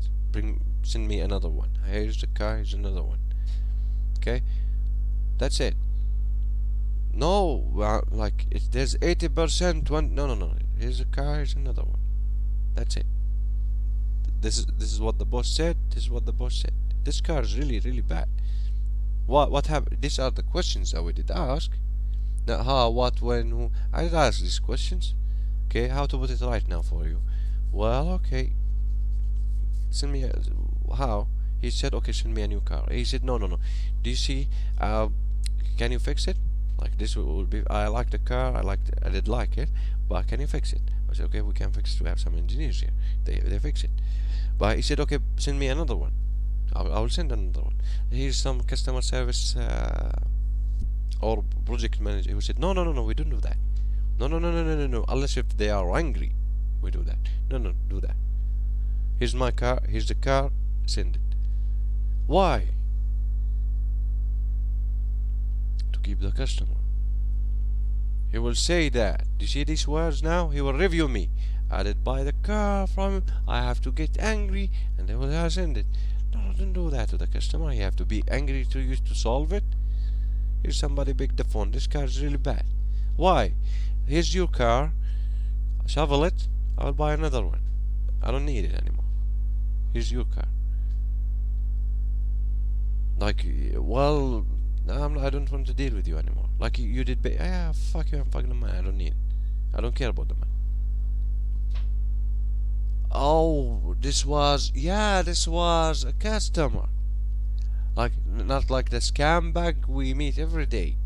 Speaker 2: Send me another one. Here's the car. Here's another one. Okay. That's it. No, like there's 80%. No. Here's a car. Here's another one. That's it. This is what the boss said. This is what the boss said. This car is really bad. What happened? These are the questions that we did ask. Now, how, what, when, who? I did ask these questions. Okay, how to put it right now for you? Well, okay. Send me how? He said, okay, send me a new car. He said, no. Do you see? Can you fix it? Like this will be. I like the car. I did like it, but can you fix it? I said, okay, we can fix it. We have some engineers here. They fix it. But he said, okay, send me another one. I will send another one. Here's some customer service or project manager who said, no, we don't do that. No. Unless if they are angry, we do that. No, do that. Here's my car. Here's the car. Send it. Why? To keep the customer. He will say that. Do you see these words now? He will review me. I did buy the car from him. I have to get angry, and they will send it. No, don't do that to the customer. You have to be angry to you to solve it. Here's somebody pick the phone. This car is really bad. Why? Here's your car. Shovel it. I will buy another one. I don't need it anymore. Here's your car. Like, well, I don't want to deal with you anymore. Like you did. Yeah, fuck you. I'm fucking the man. I don't need it. I don't care about the man. Oh, this was a customer. Like, not like the scam bag we meet every day.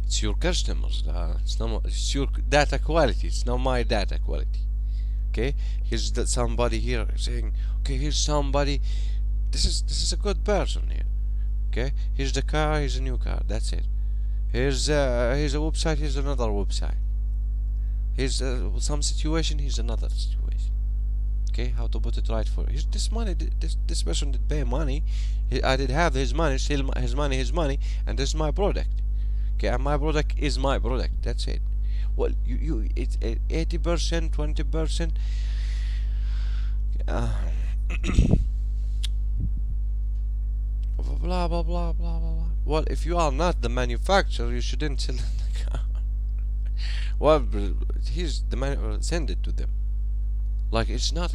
Speaker 2: It's your customers. It's your data quality. It's not my data quality. Okay, here's somebody here saying, okay, here's somebody. This is a good person here. Okay, here's the car. Here's a new car. That's it. Here's a website. Here's another website. Here's some situation. Here's another situation. Okay, how to put it right for this money. This person did pay money. I did have his money, still his money, and this is my product. Okay, and my product is my product. That's it. Well, it's 80%, 20%. Uh, blah blah blah blah blah blah. Well, if you are not the manufacturer, you shouldn't sell the car. Well, here's the man. Send it to them. Like it's not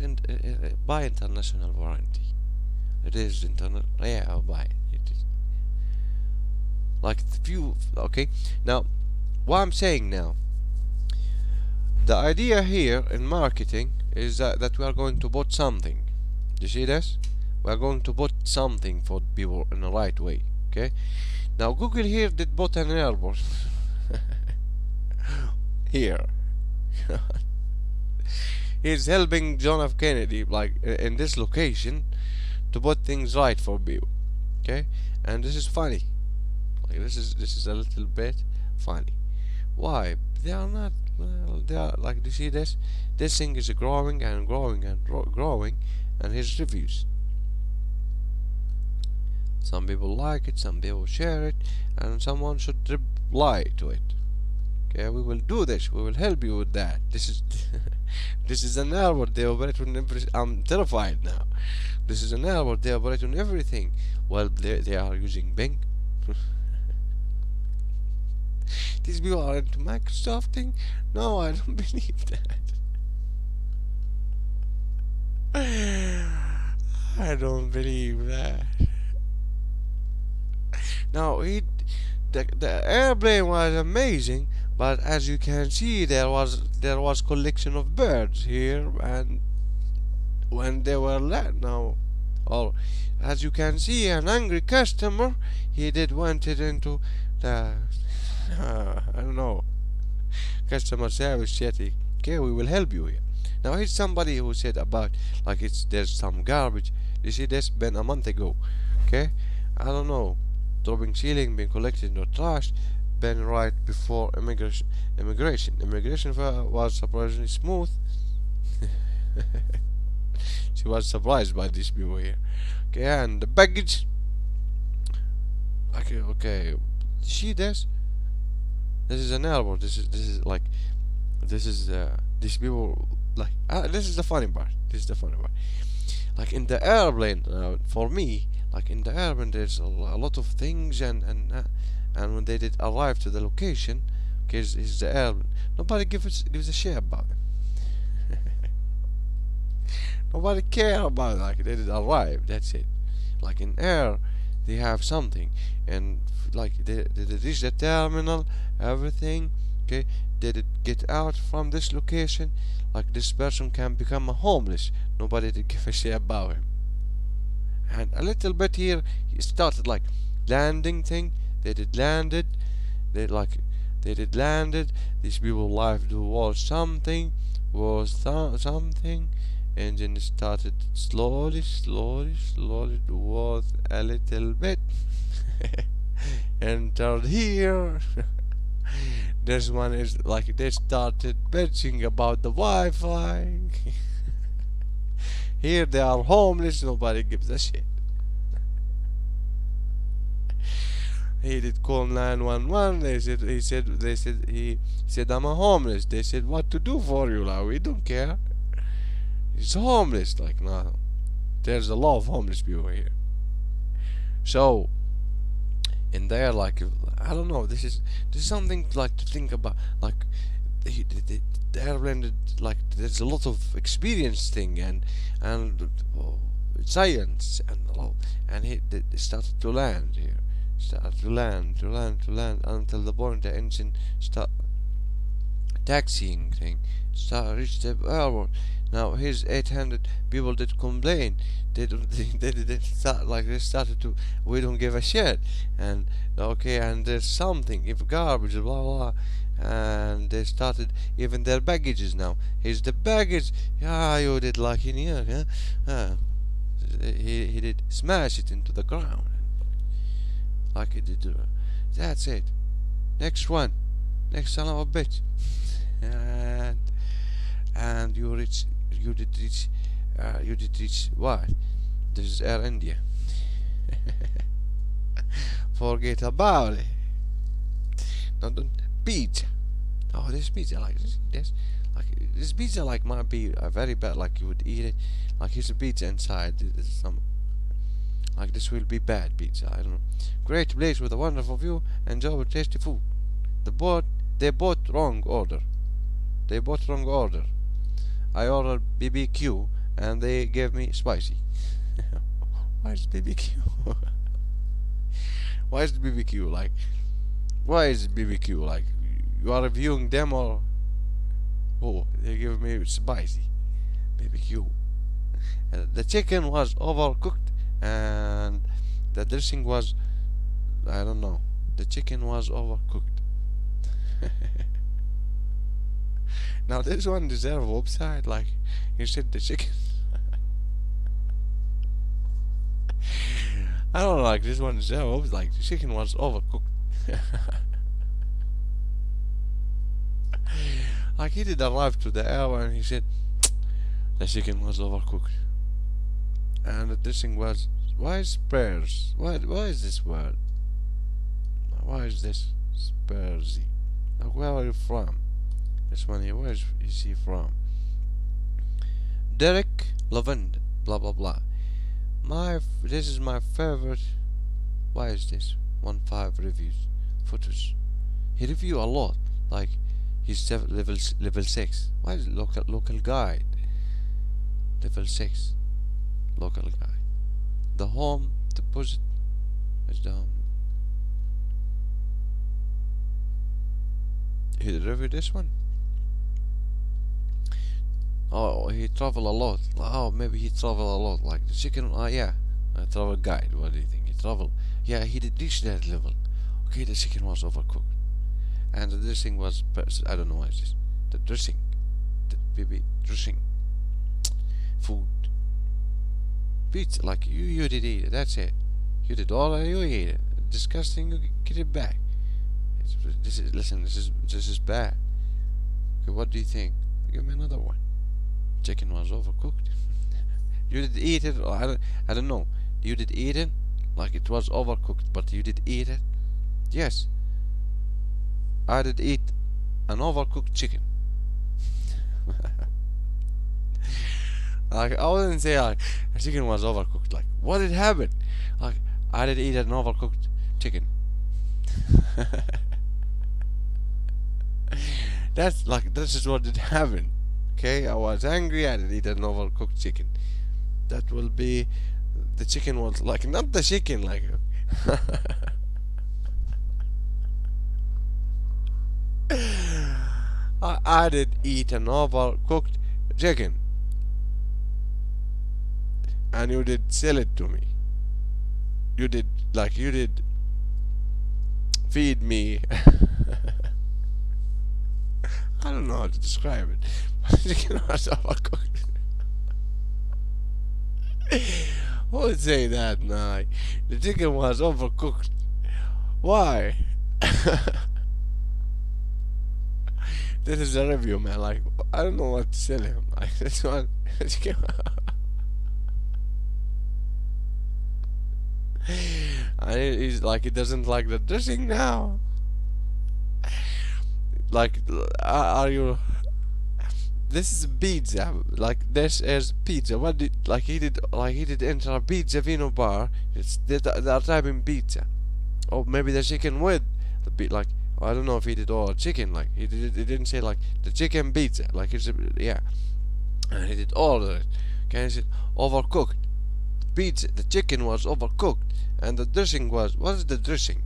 Speaker 2: by international warranty. It is internal. Yeah, by it is. Like few. Okay. Now, what I'm saying now. The idea here in marketing is that we are going to put something. You see this? We are going to put something for people in the right way. Okay. Now Google here did put an airport here. He's helping John F. Kennedy, like in this location, to put things right for people. Okay, and this is funny. Like this is a little bit funny. Why? They are not. Well, they are like. Do you see this? This thing is growing and growing and growing, and his reviews. Some people like it, some people share it, and someone should reply to it. Okay, we will do this. We will help you with that. This is this is an airport. They operate on everything. I'm terrified now. This is an airport. They operate on everything. Well, they are using Bing. These people are into Microsoft thing. No, I don't believe that. I don't believe that. Now the airplane was amazing, but as you can see, there was collection of birds here, and when they were now, or as you can see, an angry customer, he did went it into the I don't know, customer service chatting. Okay, we will help you here. Now here's somebody who said about like there's some garbage. You see this been a month ago. Okay, I don't know. Dropping ceiling, being collected or trashed, been right before immigration was surprisingly smooth. She was surprised by these people here. Okay, and the baggage. Okay, see this? This is an airport. This is like these people like this is the funny part. Like in the airplane, for me. Like in the airplane, there's a lot of things, and when they did arrive to the location, okay, is the airplane. Nobody gives a shit about them. Nobody care about it. Like they did arrive. That's it. Like in air, they have something, and like they reach the terminal, everything. Okay, they did get out from this location. Like this person can become a homeless. Nobody did give a shit about him. And a little bit here, he started like landing thing. They did landed. These people life was something, something, and then it started slowly towards a little bit. Entered here. This one is like they started bitching about the Wi-Fi. Here they are homeless, nobody gives a shit. He did call 911. He said I'm a homeless. They said what to do for you, like we don't care. He's homeless, like no. There's a lot of homeless people here. So in there, like I don't know, this is something like to think about. Like the airplane, like there's a lot of experience thing and science and they started to land here, started to land until the point the engine start taxiing thing reached the airport. Now here's 800 people that complain. They didn't start like they started to. We don't give a shit. And okay, and there's something if garbage blah blah, and they started even their baggages now. Here's the baggage. Yeah, you did like in here, huh? He did smash it into the ground, like he did. That's it. Next one, next son of a bitch. And you did reach You did reach what? This is Air India. Forget about it. No, don't pizza. Oh, this pizza like this like this pizza like might be very bad. Like you would eat it. Like here's a pizza inside. There's some like this will be bad pizza. I don't know. Great place with a wonderful view. Enjoy with tasty food. They bought wrong order. They bought wrong order. I ordered BBQ and they gave me spicy. Why is BBQ? Why is BBQ like? Why is BBQ like? You are reviewing them or? Oh, they give me spicy BBQ. The chicken was overcooked and the dressing was, I don't know. The chicken was overcooked. Now this one deserves upside. Like you said, the chicken. I don't know, like this one deserves like the chicken was overcooked. Like he did arrive to the airport and he said the chicken was overcooked, and the dressing was. Why is spares? Why is this word? Why is this sparsy? Like where are you from? This one here. Where is he from? Derek Lavend. Blah blah blah. This is my favorite. Why is this? 1.5 reviews, photos. He review a lot. Like he's level 6. Why is it local guide? Level 6. Local guide. The home deposit is down. He reviewed this one. Oh, he travel a lot. Oh, maybe he travel a lot. Like the chicken. Yeah, a travel guide. What do you think? He travel. Yeah, he did reach that level. Okay, the chicken was overcooked, and the dressing was. I don't know what is this. The dressing, the baby dressing. Food. Pizza. Like you did eat it. That's it. You did all. You ate it. Disgusting. You get it back. Listen. This is bad. Okay, what do you think? Give me another one. Chicken was overcooked. You did eat it, or I don't know. You did eat it, like it was overcooked, but you did eat it. Yes, I did eat an overcooked chicken. Like I wouldn't say like the chicken was overcooked. Like what did happen? Like I did eat an overcooked chicken. That's like this is what did happen. Okay, I was angry. I did eat an overcooked chicken. That will be the chicken was like not the chicken like. I did eat an overcooked chicken, and you did sell it to me. You did feed me. I don't know how to describe it. Chicken was overcooked. Who would say that now? The chicken was overcooked. Why? This is a review, man. Like I don't know what to tell him. Like this one, and he's like he doesn't like the dressing now. Like, are you? This is pizza. Like this is pizza. What did he did enter a pizza vino bar? They are typing pizza. Or maybe the chicken with the beat. Like I don't know if he did all chicken. Like he didn't say like the chicken pizza. Like it's yeah, and he did order it. Okay, he said overcooked. Pizza. The chicken was overcooked, and the dressing was. What is the dressing?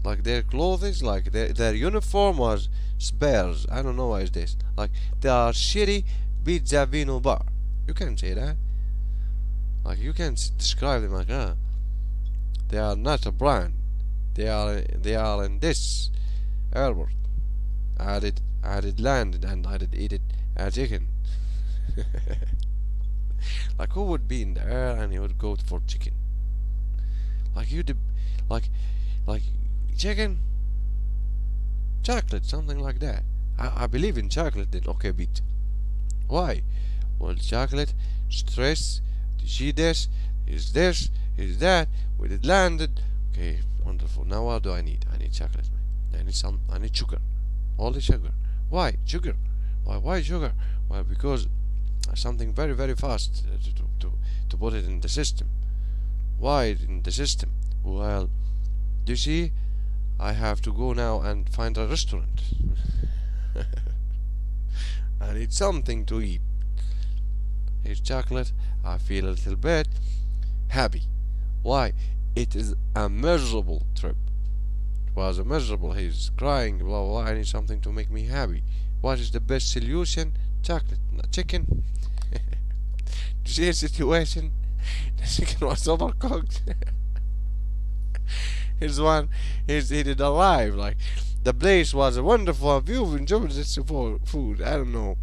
Speaker 2: Like their clothes, like their uniform was spares. I don't know why is this. Like they are shitty pizza vino bar. You can say that. Like you can describe them like they are not a brand. They are in this airport. I did land and I did eat it a chicken. Like who would be in the air and he would go for chicken? Like you did, like chicken, chocolate, something like that. I believe in chocolate then. Okay, beat. Why Well, chocolate, stress, you see this, is that, we did landed. Okay, wonderful. Now what do I need? I need chocolate, man. I need sugar. All the sugar. Why? Sugar. Why sugar? Well, because something very, very fast to put it in the system. Why in the system? Well, do you see? I have to go now and find a restaurant. I need something to eat. Here's chocolate. I feel a little bit happy. Why? It is a miserable trip. It was a miserable. He's crying. Blah blah blah. I need something to make me happy. What is the best solution? Chocolate, not chicken. You see the situation? The chicken was overcooked. Here's one. He did alive. Like the place was a wonderful view. Enjoyed this food. I don't know.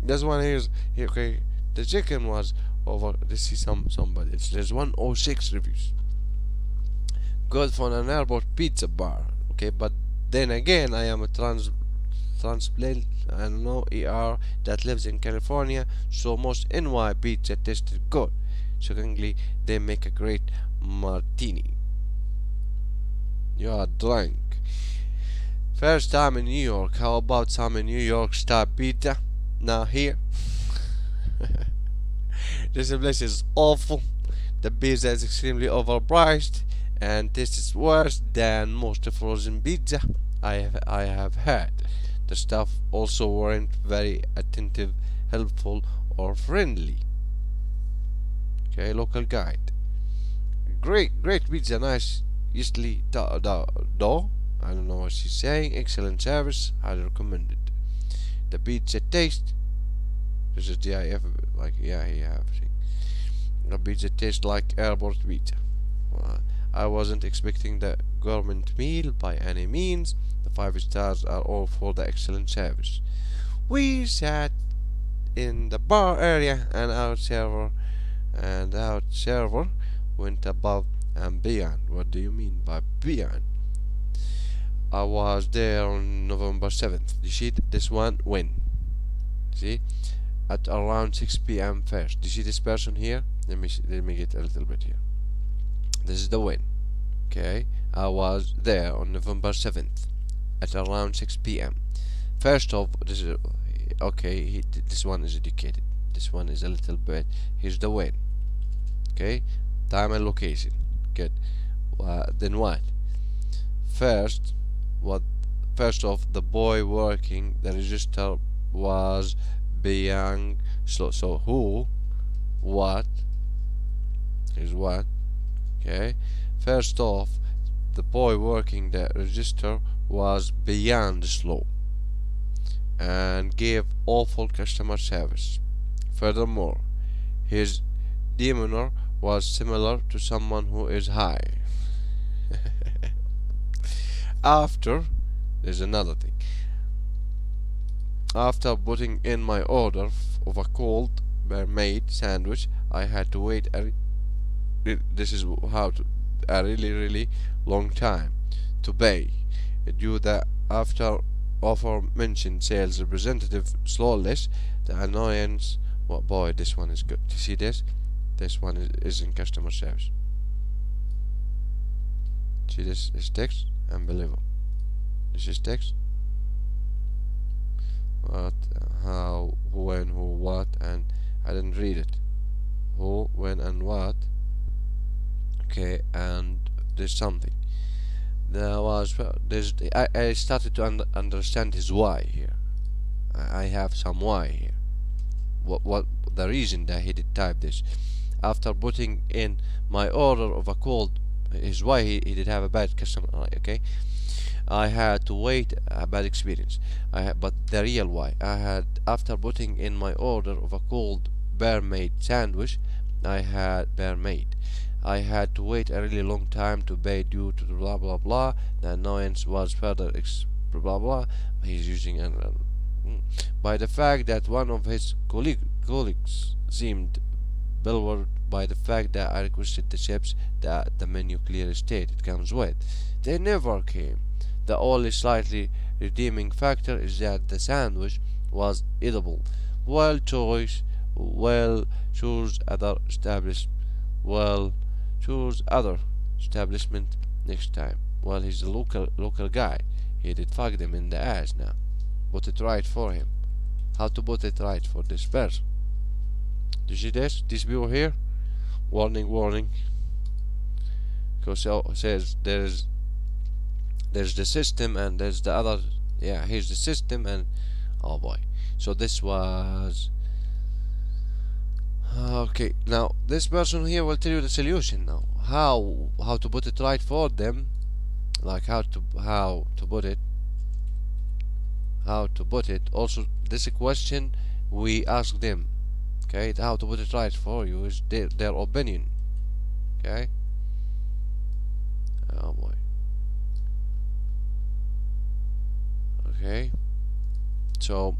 Speaker 2: This one here's okay. The chicken was over. Let's see somebody. There's 106 reviews. Good for an airport pizza bar. Okay, but then again, I am a transplant. I don't know ER that lives in California, so most NY pizza tasted good. Secondly, they make a great martini. You are drunk. First time in New York. How about some New York style pizza? Now here. This place is awful. The pizza is extremely overpriced and tastes worse than most frozen pizza I have had. The staff also weren't very attentive, helpful, or friendly. Okay, local guide. Great pizza, nice, easily dough. I don't know what she's saying. Excellent service. Highly recommended. The pizza taste. This is GIF. Like yeah, he have. The pizza tastes like airport pizza. I wasn't expecting the gourmet meal by any means. The 5 stars are all for the excellent service. We sat in the bar area, and our server went above and beyond. What do you mean by beyond? I was there on November 7th. You see this one when? See? At around 6 p.m. first. Do you see this person here? Let me get a little bit here. This is the win. Okay? I was there on November 7th at around 6 p.m. First off, this is okay, this one is educated. This one is a little bit. Here's the win. Okay? Time and location. Good. Then what? First off, the boy working the register was being slow. So who, what, is what. Okay. First off, the boy working the register was beyond slow and gave awful customer service. Furthermore, his demeanor was similar to someone who is high. After, there's another thing. After putting in my order of a cold premade sandwich, I had to wait a really long time to pay due the aforementioned sales representative slowness, the annoyance. Well, boy, this one is good. You see this? This one is in customer service. See this is text? Unbelievable. This is text. What, how, when, who, what, and I didn't read it. Who, when, and what. Okay, and there's something. I started to understand his why here. I have some why here. What the reason that he did type this. After putting in my order of a cold, his why he did have a bad customer. Okay, I had to wait a bad experience. But the real why I had after putting in my order of a cold premade sandwich, I had to wait a really long time to pay due to blah blah blah. The annoyance was further blah blah. He's using by the fact that one of his colleagues seemed bewildered by the fact that I requested the chips that the menu clearly stated comes with. They never came. The only slightly redeeming factor is that the sandwich was edible, while choice well, choose other establish. Well, choose other establishment next time. Well, he's a local guy. He did fuck them in the ass now. Put it right for him. How to put it right for this person? Do you see this? These people here? Warning, warning. Because it says there's the system and there's the other. Yeah, here's the system and oh boy. So this was okay. Now this person here will tell you the solution now. How to put it right for them, like how to put it. How to put it. Also, this question we ask them. Okay, how to put it right for you is their opinion. Okay. Oh boy. Okay. So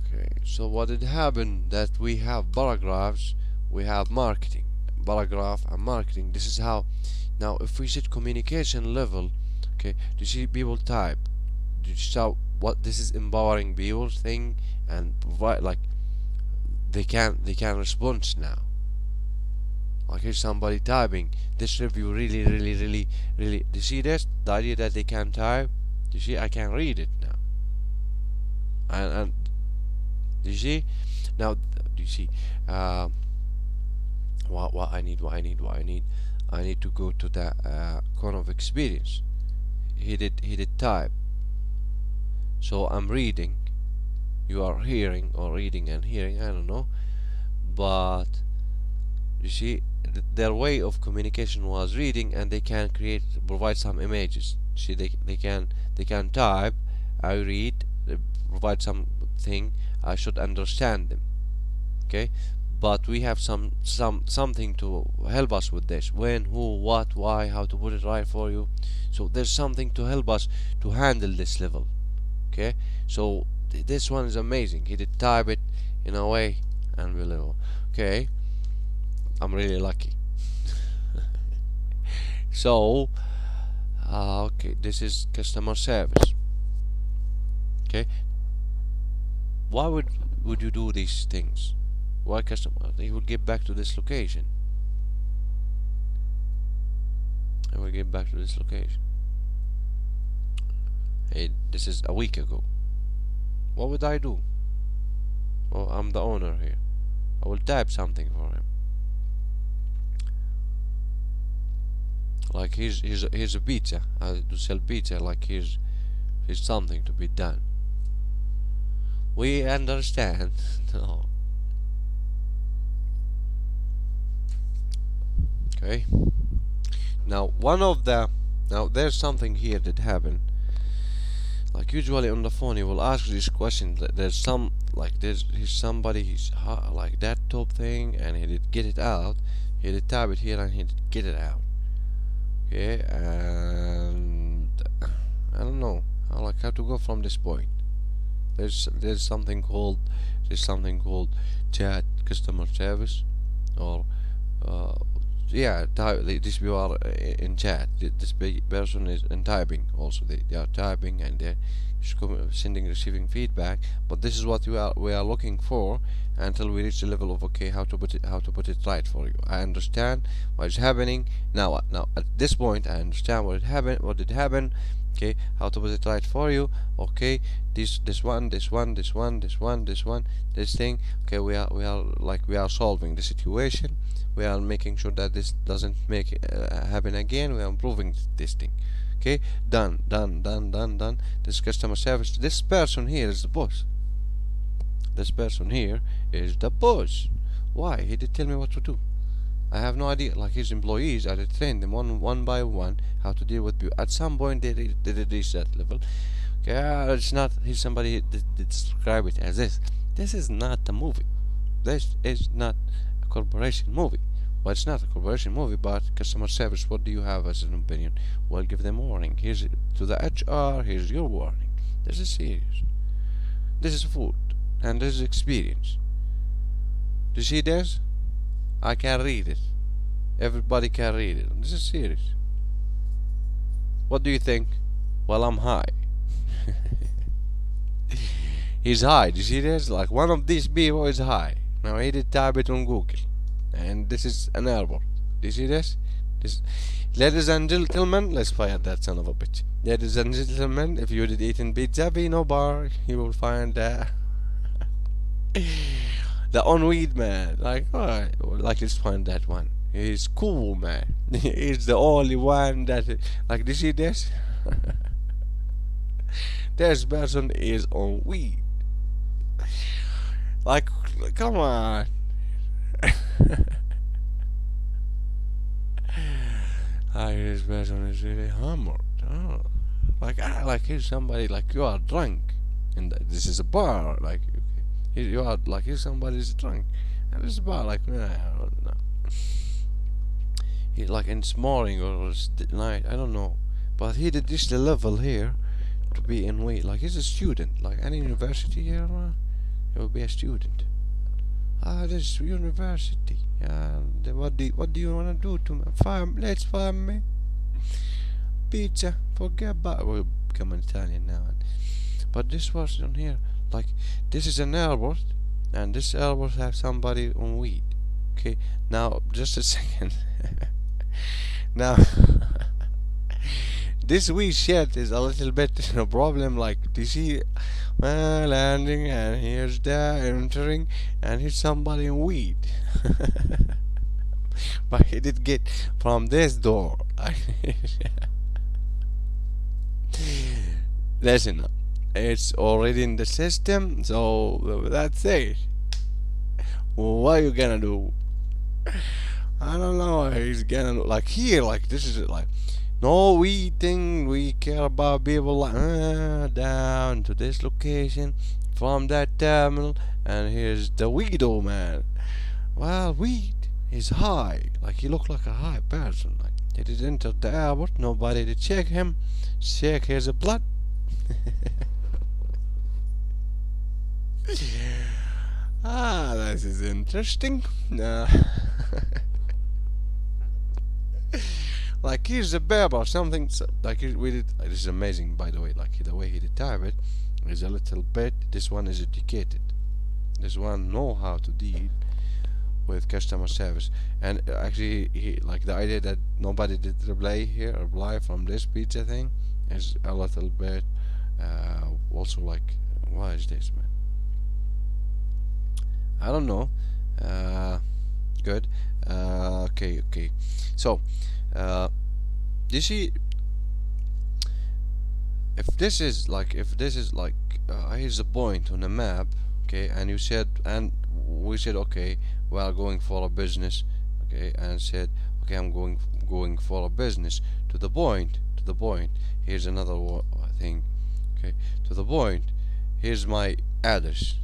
Speaker 2: okay. So what did happen that we have paragraphs, we have marketing, paragraph and marketing. This is how. Now, if we set communication level, okay, do you see people type? Do you see what this is empowering people thing and provide like they can respond now. Like here's somebody typing this review really. Do you see this? The idea that they can type. Do you see? I can read it now. And do you see? Now do you see? What I need? I need to go to the corner of experience. He did type. So I'm reading. You are hearing or reading and hearing. I don't know, but you see their way of communication was reading, and they can provide some images. See, they can type. I read, provide something. I should understand them. Okay, but we have something to help us with this. When, who, what, why, how to put it right for you. So there's something to help us to handle this level. Okay, so this one is amazing. He did type it in a way unbelievable. Okay, I'm really lucky. So okay, this is customer service. Okay, why would you do these things? Why customer? He will get back to this location. I will get back to this location. Hey, this is a week ago. What would I do? Well, I'm the owner here. I will type something for him. Like here's a pizza. I do sell pizza. Like here's something to be done. We understand. No. Okay. Now there's something here that happened. Like usually on the phone, he will ask this question. There's he's somebody. He's like that top thing, and he did get it out. He did type it here, and he did get it out. Okay, and I don't know how to go from this point. There's something called chat customer service, or yeah, these people are in chat. This person is in typing also. They are typing and they're sending, receiving feedback. But this is what we are looking for until we reach the level of okay, how to put it right for you. I understand what is happening now. Now at this point, I understand what did happen. Okay, how to put it right for you. Okay, this thing. Okay, we are solving the situation. We are making sure that this doesn't make happen again. We are improving this thing. Okay, done. This customer service. This person here is the boss. This person here is the boss. Why? He did tell me what to do. I have no idea. Like his employees, I did train them one by one how to deal with people. At some point, they did reach that level. Okay, it's not. Here's somebody that describe it as this. This is not a movie. This is not a corporation movie. Well, it's not a corporation movie, but customer service. What do you have as an opinion? Well, give them warning. Here's to the HR. Here's your warning. This is serious. This is food, and this is experience. Do you see this? I can read it. Everybody can read it. This is serious. What do you think? Well, I'm high. He's high. Do you see this? Like one of these people is high. Now he did type it on Google, and this is an airport. Do you see this? This, ladies and gentlemen, let's fire that son of a bitch. Ladies and gentlemen, if you did eating pizza Vino bar, you will find the on weed man. Like, alright, like let's find that one. He's cool, man. He's the only one that, like, do you see this? This person is on weed. Like, come on. Like, this person is really hammered. Oh. Like here's somebody, like, you are drunk, and this is a bar. Like, okay, you are like, here's somebody's drunk, and this is a bar. Like, nah, I don't know. He, like, it's morning or it's night, I don't know, but he did this the level here to be in weight. Like, he's a student, like any university here, he will be a student. This university. What do you wanna do to me? Let's farm me. Pizza. Forget about. We'll become an Italian now. But this was on here. Like, this is an airport, and this airport has somebody on weed. Okay. Now, just a second. Now, this weed shit is a little bit a problem. Like, do you see? Landing, and here's the entering, and here's somebody in weed. But he did get from this door. Listen, it's already in the system, so that's it. What are you gonna do? I don't know. He's gonna, like, here, like, this is it, like, no, we think we care about people, like, down to this location from that terminal, and here's the weedo man. Well, weed is high. Like, he looked like a high person. Like, he did enter the airport, nobody did check him. Check his blood. This is interesting. Like, here's a bear or something. Like, we did. This is amazing, by the way. Like, the way he did type it is a little bit. This one is educated. This one know how to deal with customer service. And actually, he, like, the idea that nobody did reply from this pizza thing is a little bit. Also, like, why is this, man? I don't know. Good. Okay. So. You see, if this is like here's a point on a map, okay, and you said, and we said, okay, we are going for a business, okay, and said, okay, I'm going for a business to the point. Here's another thing, okay, to the point. Here's my address,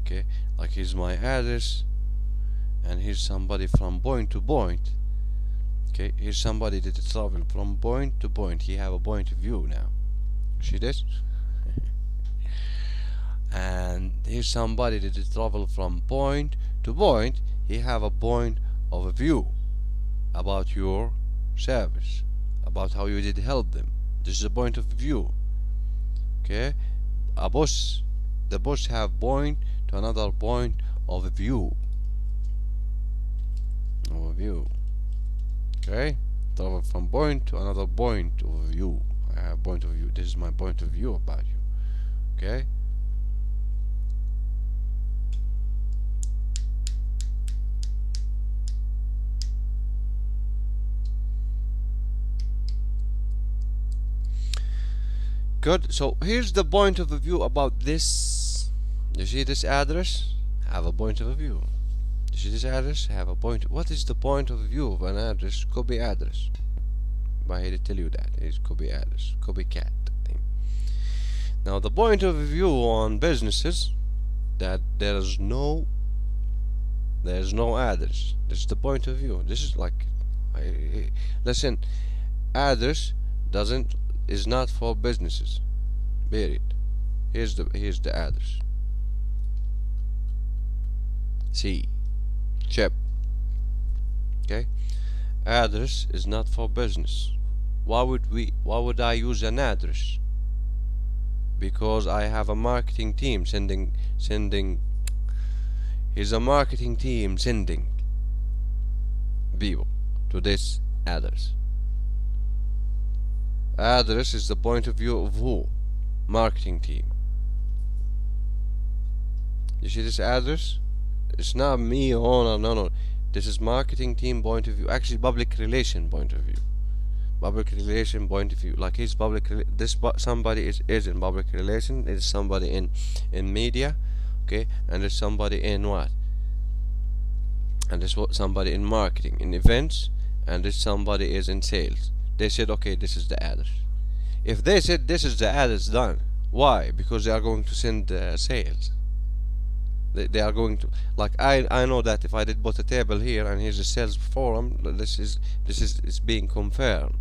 Speaker 2: okay, like, here's my address, and here's somebody from point to point. Okay, here's somebody that is traveling from point to point. He have a point of view now. See this? And here's somebody that is travel from point to point. He have a point of view about your service, about how you did help them. This is a point of view. Okay, the boss have point to another point of view. Okay, travel from point to another point of view. I have point of view. This is my point of view about you. Okay. Good. So here's the point of view about this. You see this address? Have a point of view. You see this address? Have a point. What is the point of view of an address? Could be address. But I had to tell you that. It could be address. Could be cat thing. Now the point of view on businesses, that there's no address. This is the point of view. This is like, listen, address is not for businesses. Period. Here's the address. See. Chip. Okay, Address is not for business. Why would I use an address? Because I have a marketing team sending here's a marketing team sending people to this address. Address is the point of view of who? Marketing team. You see this address? It's not me owner, no. This is marketing team point of view. Actually, public relation point of view. Public relation point of view. Like he's somebody is in public relation. There's somebody in media, okay, and there's somebody in what? And there's somebody in marketing, in events, and there's somebody is in sales. They said, okay, this is the address. If they said this is the address, done. Why? Because they are going to send sales. They are going to, like, I know that if I did put a table here and here's a sales forum, this is being confirmed.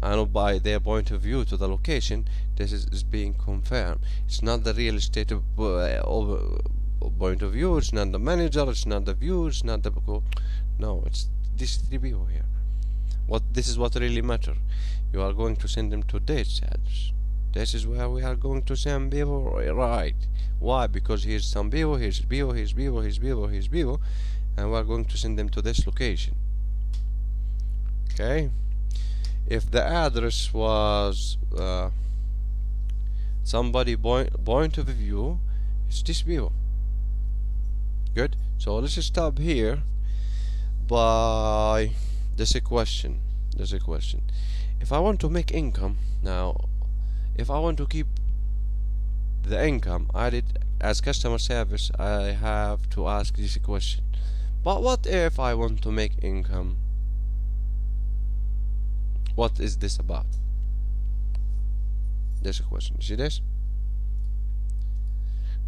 Speaker 2: I know by their point of view to the location, this is being confirmed. It's not the real estate point of view. It's not the manager. It's not the view. It's not the no. It's these three people here. This is what really matter. You are going to send them to this address. This is where we are going to send people, right? Why? Because here's some people, here's people, here's people, here's people, here's people, and we are going to send them to this location. Okay. If the address was somebody point of view, it's this view. Good. So let's just stop here by there's a question. If I want to make income now, if I want to keep the income, as customer service, I have to ask this question. But what if I want to make income? What is this about? There's a question. See this?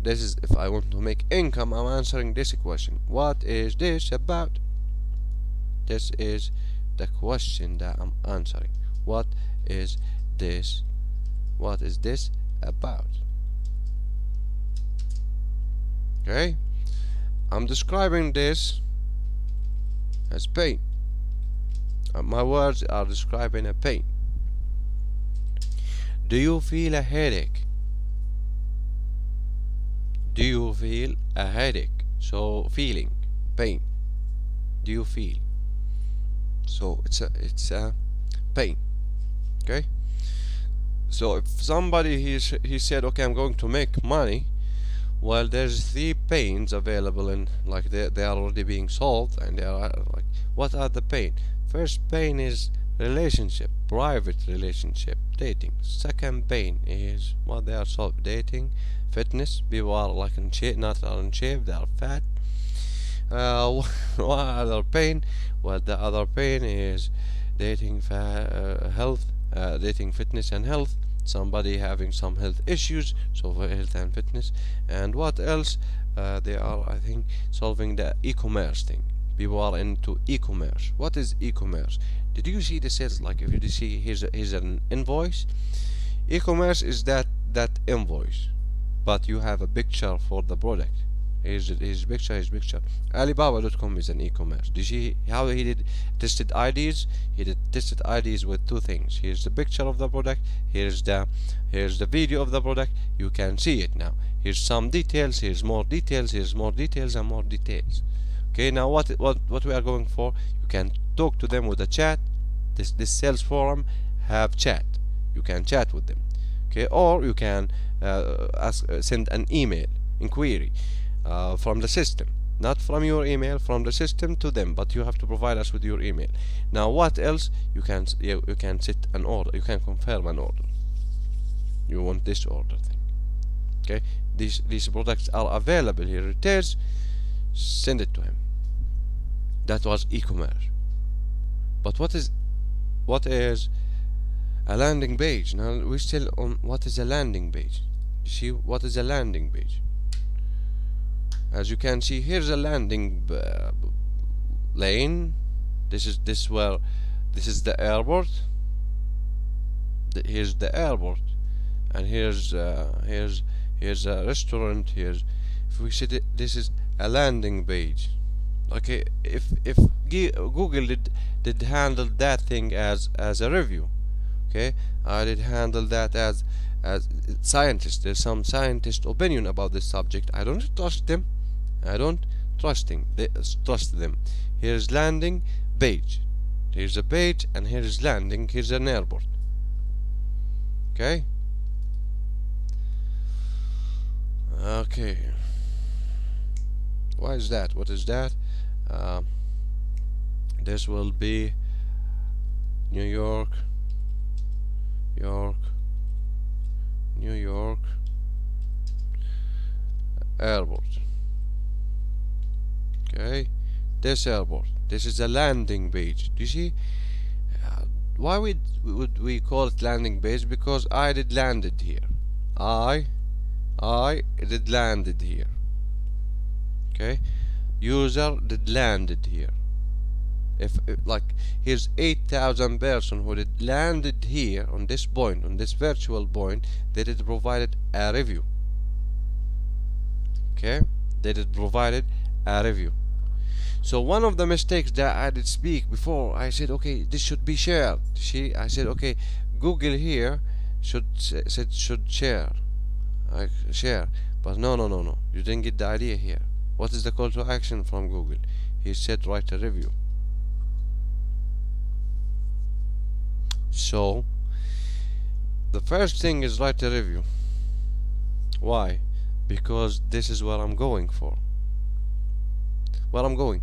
Speaker 2: This is if I want to make income, I'm answering this question. What is this about? This is the question that I'm answering. What is this? What is this about? Okay? I'm describing this as pain. My words are describing a pain. Do you feel a headache? Do you feel a headache? So feeling, pain. Do you feel? So it's a pain. Okay. So if somebody he said, okay, I'm going to make money. Well, there's 3 pains available, and like they are already being solved, and they are like, what are the pain? First pain is relationship, private relationship, dating. Second pain is what they are solved, dating, fitness. People are like in shape, not are in shape, they are fat. What other pain? Well, the other pain is dating, health, dating, fitness, and health. Somebody having some health issues, so for health and fitness. And what else? They are, I think, solving the e-commerce thing. People are into e-commerce. What is e-commerce? Did you see the sales? Like if you see here's an invoice. E-commerce is that invoice, but you have a picture for the product. Here's his picture. Alibaba.com is an e-commerce. Do you see how he did tested IDs? He did tested IDs with 2 things. Here's the picture of the product. Here's the video of the product. You can see it now. Here's some details. Here's more details. Here's more details and more details. Okay. Now what we are going for? You can talk to them with a chat. This sales forum have chat. You can chat with them. Okay. Or you can send an email inquiry. From the system, not from your email, from the system to them, but you have to provide us with your email. Now what else? You can set an order. You can confirm an order. You want this order thing. Okay, these products are available. Here it is. Send it to him. That was e-commerce. But what is a landing page? Now we're still on what is a landing page. You see what is a landing page? As you can see, here's a landing lane. This is the airport. Here's the airport, and here's a restaurant. If we see this is a landing page. Okay, if Google did handle that thing as a review, okay, I did handle that as scientist. There's some scientist opinion about this subject. I don't trust them. I don't trust them. Here's landing page. Here's a page, and here's landing. Here's an airport. Okay. Okay. Why is that? What is that? Uh, this will be New York, York, New York airport. Okay, this airport. This is a landing page. Do you see? Why would we call it landing page? Because I did landed here. I did landed here. Okay, user did landed here. If like here's 8,000 person who did landed here on this point, on this virtual point, they did provided a review. Okay, they did provided a review. So one of the mistakes that I did speak before, I said, okay, this should be shared. I said, okay, Google here should share, share. But no, no, no, no. You didn't get the idea here. What is the call to action from Google? He said write a review. So the first thing is write a review. Why? Because this is what I'm going for. Where I'm going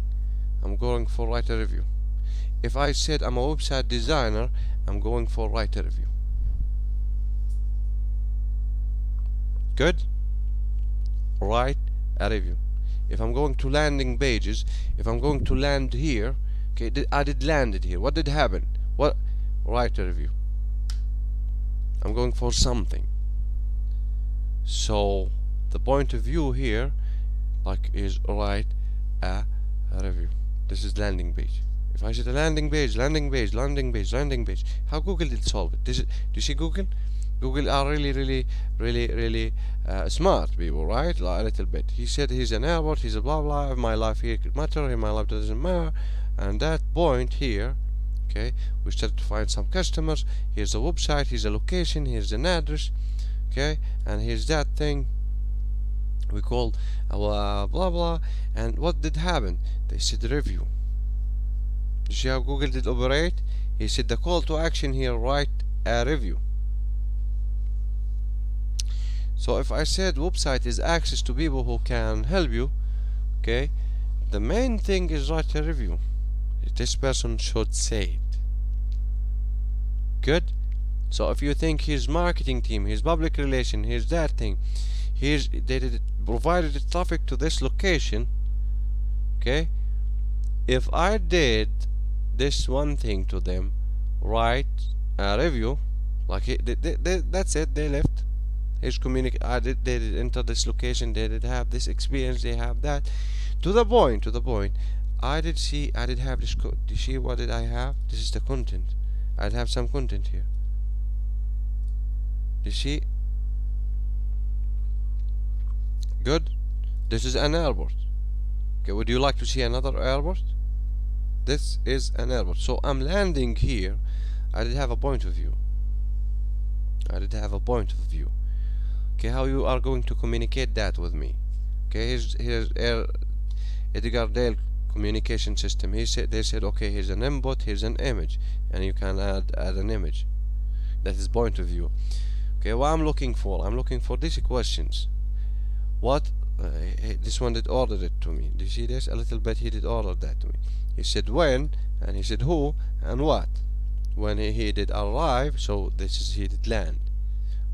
Speaker 2: for write a review. If I said I'm a website designer, I'm going for write a review. Good? Write a review. If I'm going to landing pages, if I'm going to land here, okay, I did landed here. What did happen? What? Write a review. I'm going for something. So the point of view here, like, is write a review. This is landing page. If I said a landing page, landing page, landing page, landing page, how Google did solve it? Do you see Google? Google are really smart people, right? Like a little bit. He said he's an airport, he's a blah blah. My life here could matter, my life doesn't matter. And that point here, okay, we start to find some customers. Here's a website, here's a location, here's an address, okay, and here's that thing we call blah blah. And what did happen? They said review. You see how Google did operate? He said the call to action here, write a review. So if I said website is access to people who can help you, okay, the main thing is write a review. This person should say it. Good? So if you think his marketing team, his public relation, here's that thing, they did provided the traffic to this location, okay, if I did this one thing to them, write a review, like that's it, they left. They did enter this location, they did have this experience, they have that, to the point. I did have this code. Do you see what did I have? This is the content. I'd have some content here. Do you see? Good. This is an airport. Okay, would you like to see another airport? This is an airport. So I'm landing here. I did have a point of view. Okay, how you are going to communicate that with me? Okay, here's Edgar Dale communication system. They said, okay, here's an input, here's an image, and you can add an image. That is point of view. Okay, what I'm looking for these questions. What this one did order it to me. Do you see this? A little bit he did order that to me. He said when, and he said who, and what. When he did arrive, so this is he did land.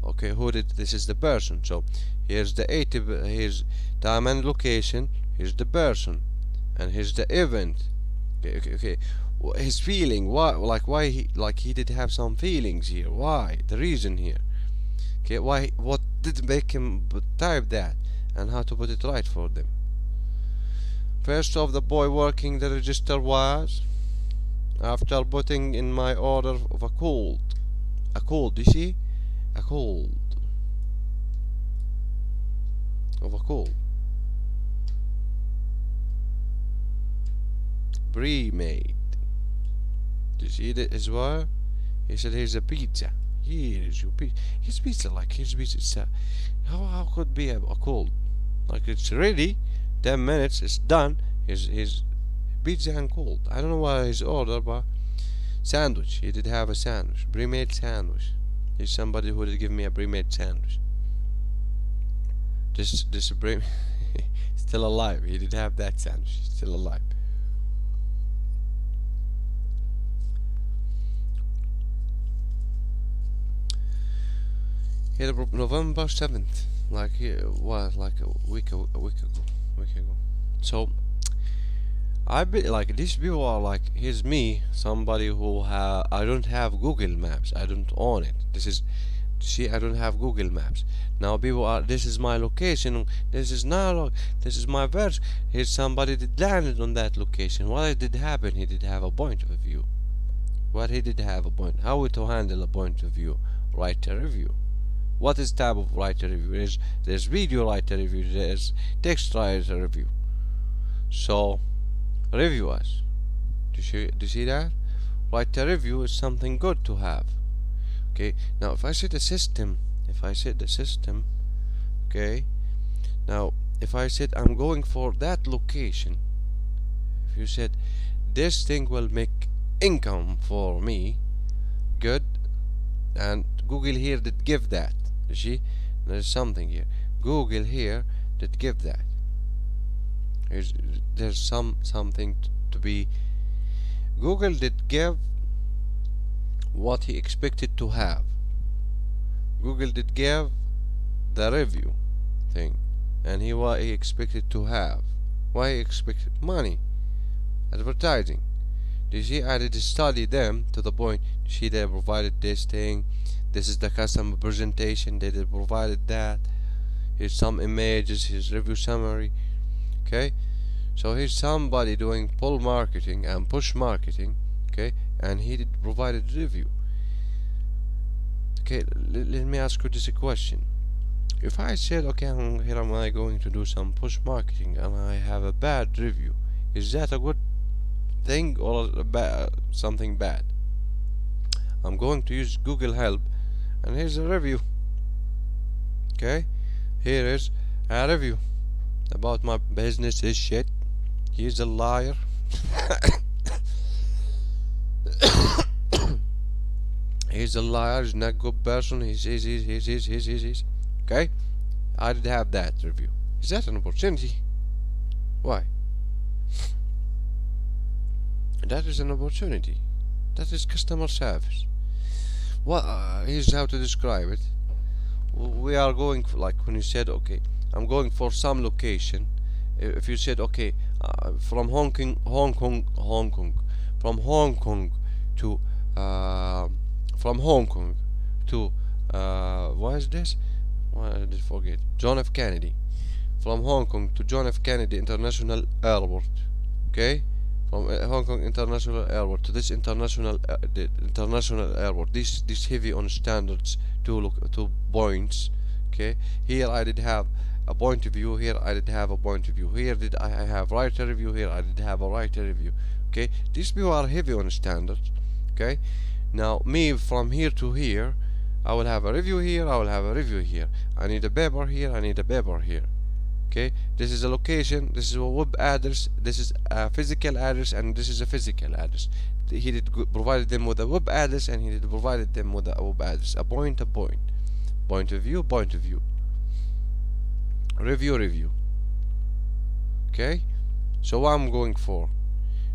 Speaker 2: Okay, who did, this is the person. So here's the here's time and location, here's the person, and here's the event. Okay. His feeling, why he did have some feelings here. Why? The reason here. Okay, why? What did make him type that, and how to put it right for them. First off, the boy working the register was, after putting in my order of a cold, you see, a cold of a cold. premade. Do you see that as well? He said, here's a pizza. Here is your pizza. His pizza, like his pizza. It's how could be a cold? Like it's ready. 10 minutes. It's done. His pizza and cold. I don't know why his order, but sandwich. He did have a sandwich. Pre-made sandwich. There's somebody who did give me a pre-made sandwich. This still alive. He did have that sandwich. He's still alive. Here, November 7th, like here, what, like a week ago. So I be like these people are like, here's me, somebody who I don't have Google Maps. I don't own it. This is, see, I don't have Google Maps. Now people are, this is my location. This is not. This is my verse. Here's somebody that landed on that location. What did happen? He did have a point of view. What he did have a point. How to handle a point of view? Write a review. What is type of writer review? There's video writer review, there's text writer review. So review us. Do you see that? Writer review is something good to have. Okay, now if I set the system, okay, now if I said I'm going for that location, if you said this thing will make income for me, good, and Google here did give that. You see, there's something here. Google here did give that. There's something to be. Google did give what he expected to have. Google did give the review thing, and what he expected to have. Why he expected money, advertising. Do you see? I did study them to the point. You see, they provided this thing. This is the customer presentation. They did provided that. Here's some images. Here's review summary. Okay, so here's somebody doing pull marketing and push marketing. Okay, and he did provided review. Okay, let me ask you this question. If I said, okay, here am I going to do some push marketing and I have a bad review, is that a good thing or something bad? I'm going to use Google Help, and here's a review. Okay, here is a review about my business is shit. He's a liar. He's a liar. He's not a good person. He's. Okay, I did have that review. Is that an opportunity? Why? That is an opportunity. That is customer service. Well, here's how to describe it. We are going for, like when you said, okay, I'm going for some location. If you said, okay, from Hong Kong to what is this? What I did forget? John F. Kennedy. From Hong Kong to John F. Kennedy International Airport. Okay. From Hong Kong International Airport to this international airport. This heavy on standards to points. Okay, here I did have a point of view. Here I did have a point of view. Here did I have writer review. Here I did have a writer review. Okay, these people are heavy on standards. Okay, now me from here to here, I will have a review here. I will have a review here. I need a paper here. I need a paper here. Okay, this is a location, this is a web address, this is a physical address, and this is a physical address. He did provided them with a web address, and he did provided them with a web address. A point, point of view, review. Okay, so what I'm going for.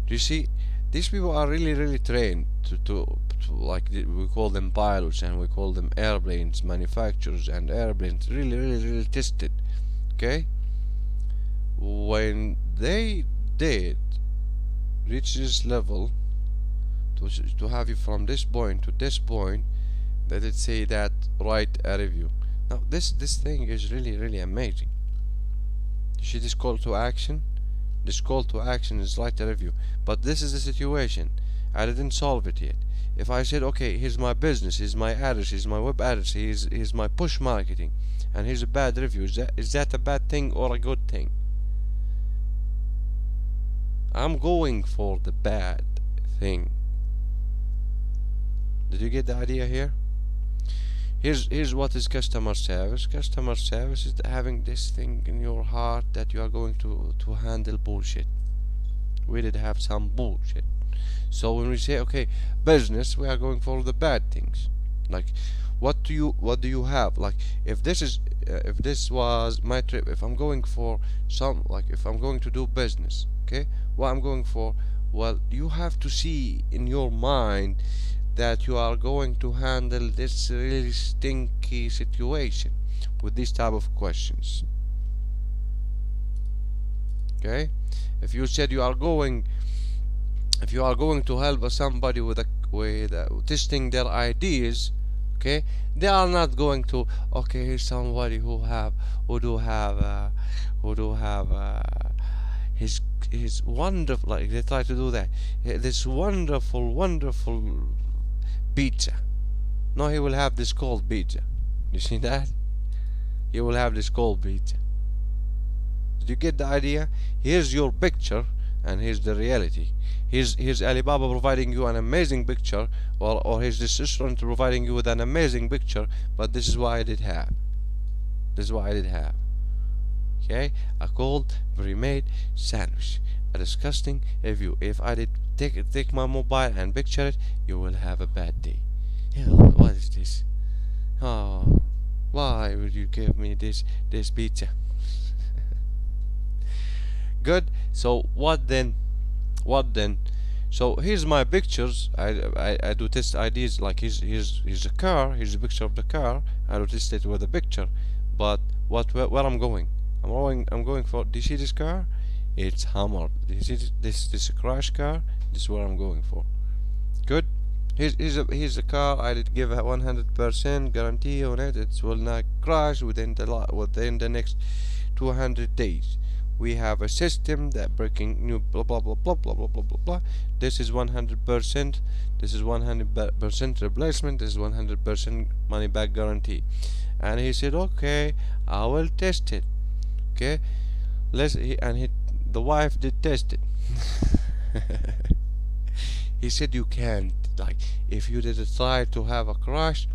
Speaker 2: Do you see? These people are really trained to like we call them pilots, and we call them airplanes manufacturers, and airplanes really tested. Okay. When they did reach this level to have you from this point to this point, they did say that write a review. Now this thing is really amazing. You see this call to action? This call to action is write a review. But this is the situation. I didn't solve it yet. If I said, okay, here's my business, here's my address, here's my web address, here's my push marketing, and here's a bad review, is that a bad thing or a good thing? I'm going for the bad thing. Did you get the idea here? Here's what is customer service. Customer service is having this thing in your heart that you are going to handle bullshit. We did have some bullshit. So when we say okay, business, we are going for the bad things. Like, what do you have? Like, if this was my trip, if I'm going for some, like, if I'm going to do business, okay, what I'm going for, well, you have to see in your mind that you are going to handle this really stinky situation with these type of questions. Okay, if you said if you are going to help somebody with testing their ideas, okay, they are not going to, okay, here's somebody who do have his wonderful, like, they try to do that, this wonderful pizza. No, he will have this cold pizza. You see that? He will have this cold pizza. Did you get the idea? Here's your picture, and here's the reality. Here's Alibaba providing you an amazing picture, or here's this restaurant providing you with an amazing picture, but this is what I did have. This is what I did have. Okay? A cold, pre-made sandwich. A disgusting view. If I did take my mobile and picture it, you will have a bad day. Yeah, what is this? Oh, why would you give me this pizza? Good. So what then? So here's my pictures. I do test ideas, like here's a car. Here's a picture of the car. I do test it with a picture. But where I'm going? I'm going for. Do you see this car? It's hammered. Do you see this crash car? This is where I'm going for. Good. Here's a car. I did give a 100% guarantee on it. It will not crash within the next 200 days. We have a system that breaking new blah blah blah blah blah blah blah blah blah. This is 100%. This is 100% replacement. This is 100% money back guarantee. And he said, okay, I will test it. Okay, the wife did test it. He said, you can't, like, if you did try to have a crash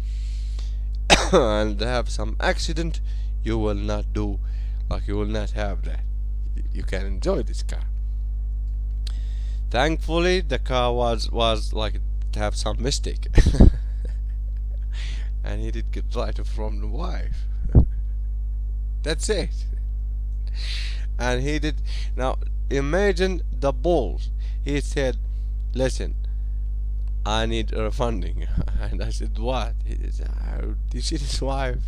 Speaker 2: and have some accident, you will not have that. You can enjoy this car. Thankfully, the car was like to have some mistake, and he did get right from the wife. That's it. And he did. Now imagine the balls. He said, "Listen, I need refunding." And I said, "What?" He said, "Do you see this wife?"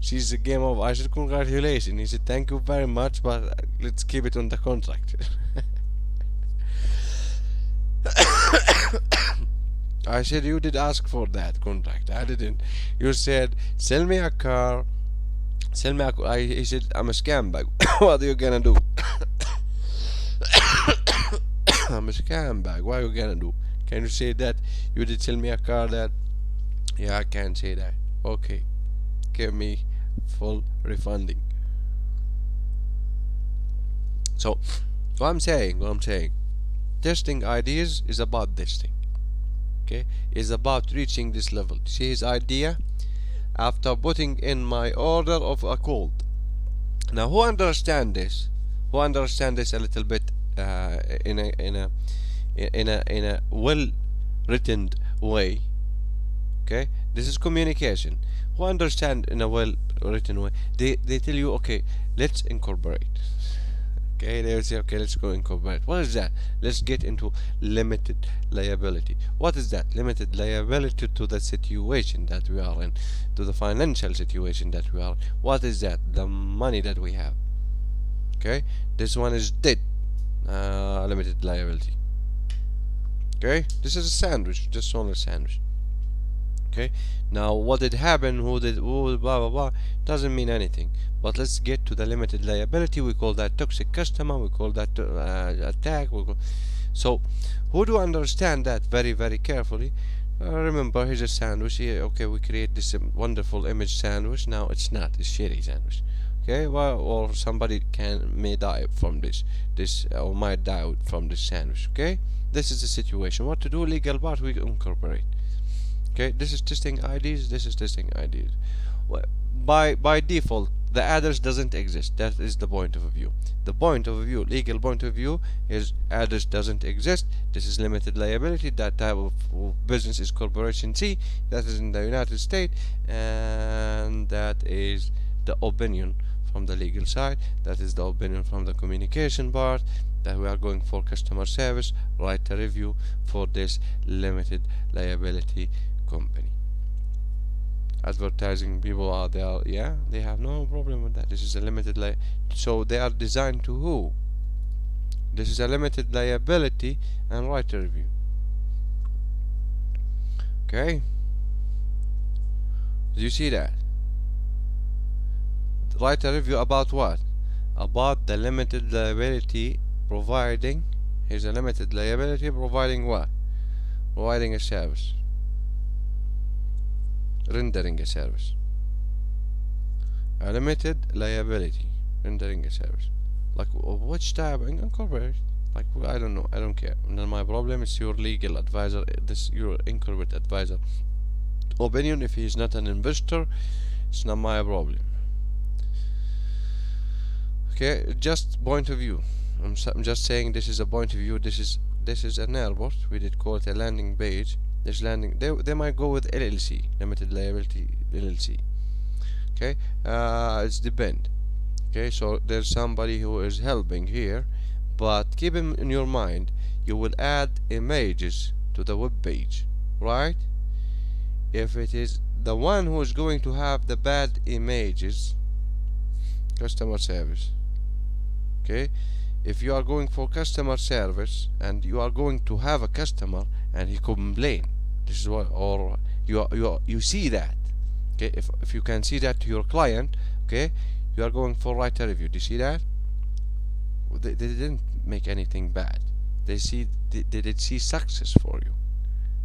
Speaker 2: She's a game over. I said, "Congratulations." He said, "Thank you very much, but let's keep it on the contract." I said, "You did ask for that contract. I didn't. You said, sell me a car. Sell me a car." He said, "I'm a scam bag." What are you gonna do? I'm a scam bag. What are you gonna do? Can you say that you did sell me a car that? Yeah, I can say that. Okay. Give me full refunding. So what I'm saying, testing ideas is about this thing. Okay, is about reaching this level. See his idea after putting in my order of a cold. Now, who understand this? Who understand this a little bit in a well written way? Okay, this is communication. Who understand in a well written way? They tell you, okay, let's incorporate. Okay, they will say, okay, let's go incorporate. What is that? Let's get into limited liability. What is that? Limited liability to the situation that we are in, to the financial situation that we are in. What is that? The money that we have. Okay, this one is dead. Limited liability. Okay, this is a sandwich, just only a sandwich. Okay, now what did happen, who blah blah blah, doesn't mean anything. But let's get to the limited liability. We call that toxic customer, we call that attack. So who do understand that very very carefully? Remember, here's a sandwich here. Okay, we create this wonderful image sandwich. Now it's not, it's shitty sandwich. Okay, well, or somebody may die from this or might die from this sandwich. Okay, this is the situation. What to do? Legal part we incorporate. Okay, this is testing IDs. This is testing IDs. By default, the address doesn't exist. That is the point of view. The point of view, legal point of view, is address doesn't exist. This is limited liability. That type of business is Corporation C. That is in the United States, and that is the opinion from the legal side. That is the opinion from the communication part. That we are going for customer service, right to review for this limited liability company. Advertising people are there, yeah, they have no problem with that. This is a limited so they are designed to who? This is a limited liability and right to review. Okay, do you see that? Right to review about what? About the limited liability providing. Here's a limited liability providing what? Providing a service, rendering a service. A limited liability rendering a service, like which type? Incorporate, like I don't know, I don't care. And then my problem is your legal advisor, this your incorporate advisor opinion. If he's not an investor, it's not my problem. Okay, just point of view. I'm just saying this is a point of view. This is an airport. We did call it a landing page. This landing, they might go with LLC, limited liability LLC. Okay, it's depend. Okay, so there's somebody who is helping here, but keep in your mind, you will add images to the web page, right? If it is the one who is going to have the bad images, customer service. Okay, if you are going for customer service and you are going to have a customer and he complain, this is what, or you see that. Okay, if you can see that to your client, okay, you are going for right to review. Do you see that? They didn't make anything bad. They did see success for you.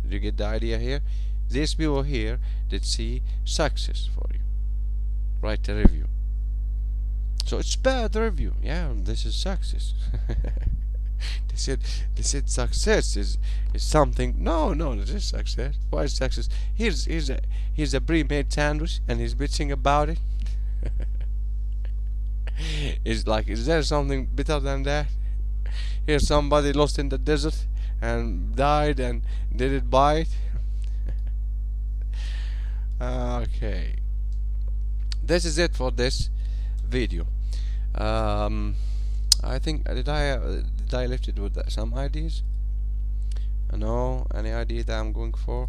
Speaker 2: Did you get the idea here? These people here did see success for you. Right to review. So it's bad review. Yeah, this is success. They said success is something. No, this is success. Why is success? Here's a pre-made sandwich and he's bitching about it. Is there something better than that? Here's somebody lost in the desert and died and didn't buy it. Okay, this is it for this video. I think did I left it with some ideas? No, any idea that I'm going for?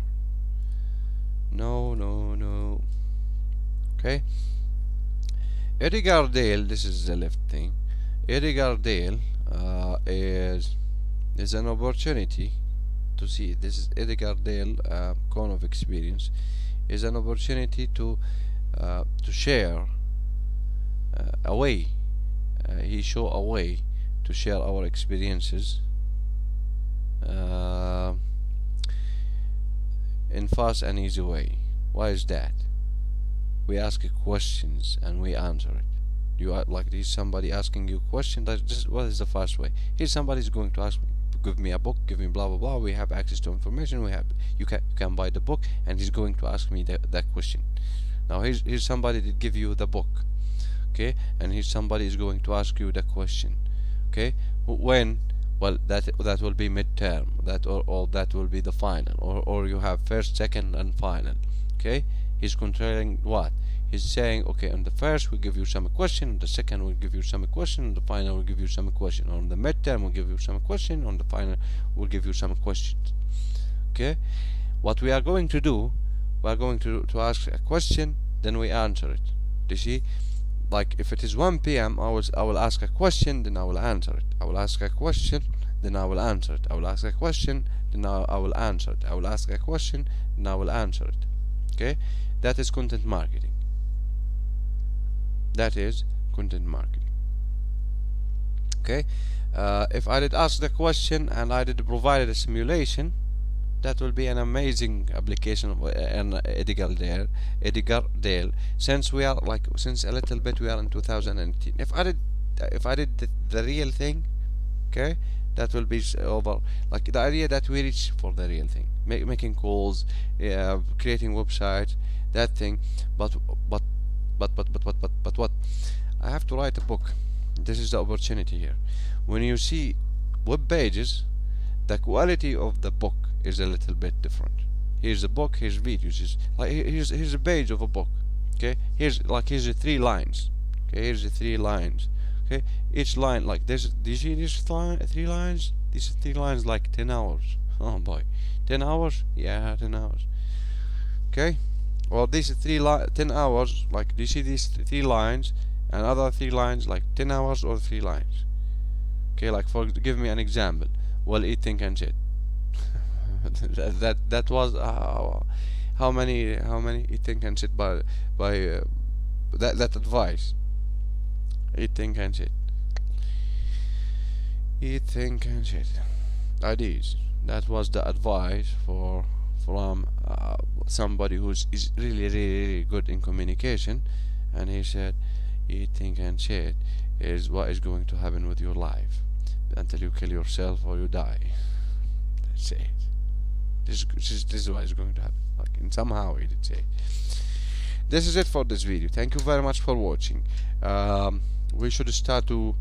Speaker 2: No. Okay. Edgar Dale, this is the left thing. Edgar Dale is an opportunity to see. This is Edgar Dale cone of experience. Is an opportunity to share a way. He show a way to share our experiences in fast and easy way. Why is that? We ask questions and we answer it. You are like this, somebody asking you a question. That just what is the fast way? Here somebody's going to ask me, give me a book, give me blah blah blah. We have access to information. You can buy the book, and he's going to ask me that question. Now here's somebody that give you the book, okay, and here's somebody is going to ask you the question, okay. When? Well, that will be midterm. That or that will be the final, or you have first, second, and final. Okay, he's controlling what? He's saying, okay, on the first we'll give you some question, on the second we'll give you some question, on the final we'll give you some question, on the midterm we'll give you some question, on the final we'll give you some questions. Okay, what we are going to do, we are going to ask a question, then we answer it. Do you see? Like if it is 1 p.m. I will ask a question, then I will answer it. I will ask a question, then I will answer it. I will ask a question, then I will answer it. I will ask a question, then I will answer it. Okay, that is content marketing. That is content marketing. Okay, if I did ask the question and I did provide a simulation, that will be an amazing application of an Edgar Dale. Since we are like, since a little bit we are in 2018. If I did the real thing, okay, that will be over. Like the idea that we reach for the real thing, making calls, creating websites, that thing. But but but what? I have to write a book. This is the opportunity here. When you see web pages, the quality of the book is a little bit different. Here's a book, here's videos, here's a page of a book. Okay, here's the 3 lines. Okay, here's the 3 lines. Okay, each line, like there's, do you see these 3 lines? These 3 lines like 10 hours. Oh boy, 10 hours? Yeah, 10 hours. Okay, well these 10 hours, like do you see these 3 lines and other 3 lines like 10 hours or 3 lines? Okay, like give me an example. Well, eat, think, and shit. that was how many eat, think, and shit by that advice. Eat, think, and shit. Eat, think, and shit. Ideas. That was the advice from somebody who's is really good in communication, and he said, eat, think, and shit is what is going to happen with your life until you kill yourself or you die. That's it. This is what is going to happen. Like, and somehow he did say it. This is it for this video. Thank you very much for watching. We should start to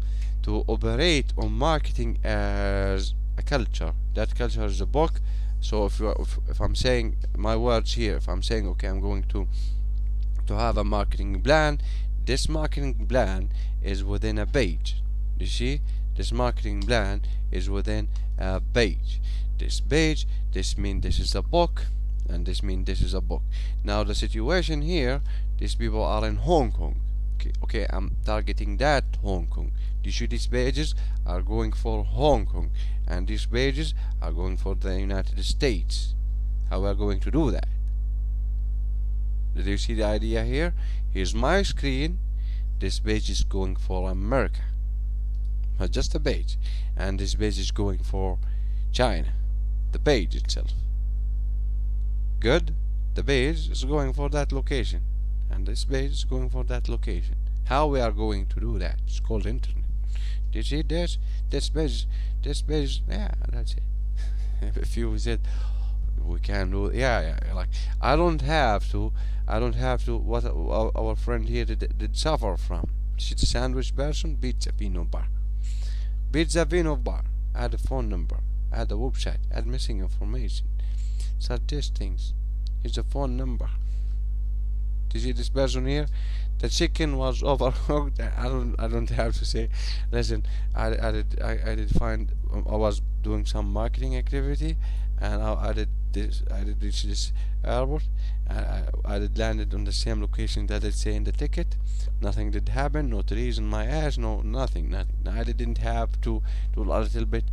Speaker 2: operate on marketing as a culture. That culture is a book. So if I'm saying my words here, if I'm saying, okay, I'm going to have a marketing plan, this marketing plan is within a page. You see, this marketing plan is within a page. This page, this means this is a book, and this means this is a book. Now the situation here, these people are in Hong Kong. Okay, I'm targeting that Hong Kong. You see, these pages are going for Hong Kong, and these pages are going for the United States. How are we going to do that? Did you see the idea here? Here's my screen. This page is going for America, just a page, and this page is going for China, the page itself. Good. The page is going for that location, and this page is going for that location. How we are going to do that? It's called internet. Do you see this page, yeah, that's it. If you said we can do, yeah, like I don't have to what our friend here did suffer from. She's a sandwich person. Pizza Vino Bar, add a phone number, add a website, add missing information, suggest things. Here's a phone number. Do you see this person here? The chicken was overcooked. I don't have to say. Listen, I did find, I was doing some marketing activity, and I did reach this airport. I did landed on the same location that it say in the ticket. Nothing did happen. No trees in my ass. No, nothing. I didn't have to do a little bit.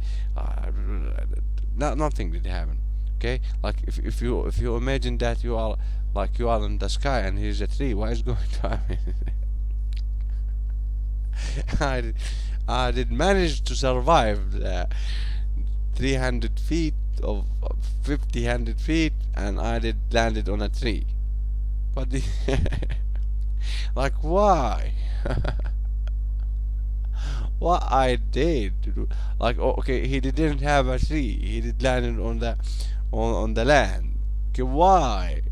Speaker 2: Nothing did happen. Okay, like if you imagine that you are in the sky and here's a tree, what is going to happen? I did manage to survive the 300 feet of 100 feet, and I did landed on a tree. But like why? What I did to do, like, okay, he didn't have a tree. He did landed on the land. Okay, why?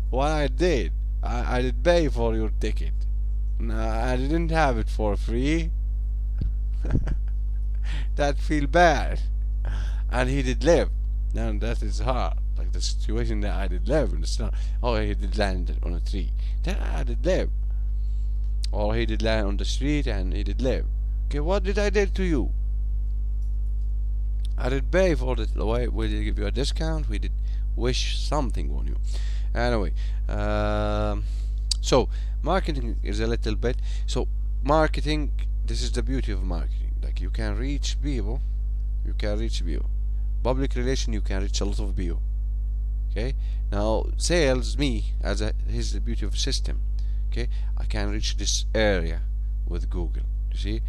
Speaker 2: What I did? I did pay for your ticket. No, I didn't have it for free. That feel bad. And he did live. Now that is hard. Like the situation that I did live in the snow. Oh, he did land on a tree. Then I did live. Or he did land on the street and he did live. Okay, what did I do to you? I did pay for the way. We did give you a discount. We did wish something on you. Anyway, so marketing is a little bit. So marketing. This is the beauty of marketing. Like you can reach people. Public relation, you can reach a lot of people. Okay. Now sales, me as here's the beauty of the system. Okay, I can reach this area with Google. You see,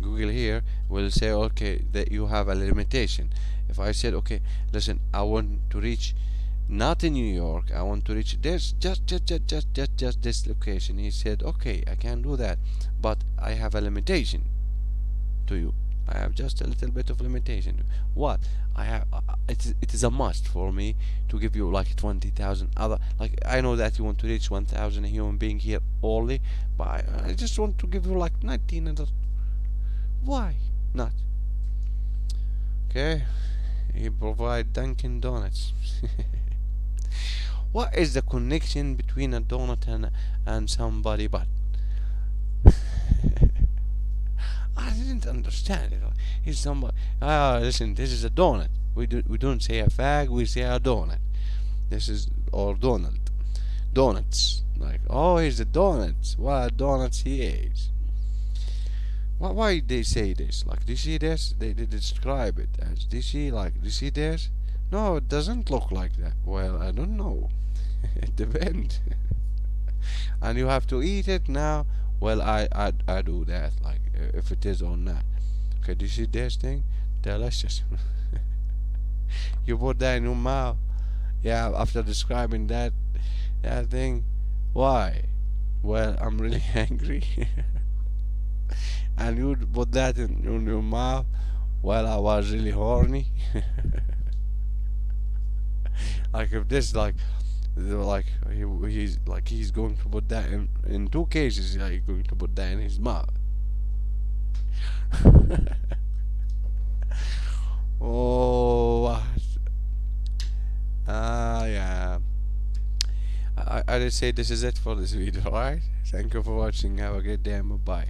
Speaker 2: Google here will say, okay, that you have a limitation. If I said, okay, listen, I want to reach not in New York, I want to reach this, just this location. He said, okay, I can do that, but I have a limitation to you. I have just a little bit of limitation. What I have, it is a must for me to give you like 20,000 other. Like, I know that you want to reach 1,000 human being here only, but I just want to give you like 19 other. Why not? Okay, he provide Dunkin' Donuts. What is the connection between a donut and somebody? But I didn't understand it. He's somebody. Ah, listen, this is a donut. We don't say a fag. We say a donut. This is or Donald. Donuts. Like, oh, he's a donuts. What donuts he is. Why they say this? Like, do you see this? They describe it as, do you see, like, do you see this? No, it doesn't look like that. Well, I don't know. It depends. And you have to eat it now. Well, I do that. Like, if it is or not. Okay, do you see this thing? Delicious. You put that in your mouth. Yeah, after describing that thing. Why? Well, I'm really angry. And you put that in your mouth. Well, I was really horny. Like, if this, like he's going to put that in two cases. Like, he's going to put that in his mouth. Oh, what? Yeah. I just say this is it for this video, alright? Thank you for watching. Have a good day and bye.